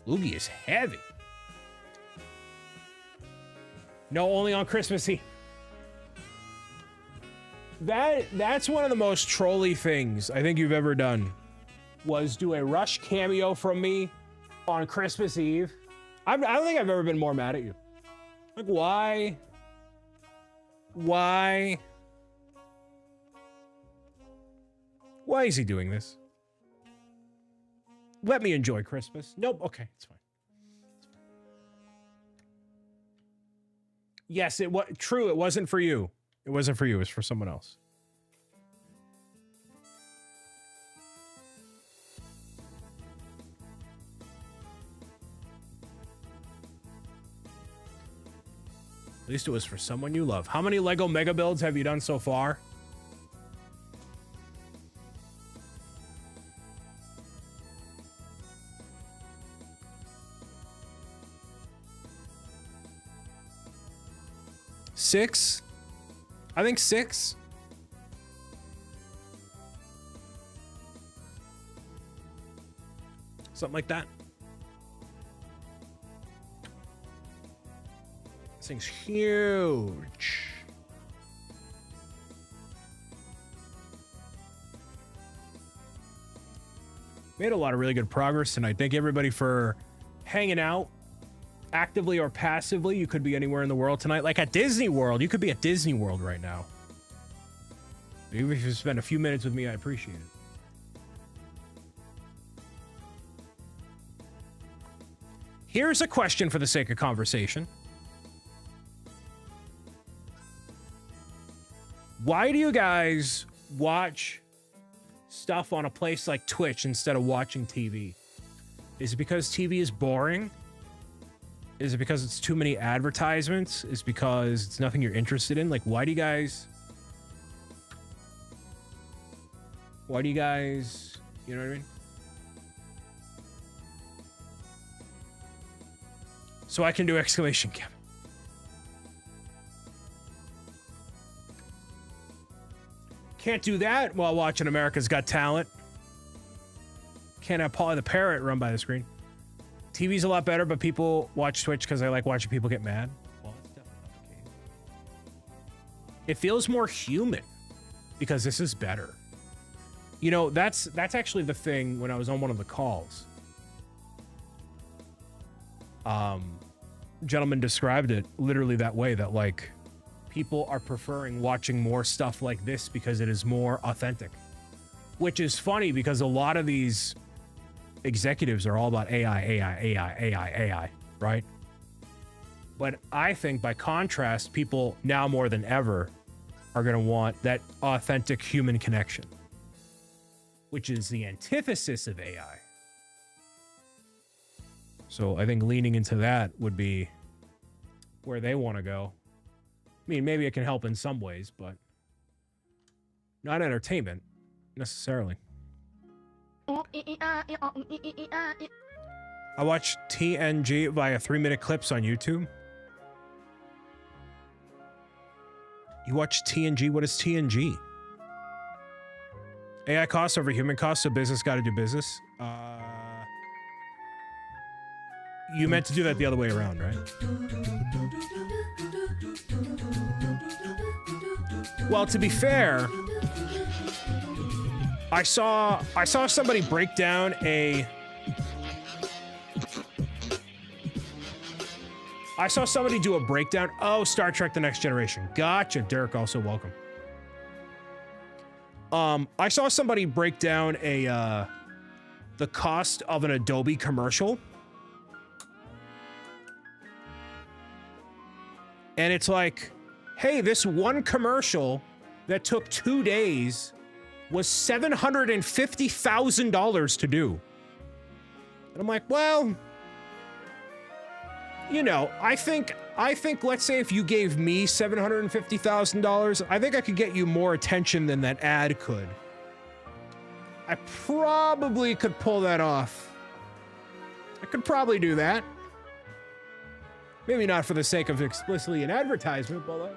Luigi is heavy. No, only on Christmas Eve. That's one of the most trolly things I think you've ever done, was do a rush cameo from me on Christmas Eve. I don't think I've ever been more mad at you. Like, why? Why? Why is he doing this? Let me enjoy Christmas. Nope. Okay, it's fine. Yes, it was true. It wasn't for you. It wasn't for you. It was for someone else. At least it was for someone you love. How many Lego Mega Builds have you done so far? Six? I think 6. Something like that. This thing's huge. Made a lot of really good progress tonight. Thank everybody for hanging out. Actively or passively, you could be anywhere in the world tonight. Like at Disney World, you could be at Disney World right now. Maybe if you spend a few minutes with me, I appreciate it. Here's a question for the sake of conversation. Why do you guys watch stuff on a place like Twitch instead of watching TV? Is it because TV is boring? Is it because it's too many advertisements? Is it because it's nothing you're interested in? Like, why do you guys, you know what I mean? So I can do exclamation, Kevin. Can't do that while watching America's Got Talent. Can't have Polly the Parrot run by the screen. TV's a lot better, but people watch Twitch because I like watching people get mad. Well, that's definitely not the case. It feels more human because this is better. You know, that's actually the thing when I was on one of the calls. Gentleman described it literally that way, that like people are preferring watching more stuff like this because it is more authentic. Which is funny because a lot of these executives are all about AI, right? But I think by contrast, people now more than ever are going to want that authentic human connection, which is the antithesis of AI. So I think leaning into that would be where they want to go. I mean, maybe it can help in some ways, but not entertainment necessarily. I watch TNG via 3-minute clips on YouTube. You watch TNG? What is TNG? AI costs over human costs, so business got to do business. You meant to do that the other way around, right? Well, to be fair, I saw somebody break down a... I saw somebody do a breakdown. Oh, Star Trek: The Next Generation. Gotcha, Derek, also welcome. I saw somebody break down the cost of an Adobe commercial. And it's like, hey, this one commercial that took 2 days was $750,000 to do. And I'm like, well, you know, I think let's say if you gave me $750,000, I think I could get you more attention than that ad could. I probably could pull that off. I could probably do that. Maybe not for the sake of explicitly an advertisement, but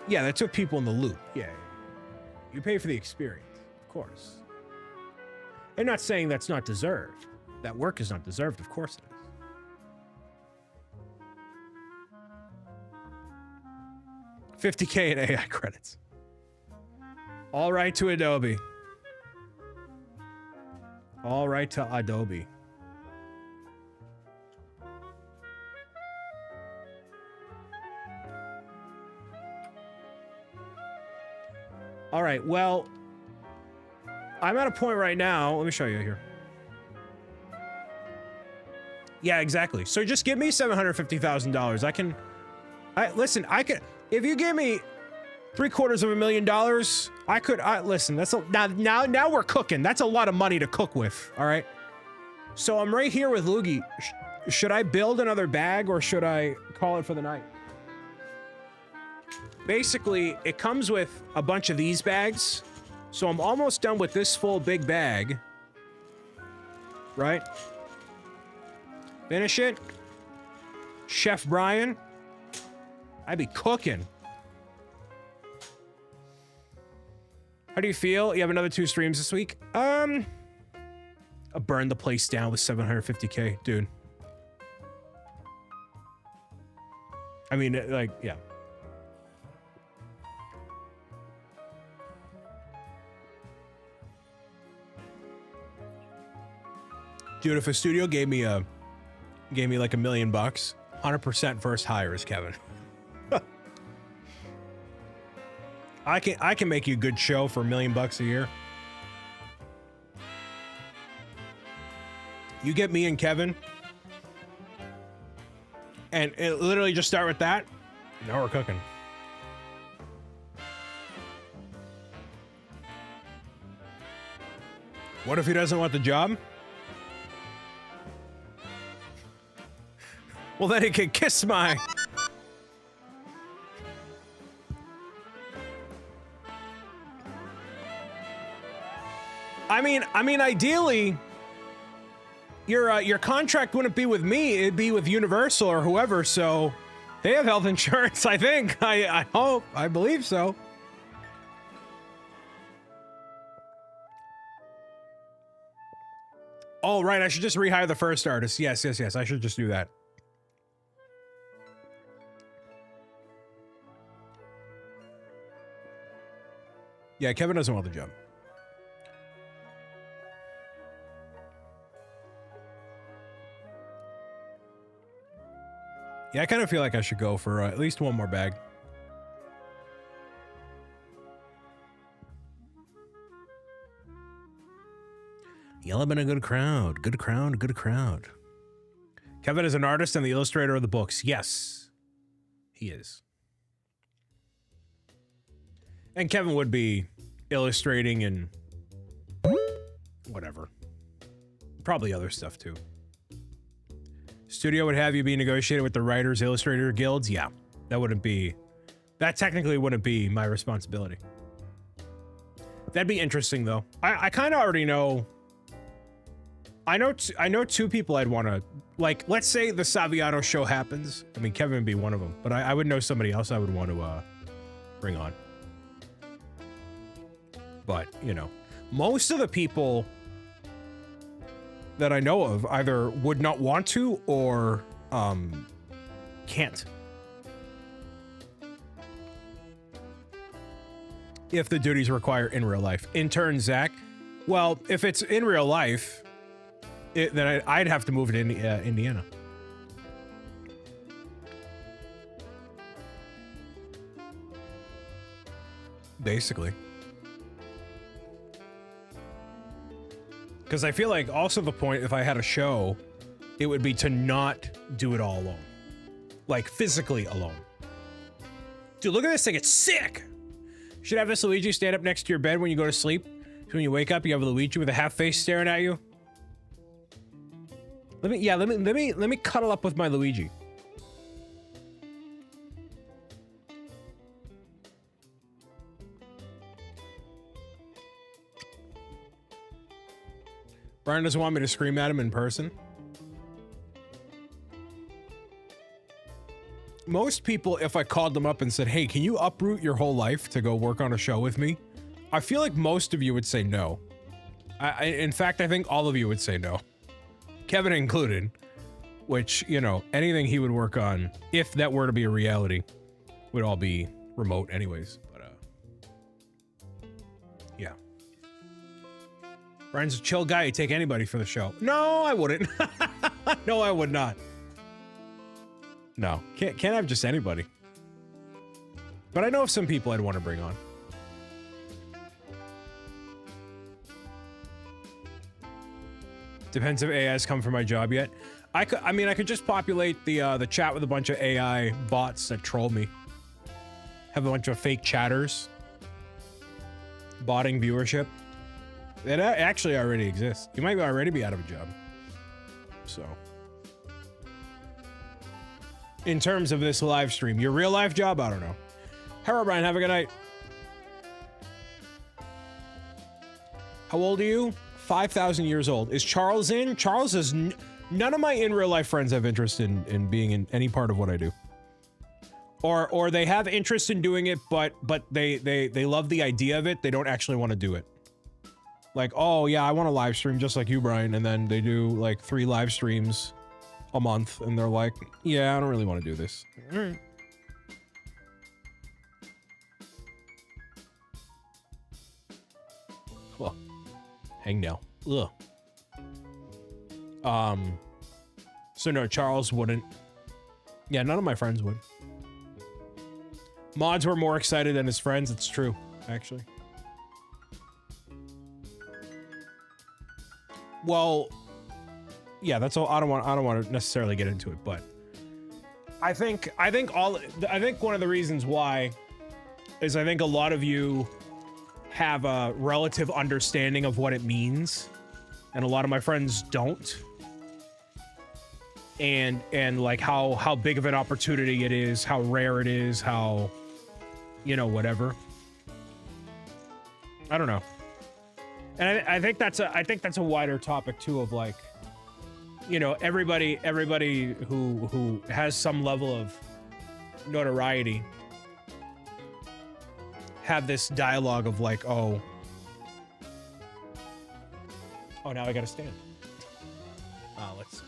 yeah, that took people in the loop. Yeah. You pay for the experience, of course. I'm not saying that's not deserved. That work is not deserved, of course it is. $50K in AI credits. All right to Adobe. All right to Adobe. All right, well, I'm at a point right now. Let me show you here. Yeah, exactly. So just give me $750,000. Listen, if you give me $750,000, listen, now we're cooking. That's a lot of money to cook with, all right? So I'm right here with Luigi. Should I build another bag or should I call it for the night? Basically, it comes with a bunch of these bags. So I'm almost done with this full big bag. Right? Finish it. Chef Brian. I'd be cooking. How do you feel? You have another 2 streams this week? I burned the place down with $750K, dude. I mean, like, yeah. Dude, if a studio gave me like $1 million, 100% first hires, Kevin. I can make you a good show for $1 million a year. You get me and Kevin, and it literally just start with that. Now we're cooking. What if he doesn't want the job? Well, then he can kiss my... I mean, ideally, your contract wouldn't be with me; it'd be with Universal or whoever. So, they have health insurance. I think. I hope. I believe so. Oh, right. I should just rehire the first artist. Yes. I should just do that. Yeah, Kevin doesn't want the job. Yeah, I kind of feel like I should go for at least one more bag. Y'all have been a good crowd. Good crowd. Kevin is an artist and the illustrator of the books. Yes, he is. And Kevin would be illustrating and whatever. Probably other stuff too. studio would have you be negotiated with the writers, illustrator guilds, yeah, that technically wouldn't be my responsibility. That'd be interesting though. I kind of already know. I know two people I'd want to, like, let's say the Saviano show happens. I mean, Kevin would be one of them, but I would know somebody else I would want to bring on. But, you know, most of the people that I know of either would not want to or can't. If the duties require in real life. Intern Zach, well, if it's in real life, then I'd have to move to Indiana. Basically. Because I feel like also the point, if I had a show, it would be to not do it all alone. Like, physically alone. Dude, look at this thing. It's sick. You should have this Luigi stand up next to your bed when you go to sleep. So when you wake up, you have a Luigi with a half face staring at you. Let me cuddle up with my Luigi. Brian doesn't want me to scream at him in person. Most people, if I called them up and said, hey, can you uproot your whole life to go work on a show with me? I feel like most of you would say no. In fact, I think all of you would say no. Kevin included. Which, you know, anything he would work on, if that were to be a reality, would all be remote anyways. But, yeah. Brian's a chill guy. He'd take anybody for the show. No, I wouldn't. No, I would not. No, can't have just anybody. But I know of some people I'd want to bring on. Depends if AIs come for my job yet. I could just populate the chat with a bunch of AI bots that troll me. Have a bunch of fake chatters. Botting viewership. It actually already exists. You might already be out of a job. So. In terms of this live stream, your real life job, I don't know. Hello, Brian. Have a good night. How old are you? 5,000 years old. Is Charles in? Charles is... None of my in real life friends have interest in being in any part of what I do. Or they have interest in doing it, but they love the idea of it. They don't actually want to do it. Like, oh yeah, I want to live stream just like you, Brian. And then they do like 3 live streams a month and they're like, yeah, I don't really want to do this. All right. Well, hang now. Ugh. So no, Charles wouldn't. Yeah, none of my friends would. Mods were more excited than his friends. It's true, actually. Well, yeah, that's all. I don't want to necessarily get into it, but I think one of the reasons why is I think a lot of you have a relative understanding of what it means, and a lot of my friends don't. And like how big of an opportunity it is, how rare it is, how, you know, whatever. I don't know. And I think that's a wider topic too, of like, you know, everybody who has some level of notoriety have this dialogue of like, oh, now I gotta stand. Let's.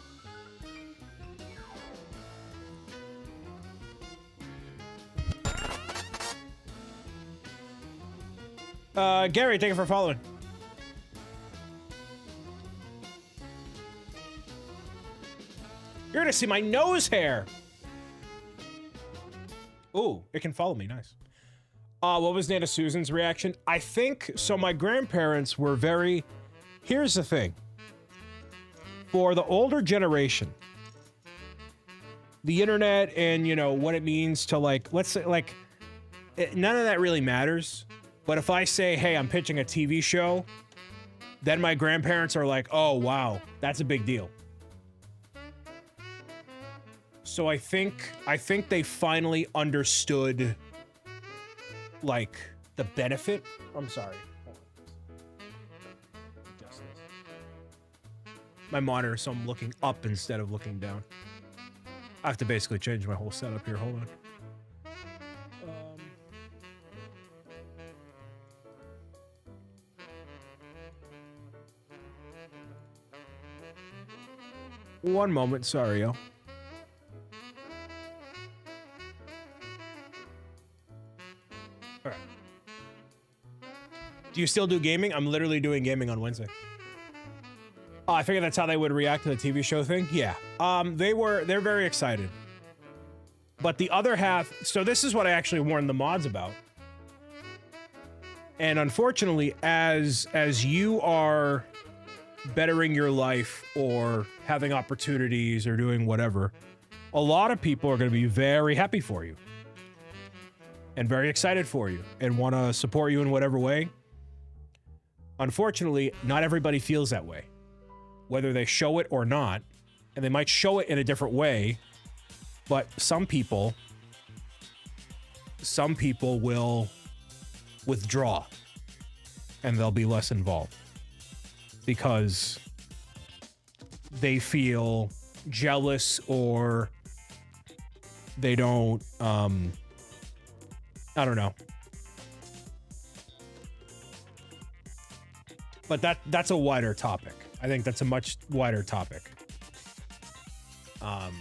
Gary, thank you for following. You're gonna see my nose hair. Ooh, it can follow me, nice. What was Nana Susan's reaction? I think, so my grandparents were very, here's the thing. For the older generation, the internet and, you know, what it means to like, let's say like, none of that really matters. But if I say, hey, I'm pitching a TV show, then my grandparents are like, oh, wow, that's a big deal. So I think they finally understood, like, the benefit. I'm sorry. Adjust this. My monitor, so I'm looking up instead of looking down. I have to basically change my whole setup here. Hold on. One moment, sorry, yo. All right. Do you still do gaming? I'm literally doing gaming on Wednesday. Oh, I figured that's how they would react to the TV show thing. Yeah. They're very excited. But the other half, so this is what I actually warned the mods about. And unfortunately, as you are bettering your life or having opportunities or doing whatever, a lot of people are going to be very happy for you and very excited for you and want to support you in whatever way. Unfortunately, not everybody feels that way, whether they show it or not, and they might show it in a different way, but some people will withdraw and they'll be less involved because they feel jealous or they don't, I don't know. But that's a wider topic. I think that's a much wider topic. And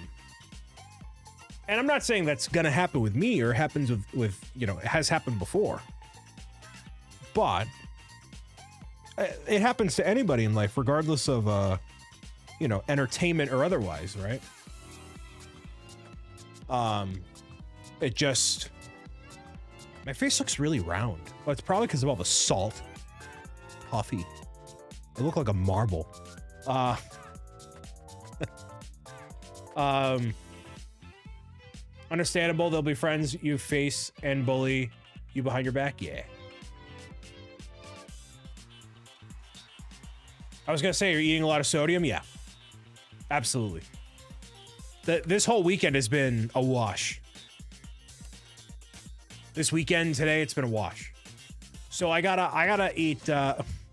I'm not saying that's gonna happen with me or happens with you know, it has happened before. But it happens to anybody in life, regardless of, you know, entertainment or otherwise, right? It just... My face looks really round. Well, it's probably because of all the salt. Puffy. I look like a marble. Understandable, they'll be friends you face and bully you behind your back. Yeah. I was gonna say, you're eating a lot of sodium? Yeah. Absolutely. This whole weekend has been a wash. This weekend, today, it's been a wash. So I gotta eat,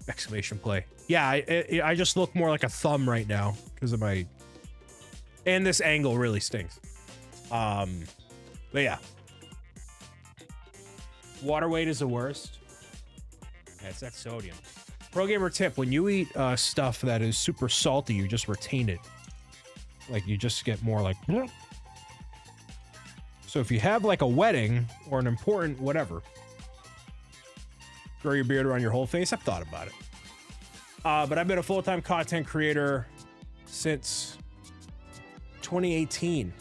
exclamation play. Yeah, I just look more like a thumb right now because of my... And this angle really stinks. But yeah. Water weight is the worst. Yeah, it's that sodium. Pro gamer tip, when you eat stuff that is super salty, you just retain it. Like, you just get more like... Bleh. So if you have like a wedding or an important whatever, grow your beard around your whole face. I've thought about it. But I've been a full-time content creator since 2018.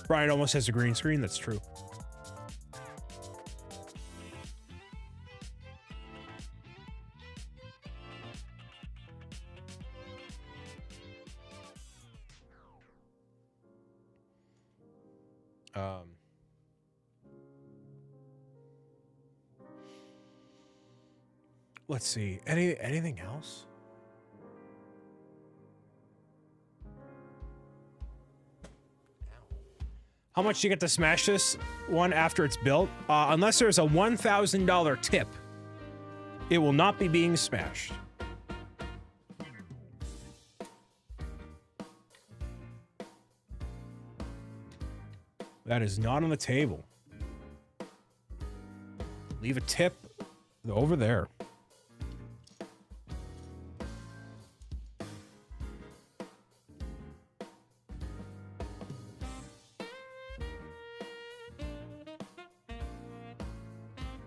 Brian almost has a green screen. That's true. Let's see. Anything else? How much do you get to smash this one after it's built? Unless there's a $1,000 tip, it will not be being smashed. That is not on the table. Leave a tip over there.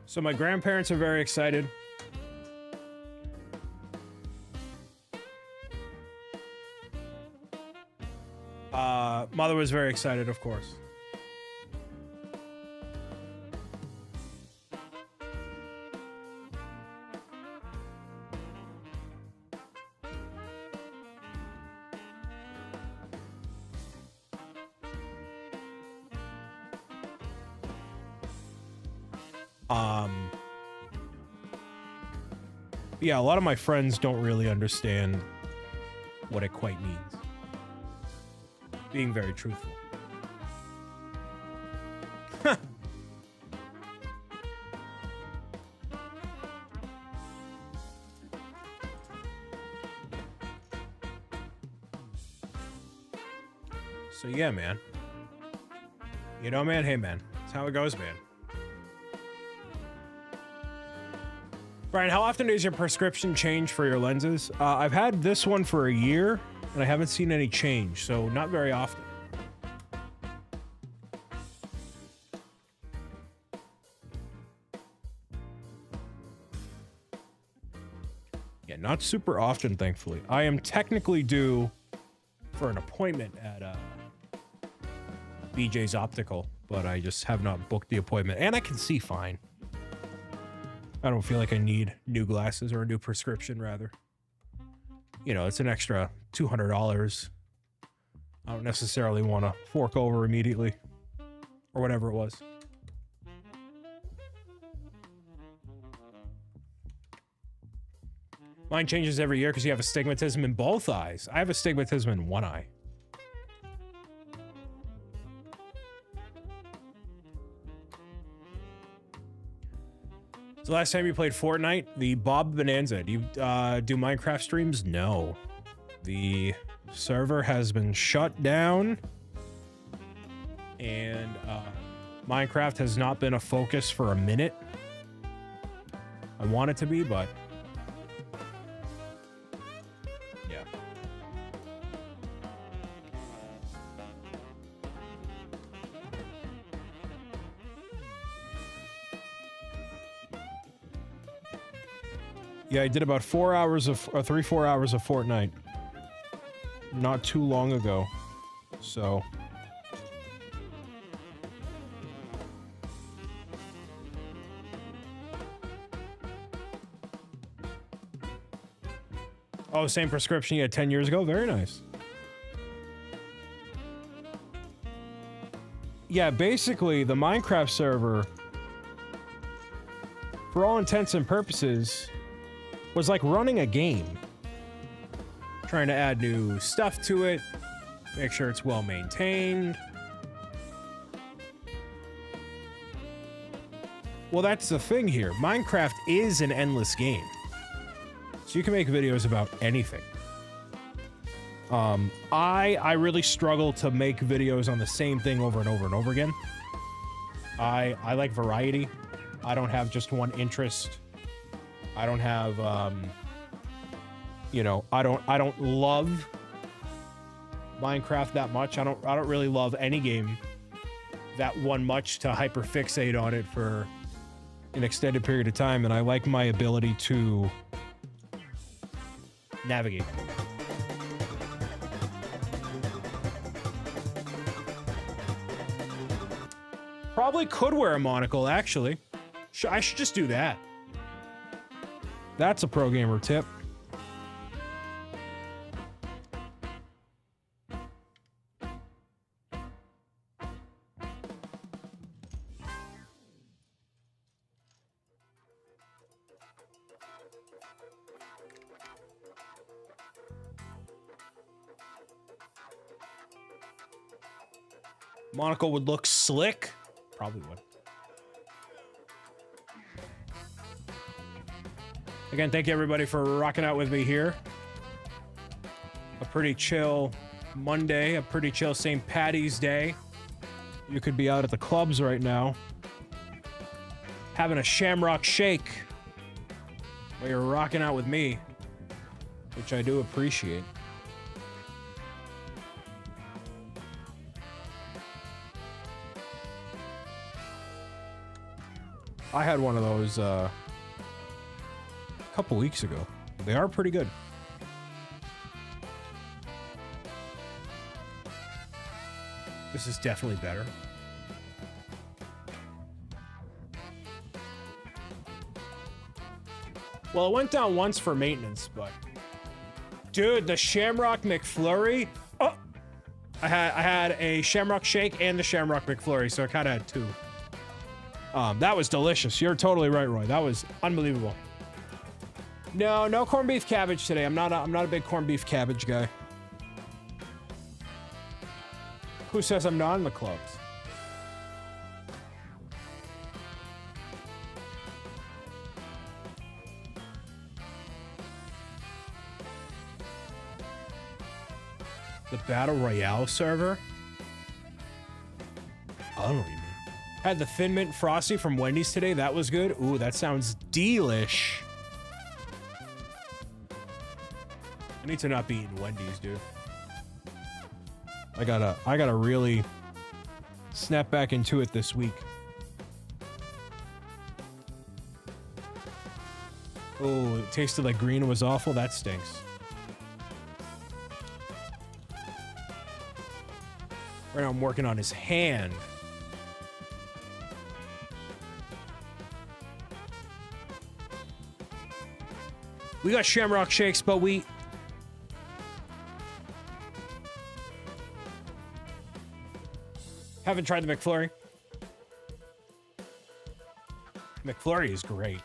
So my grandparents are very excited. Mother was very excited, of course. Yeah, a lot of my friends don't really understand what it quite means. Being very truthful. So yeah, man. You know, man, hey, man. That's how it goes, man. Brian, how often does your prescription change for your lenses? I've had this one for a year, and I haven't seen any change, so not very often. Yeah, not super often, thankfully. I am technically due for an appointment at BJ's Optical, but I just have not booked the appointment, and I can see fine. I don't feel like I need new glasses, or a new prescription, rather. You know, it's an extra $200. I don't necessarily want to fork over immediately, or whatever it was. Mine changes every year because you have astigmatism in both eyes. I have astigmatism in one eye. So last time you played Fortnite, the Bob Bonanza. Do you do Minecraft streams? No. The server has been shut down. And Minecraft has not been a focus for a minute. I want it to be, but... yeah. Yeah, I did about 4 hours of, or 3-4 hours of Fortnite not too long ago, so. Oh, same prescription you had 10 years ago? Very nice. Yeah, basically, the Minecraft server, for all intents and purposes, was like running a game. Trying to add new stuff to it, make sure it's well maintained. Well, that's the thing here. Minecraft is an endless game. So you can make videos about anything. I really struggle to make videos on the same thing over and over and over again. I like variety. I don't have just one interest. I don't have, you know, I don't love Minecraft that much. I don't really love any game that one much to hyperfixate on it for an extended period of time, and I like my ability to navigate. Probably could wear a monocle, actually. I should just do that. That's a pro gamer tip. Monocle would look slick. Probably would. Again, thank you everybody for rocking out with me here. A pretty chill Monday, a pretty chill St. Paddy's Day. You could be out at the clubs right now, having a shamrock shake while you're rocking out with me, which I do appreciate. I had one of those a couple weeks ago. They are pretty good. This is definitely better. Well, it went down once for maintenance, but dude, the Shamrock McFlurry. Oh, I had a Shamrock Shake and the Shamrock McFlurry, so I kind of had two. That was delicious. You're totally right, Roy. That was unbelievable. No, no corned beef cabbage today. I'm not a big corned beef cabbage guy. Who says I'm not in the clubs? The Battle Royale server? I don't know what you mean. Had the Thin Mint Frosty from Wendy's today. That was good. Ooh, that sounds delish. I need to not be eating Wendy's, dude. I gotta really snap back into it this week. Oh, it tasted like green was awful. That stinks. Right now I'm working on his hand. We got Shamrock Shakes, but we... haven't tried the McFlurry. McFlurry is great.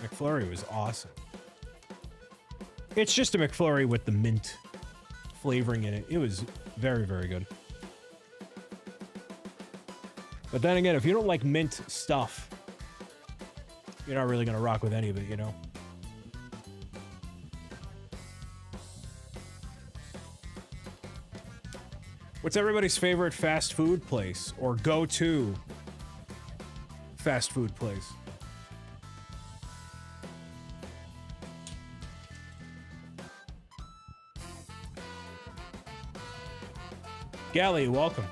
McFlurry was awesome. It's just a McFlurry with the mint flavoring in it. It was very, very good. But then again, if you don't like mint stuff, you're not really gonna rock with any of it, you know? What's everybody's favorite fast food place or go-to fast food place? Gally, welcome.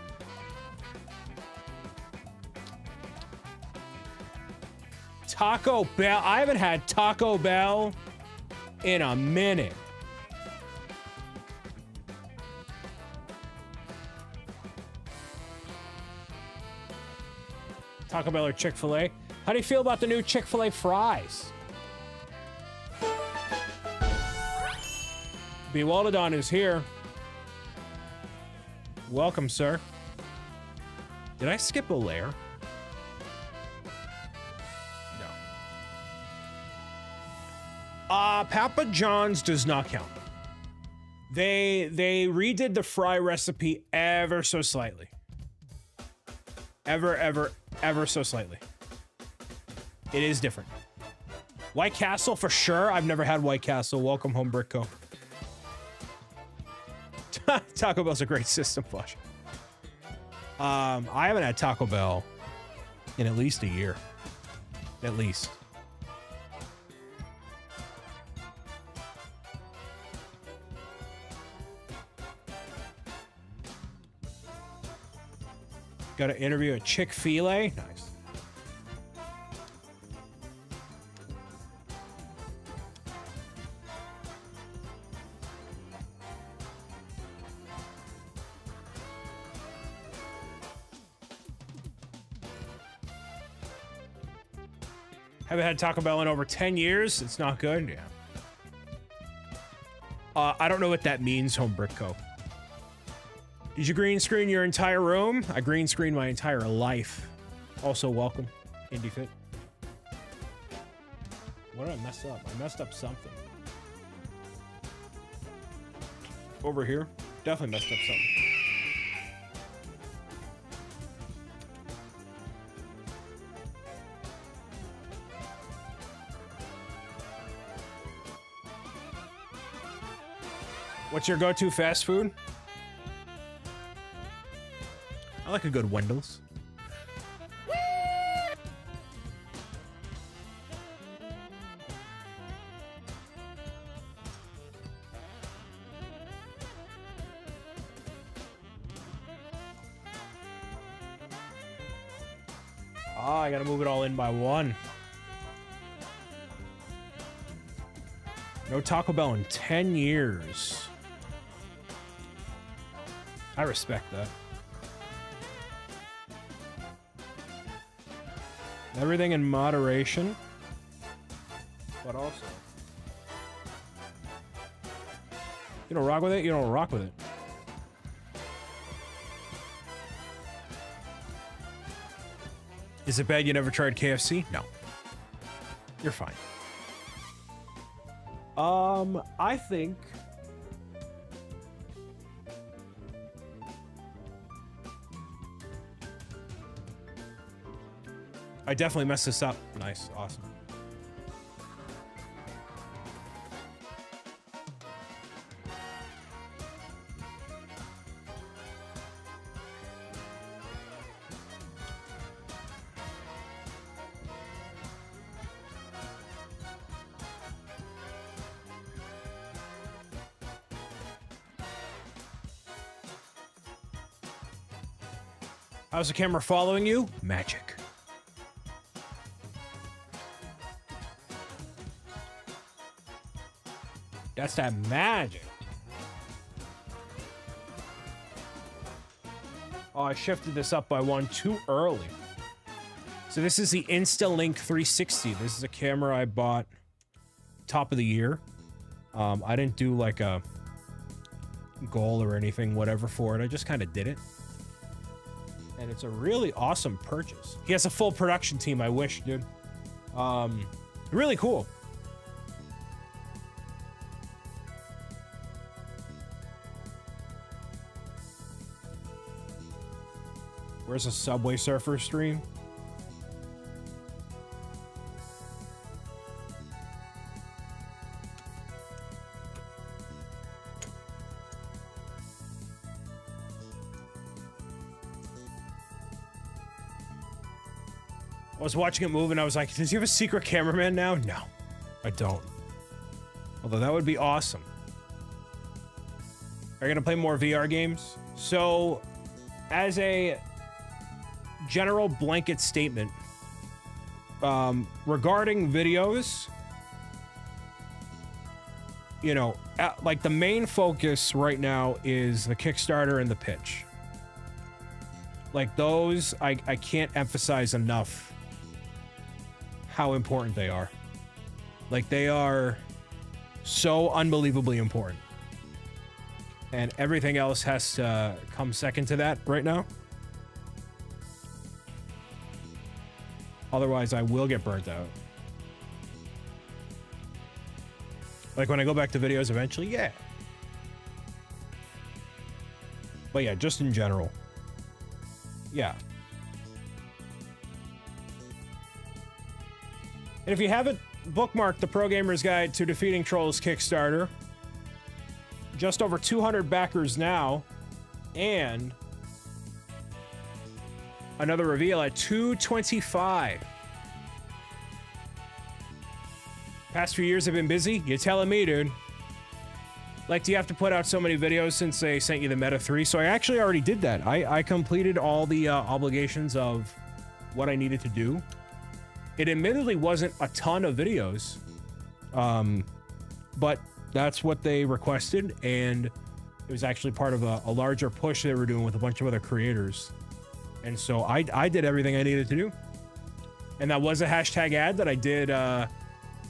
Taco Bell. I haven't had Taco Bell in a minute. Taco Bell or Chick-fil-A? How do you feel about the new Chick-fil-A fries? Bewaldadon is here. Welcome, sir. Did I skip a layer? No. Papa John's does not count. They redid the fry recipe ever so slightly. Ever so slightly. It is different. White Castle for sure. I've never had White Castle. Welcome home, Brickco. Taco Bell's a great system, Flush. I haven't had Taco Bell in at least a year. At least. Got to interview at Chick-fil-A. Nice. Haven't had Taco Bell in over 10 years. It's not good. Yeah. I don't know what that means, Home Brick Co. Did you green screen your entire room? I green screened my entire life. Also, welcome, IndieFit. What did I mess up? I messed up something. Over here? Definitely messed up something. What's your go-to fast food? I like a good Wendell's. Ah, I gotta move it all in by one. No Taco Bell in 10 years. I respect that. Everything in moderation, but also, you don't rock with it, you don't rock with it. Is it bad you never tried KFC? No. You're fine. I think... I definitely messed this up. Nice. Awesome. How's the camera following you? Magic. That's that magic. Oh, I shifted this up by one too early. So this is the InstaLink 360. This is a camera I bought top of the year. I didn't do like a goal or anything, whatever for it. I just kind of did it. And it's a really awesome purchase. He has a full production team, I wish, dude. Really cool. Where's a Subway Surfer stream? I was watching it move and I was like, does he have a secret cameraman now? No, I don't. Although that would be awesome. Are you gonna play more VR games? So, as a general blanket statement, regarding videos, you know, like the main focus right now is the Kickstarter and the pitch. Like those, I can't emphasize enough how important they are. Like they are so unbelievably important. And everything else has to come second to that right now. Otherwise, I will get burnt out. Like when I go back to videos eventually, yeah. But yeah, just in general. Yeah. And if you haven't bookmarked the Pro Gamer's Guide to Defeating Trolls Kickstarter, just over 200 backers now, and another reveal at 225. Past few years have been busy? You're telling me, dude. Like, do you have to put out so many videos since they sent you the Meta 3? So I actually already did that. I completed all the obligations of what I needed to do. It admittedly wasn't a ton of videos, but that's what they requested, and it was actually part of a larger push they were doing with a bunch of other creators. And so I did everything I needed to do. And that was a hashtag ad that I did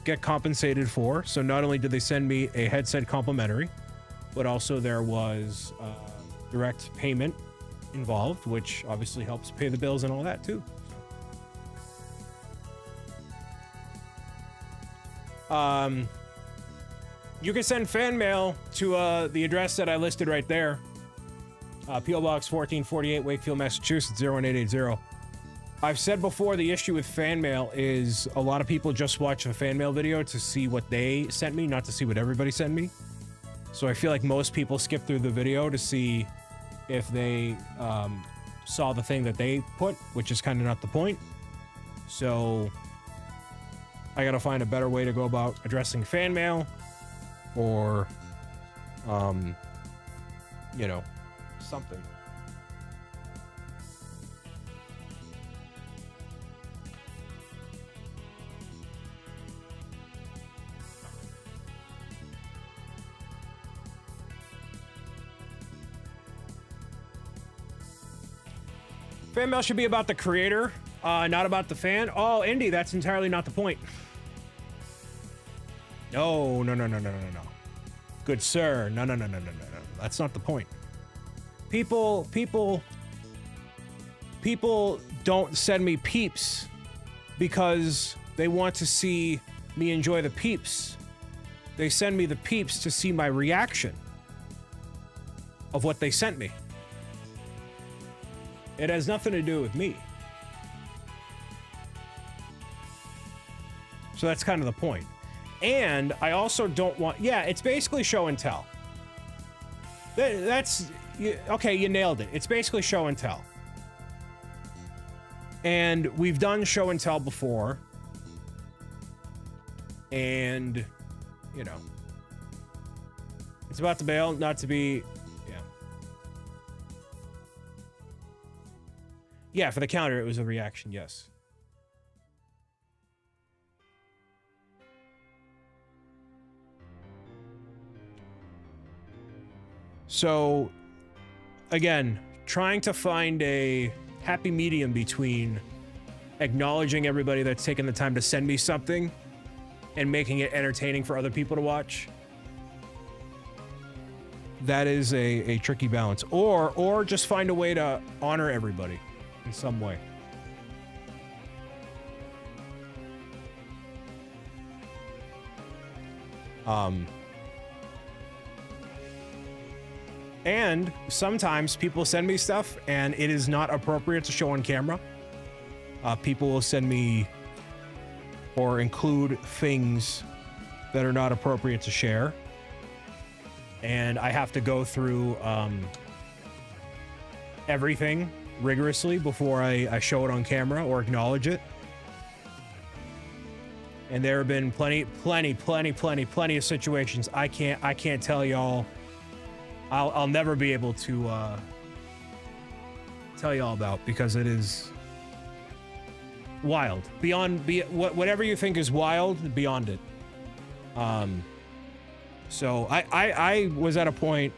get compensated for. So not only did they send me a headset complimentary, but also there was direct payment involved, which obviously helps pay the bills and all that too. You can send fan mail to the address that I listed right there. P.O. Box 1448, Wakefield, Massachusetts, 01880. I've said before, the issue with fan mail is a lot of people just watch a fan mail video to see what they sent me, not to see what everybody sent me. So I feel like most people skip through the video to see if they saw the thing that they put, which is kind of not the point. So I gotta find a better way to go about addressing fan mail, or, you know, something. Fan mail should be about the creator, not about the fan. Oh, Indy, that's entirely not the point. No. Good sir, no. That's not the point. People don't send me peeps because They want to see me enjoy the peeps. They send me the peeps to see my reaction of what they sent me. It has nothing to do with me. So that's kind of the point. And I also don't want... Yeah, it's basically show and tell. Okay, you nailed it. It's basically show and tell. And we've done show and tell before. And, you know. It's about to bail, not to be... Yeah. Yeah, for the counter, it was a reaction, yes. So, again, trying to find a happy medium between acknowledging everybody that's taken the time to send me something and making it entertaining for other people to watch. That is a tricky balance. Or just find a way to honor everybody in some way. And sometimes people send me stuff and it is not appropriate to show on camera. People will send me or include things that are not appropriate to share. And I have to go through everything rigorously before I show it on camera or acknowledge it. And there have been plenty of situations I can't tell y'all. I'll never be able to tell y'all about, because it is wild. Whatever you think is wild, beyond it. So I was at a point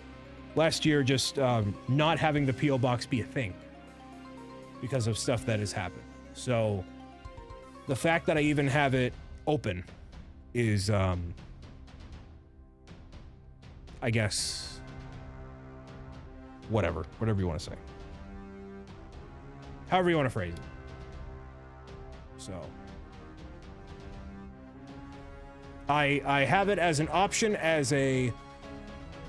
last year just not having the P.O. box be a thing because of stuff that has happened. So the fact that I even have it open is, I guess, whatever you want to say. However you want to phrase it. So I have it as an option, as a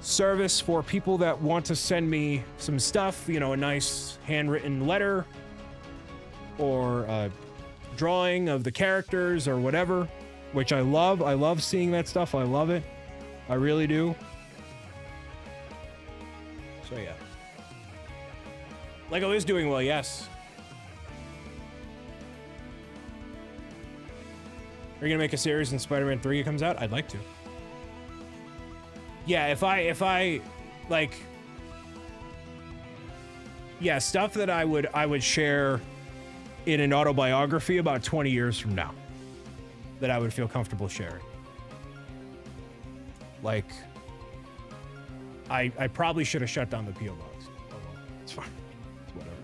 service for people that want to send me some stuff, you know, a nice handwritten letter or a drawing of the characters or whatever, which I love. I love seeing that stuff. I love it. I really do. So yeah. Lego is doing well, yes. Are you gonna make a series when Spider-Man 3 comes out? I'd like to. Yeah, if I like, yeah, stuff that I would share in an autobiography about 20 years from now that I would feel comfortable sharing. Like, I probably should have shut down the P.O. box. Oh, well, it's fine. It's whatever.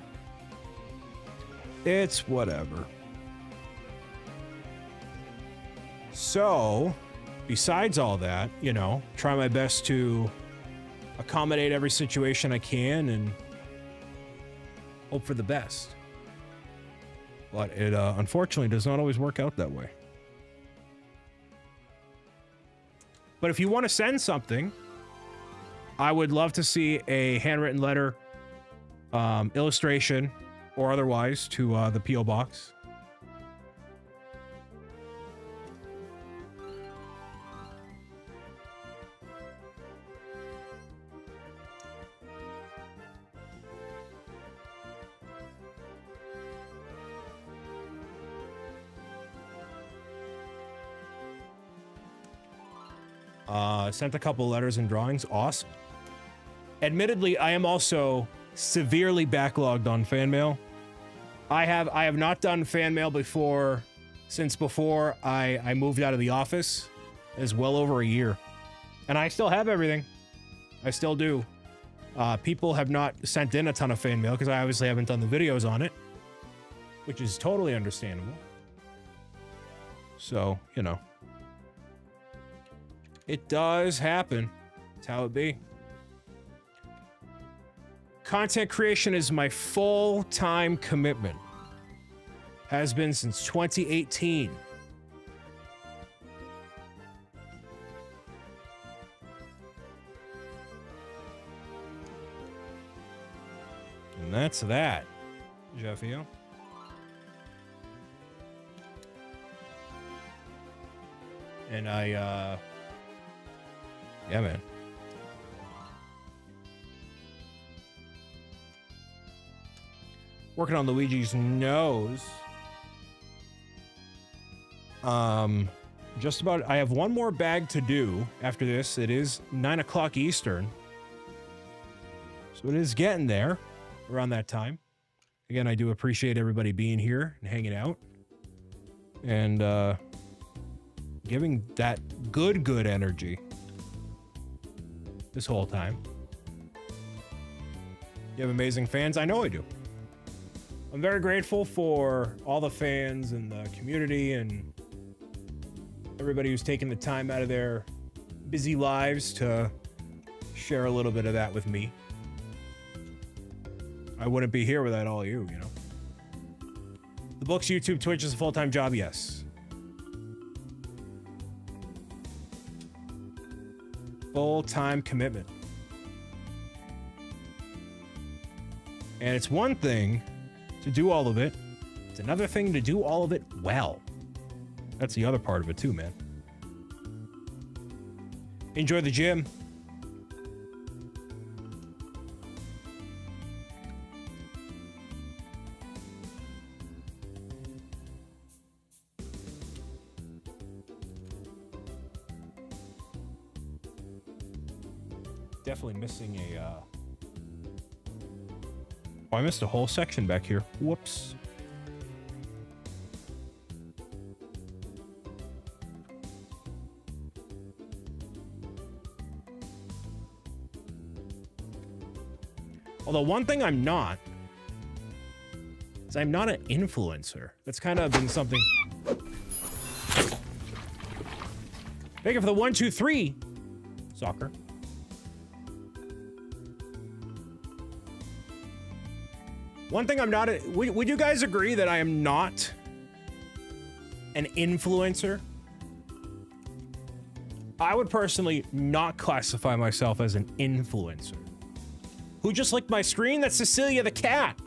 It's whatever. So, besides all that, you know, try my best to accommodate every situation I can and hope for the best. But it unfortunately does not always work out that way. But if you want to send something, I would love to see a handwritten letter, illustration, or otherwise to the P.O. box. Sent a couple letters and drawings. Awesome. Admittedly, I am also severely backlogged on fan mail. I have not done fan mail before, since before I moved out of the office. It's well over a year. And I still have everything. I still do. People have not sent in a ton of fan mail because I obviously haven't done the videos on it, which is totally understandable. So, you know. It does happen. It's how it be. Content creation is my full-time commitment. Has been since 2018. That's that, Jeffio. And yeah, man. Working on Luigi's nose. Just about, I have one more bag to do after this. It is 9 o'clock Eastern. So it is getting there around that time. Again, I do appreciate everybody being here and hanging out. And, giving that good energy this whole time. You have amazing fans? I know I do. I'm very grateful for all the fans and the community and everybody who's taken the time out of their busy lives to share a little bit of that with me. I wouldn't be here without all you, you know. The books, YouTube, Twitch is a full-time job, yes. Full-time commitment. And it's one thing to do all of it. It's another thing to do all of it well. That's the other part of it too, man. Enjoy the gym. Definitely missing a, Oh, I missed a whole section back here. Whoops. Although one thing I'm not is I'm not an influencer. That's kind of been something. Thank you for the 1, 2, 3. Soccer. One thing I'm not, would you guys agree that I am not an influencer? I would personally not classify myself as an influencer. Who just licked my screen? That's Cecilia the cat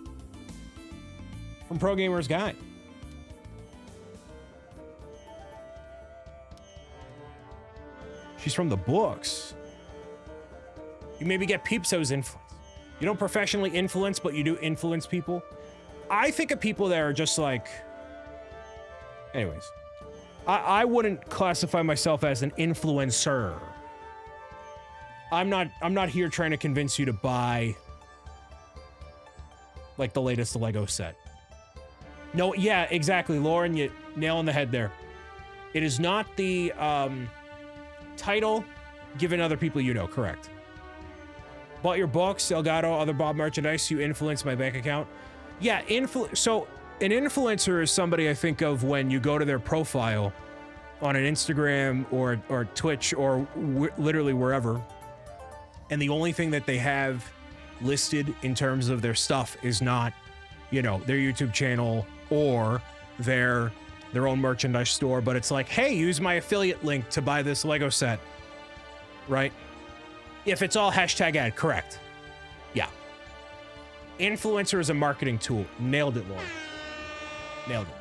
from Pro Gamer's Guide. She's from the books. You maybe get peeps as influence. You don't professionally influence, but you do influence people. I think of people that are just like... Anyways. I wouldn't classify myself as an influencer. I'm not here trying to convince you to buy... like the latest Lego set. No, yeah, exactly, Lauren, you nail on the head there. It is not the title given other people you know, correct. Bought your books, Elgato, other Bob merchandise, you influence my bank account. Yeah, so an influencer is somebody I think of when you go to their profile on an Instagram or Twitch or literally wherever, and the only thing that they have listed in terms of their stuff is not, you know, their YouTube channel or their own merchandise store, but it's like, hey, use my affiliate link to buy this Lego set, right? If it's all hashtag ad, correct. Yeah. Influencer is a marketing tool. Nailed it, Lauren. Nailed it.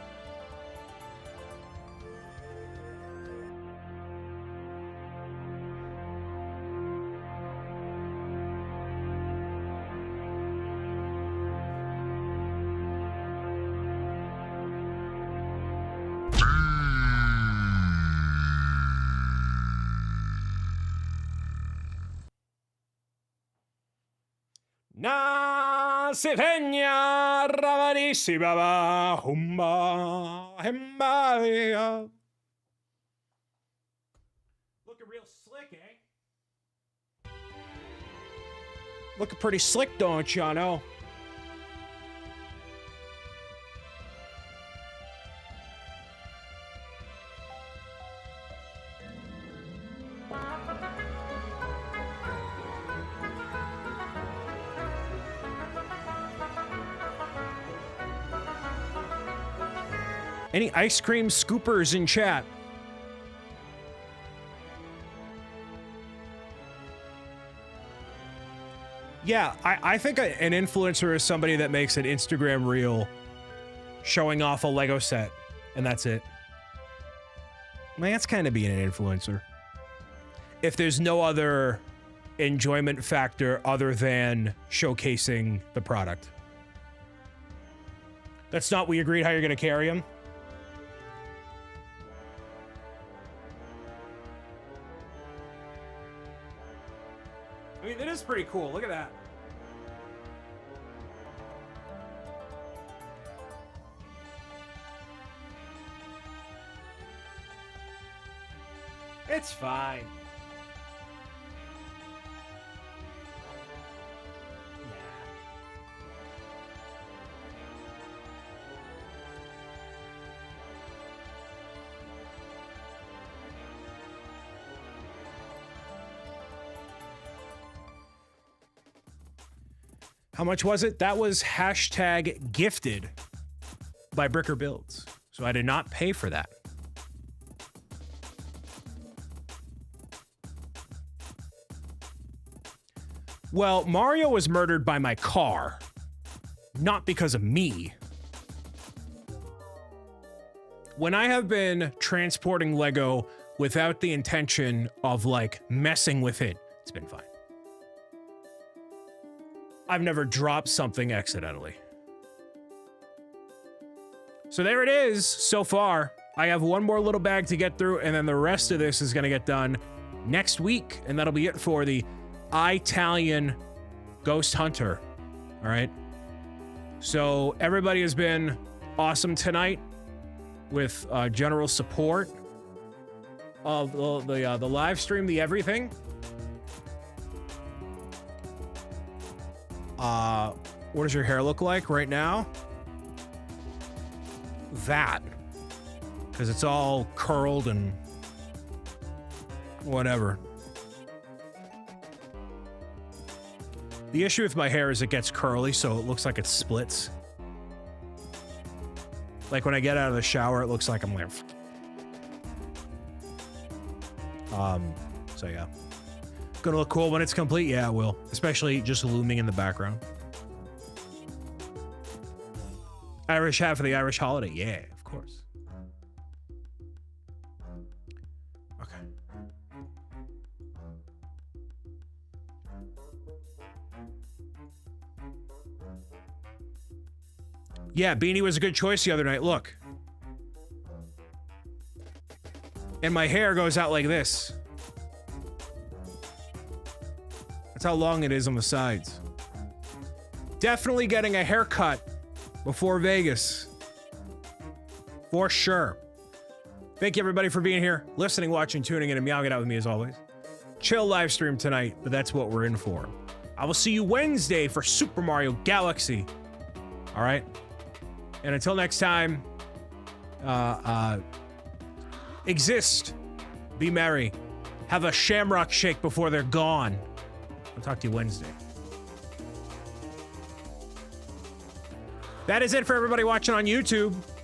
Na Sivenya Ravanisi Baba Humba Hemba. Looking real slick, eh? Looking pretty slick, don't you know? Any ice cream scoopers in chat? Yeah, I think an influencer is somebody that makes an Instagram reel showing off a Lego set, and that's it. I mean, that's kind of being an influencer. If there's no other enjoyment factor other than showcasing the product. That's not we agreed how you're going to carry him? I mean, that is pretty cool. Look at that. It's fine. How much was it? That was hashtag gifted by Bricker Builds. So I did not pay for that. Well, Mario was murdered by my car, not because of me. When I have been transporting Lego without the intention of, like, messing with it, it's been fine. I've never dropped something accidentally. So there it is so far. I have one more little bag to get through, and then the rest of this is going to get done next week, and that'll be it for the Italian Ghost Hunter. All right. So everybody has been awesome tonight with general support of the live stream, the everything. What does your hair look like right now? That. Because it's all curled and whatever. The issue with my hair is it gets curly, so it looks like it splits. Like when I get out of the shower, it looks like I'm like... So yeah. Gonna look cool when it's complete? Yeah, it will. Especially just looming in the background. Irish hat for the Irish holiday. Yeah, of course. Okay. Yeah, Beanie was a good choice the other night. Look. And my hair goes out like this. That's how long it is on the sides. Definitely getting a haircut before Vegas. For sure. Thank you everybody for being here, listening, watching, tuning in, and meowing it out with me as always. Chill live stream tonight, but that's what we're in for. I will see you Wednesday for Super Mario Galaxy. All right? And until next time, exist, be merry, have a shamrock shake before they're gone. I'll talk to you Wednesday. That is it for everybody watching on YouTube.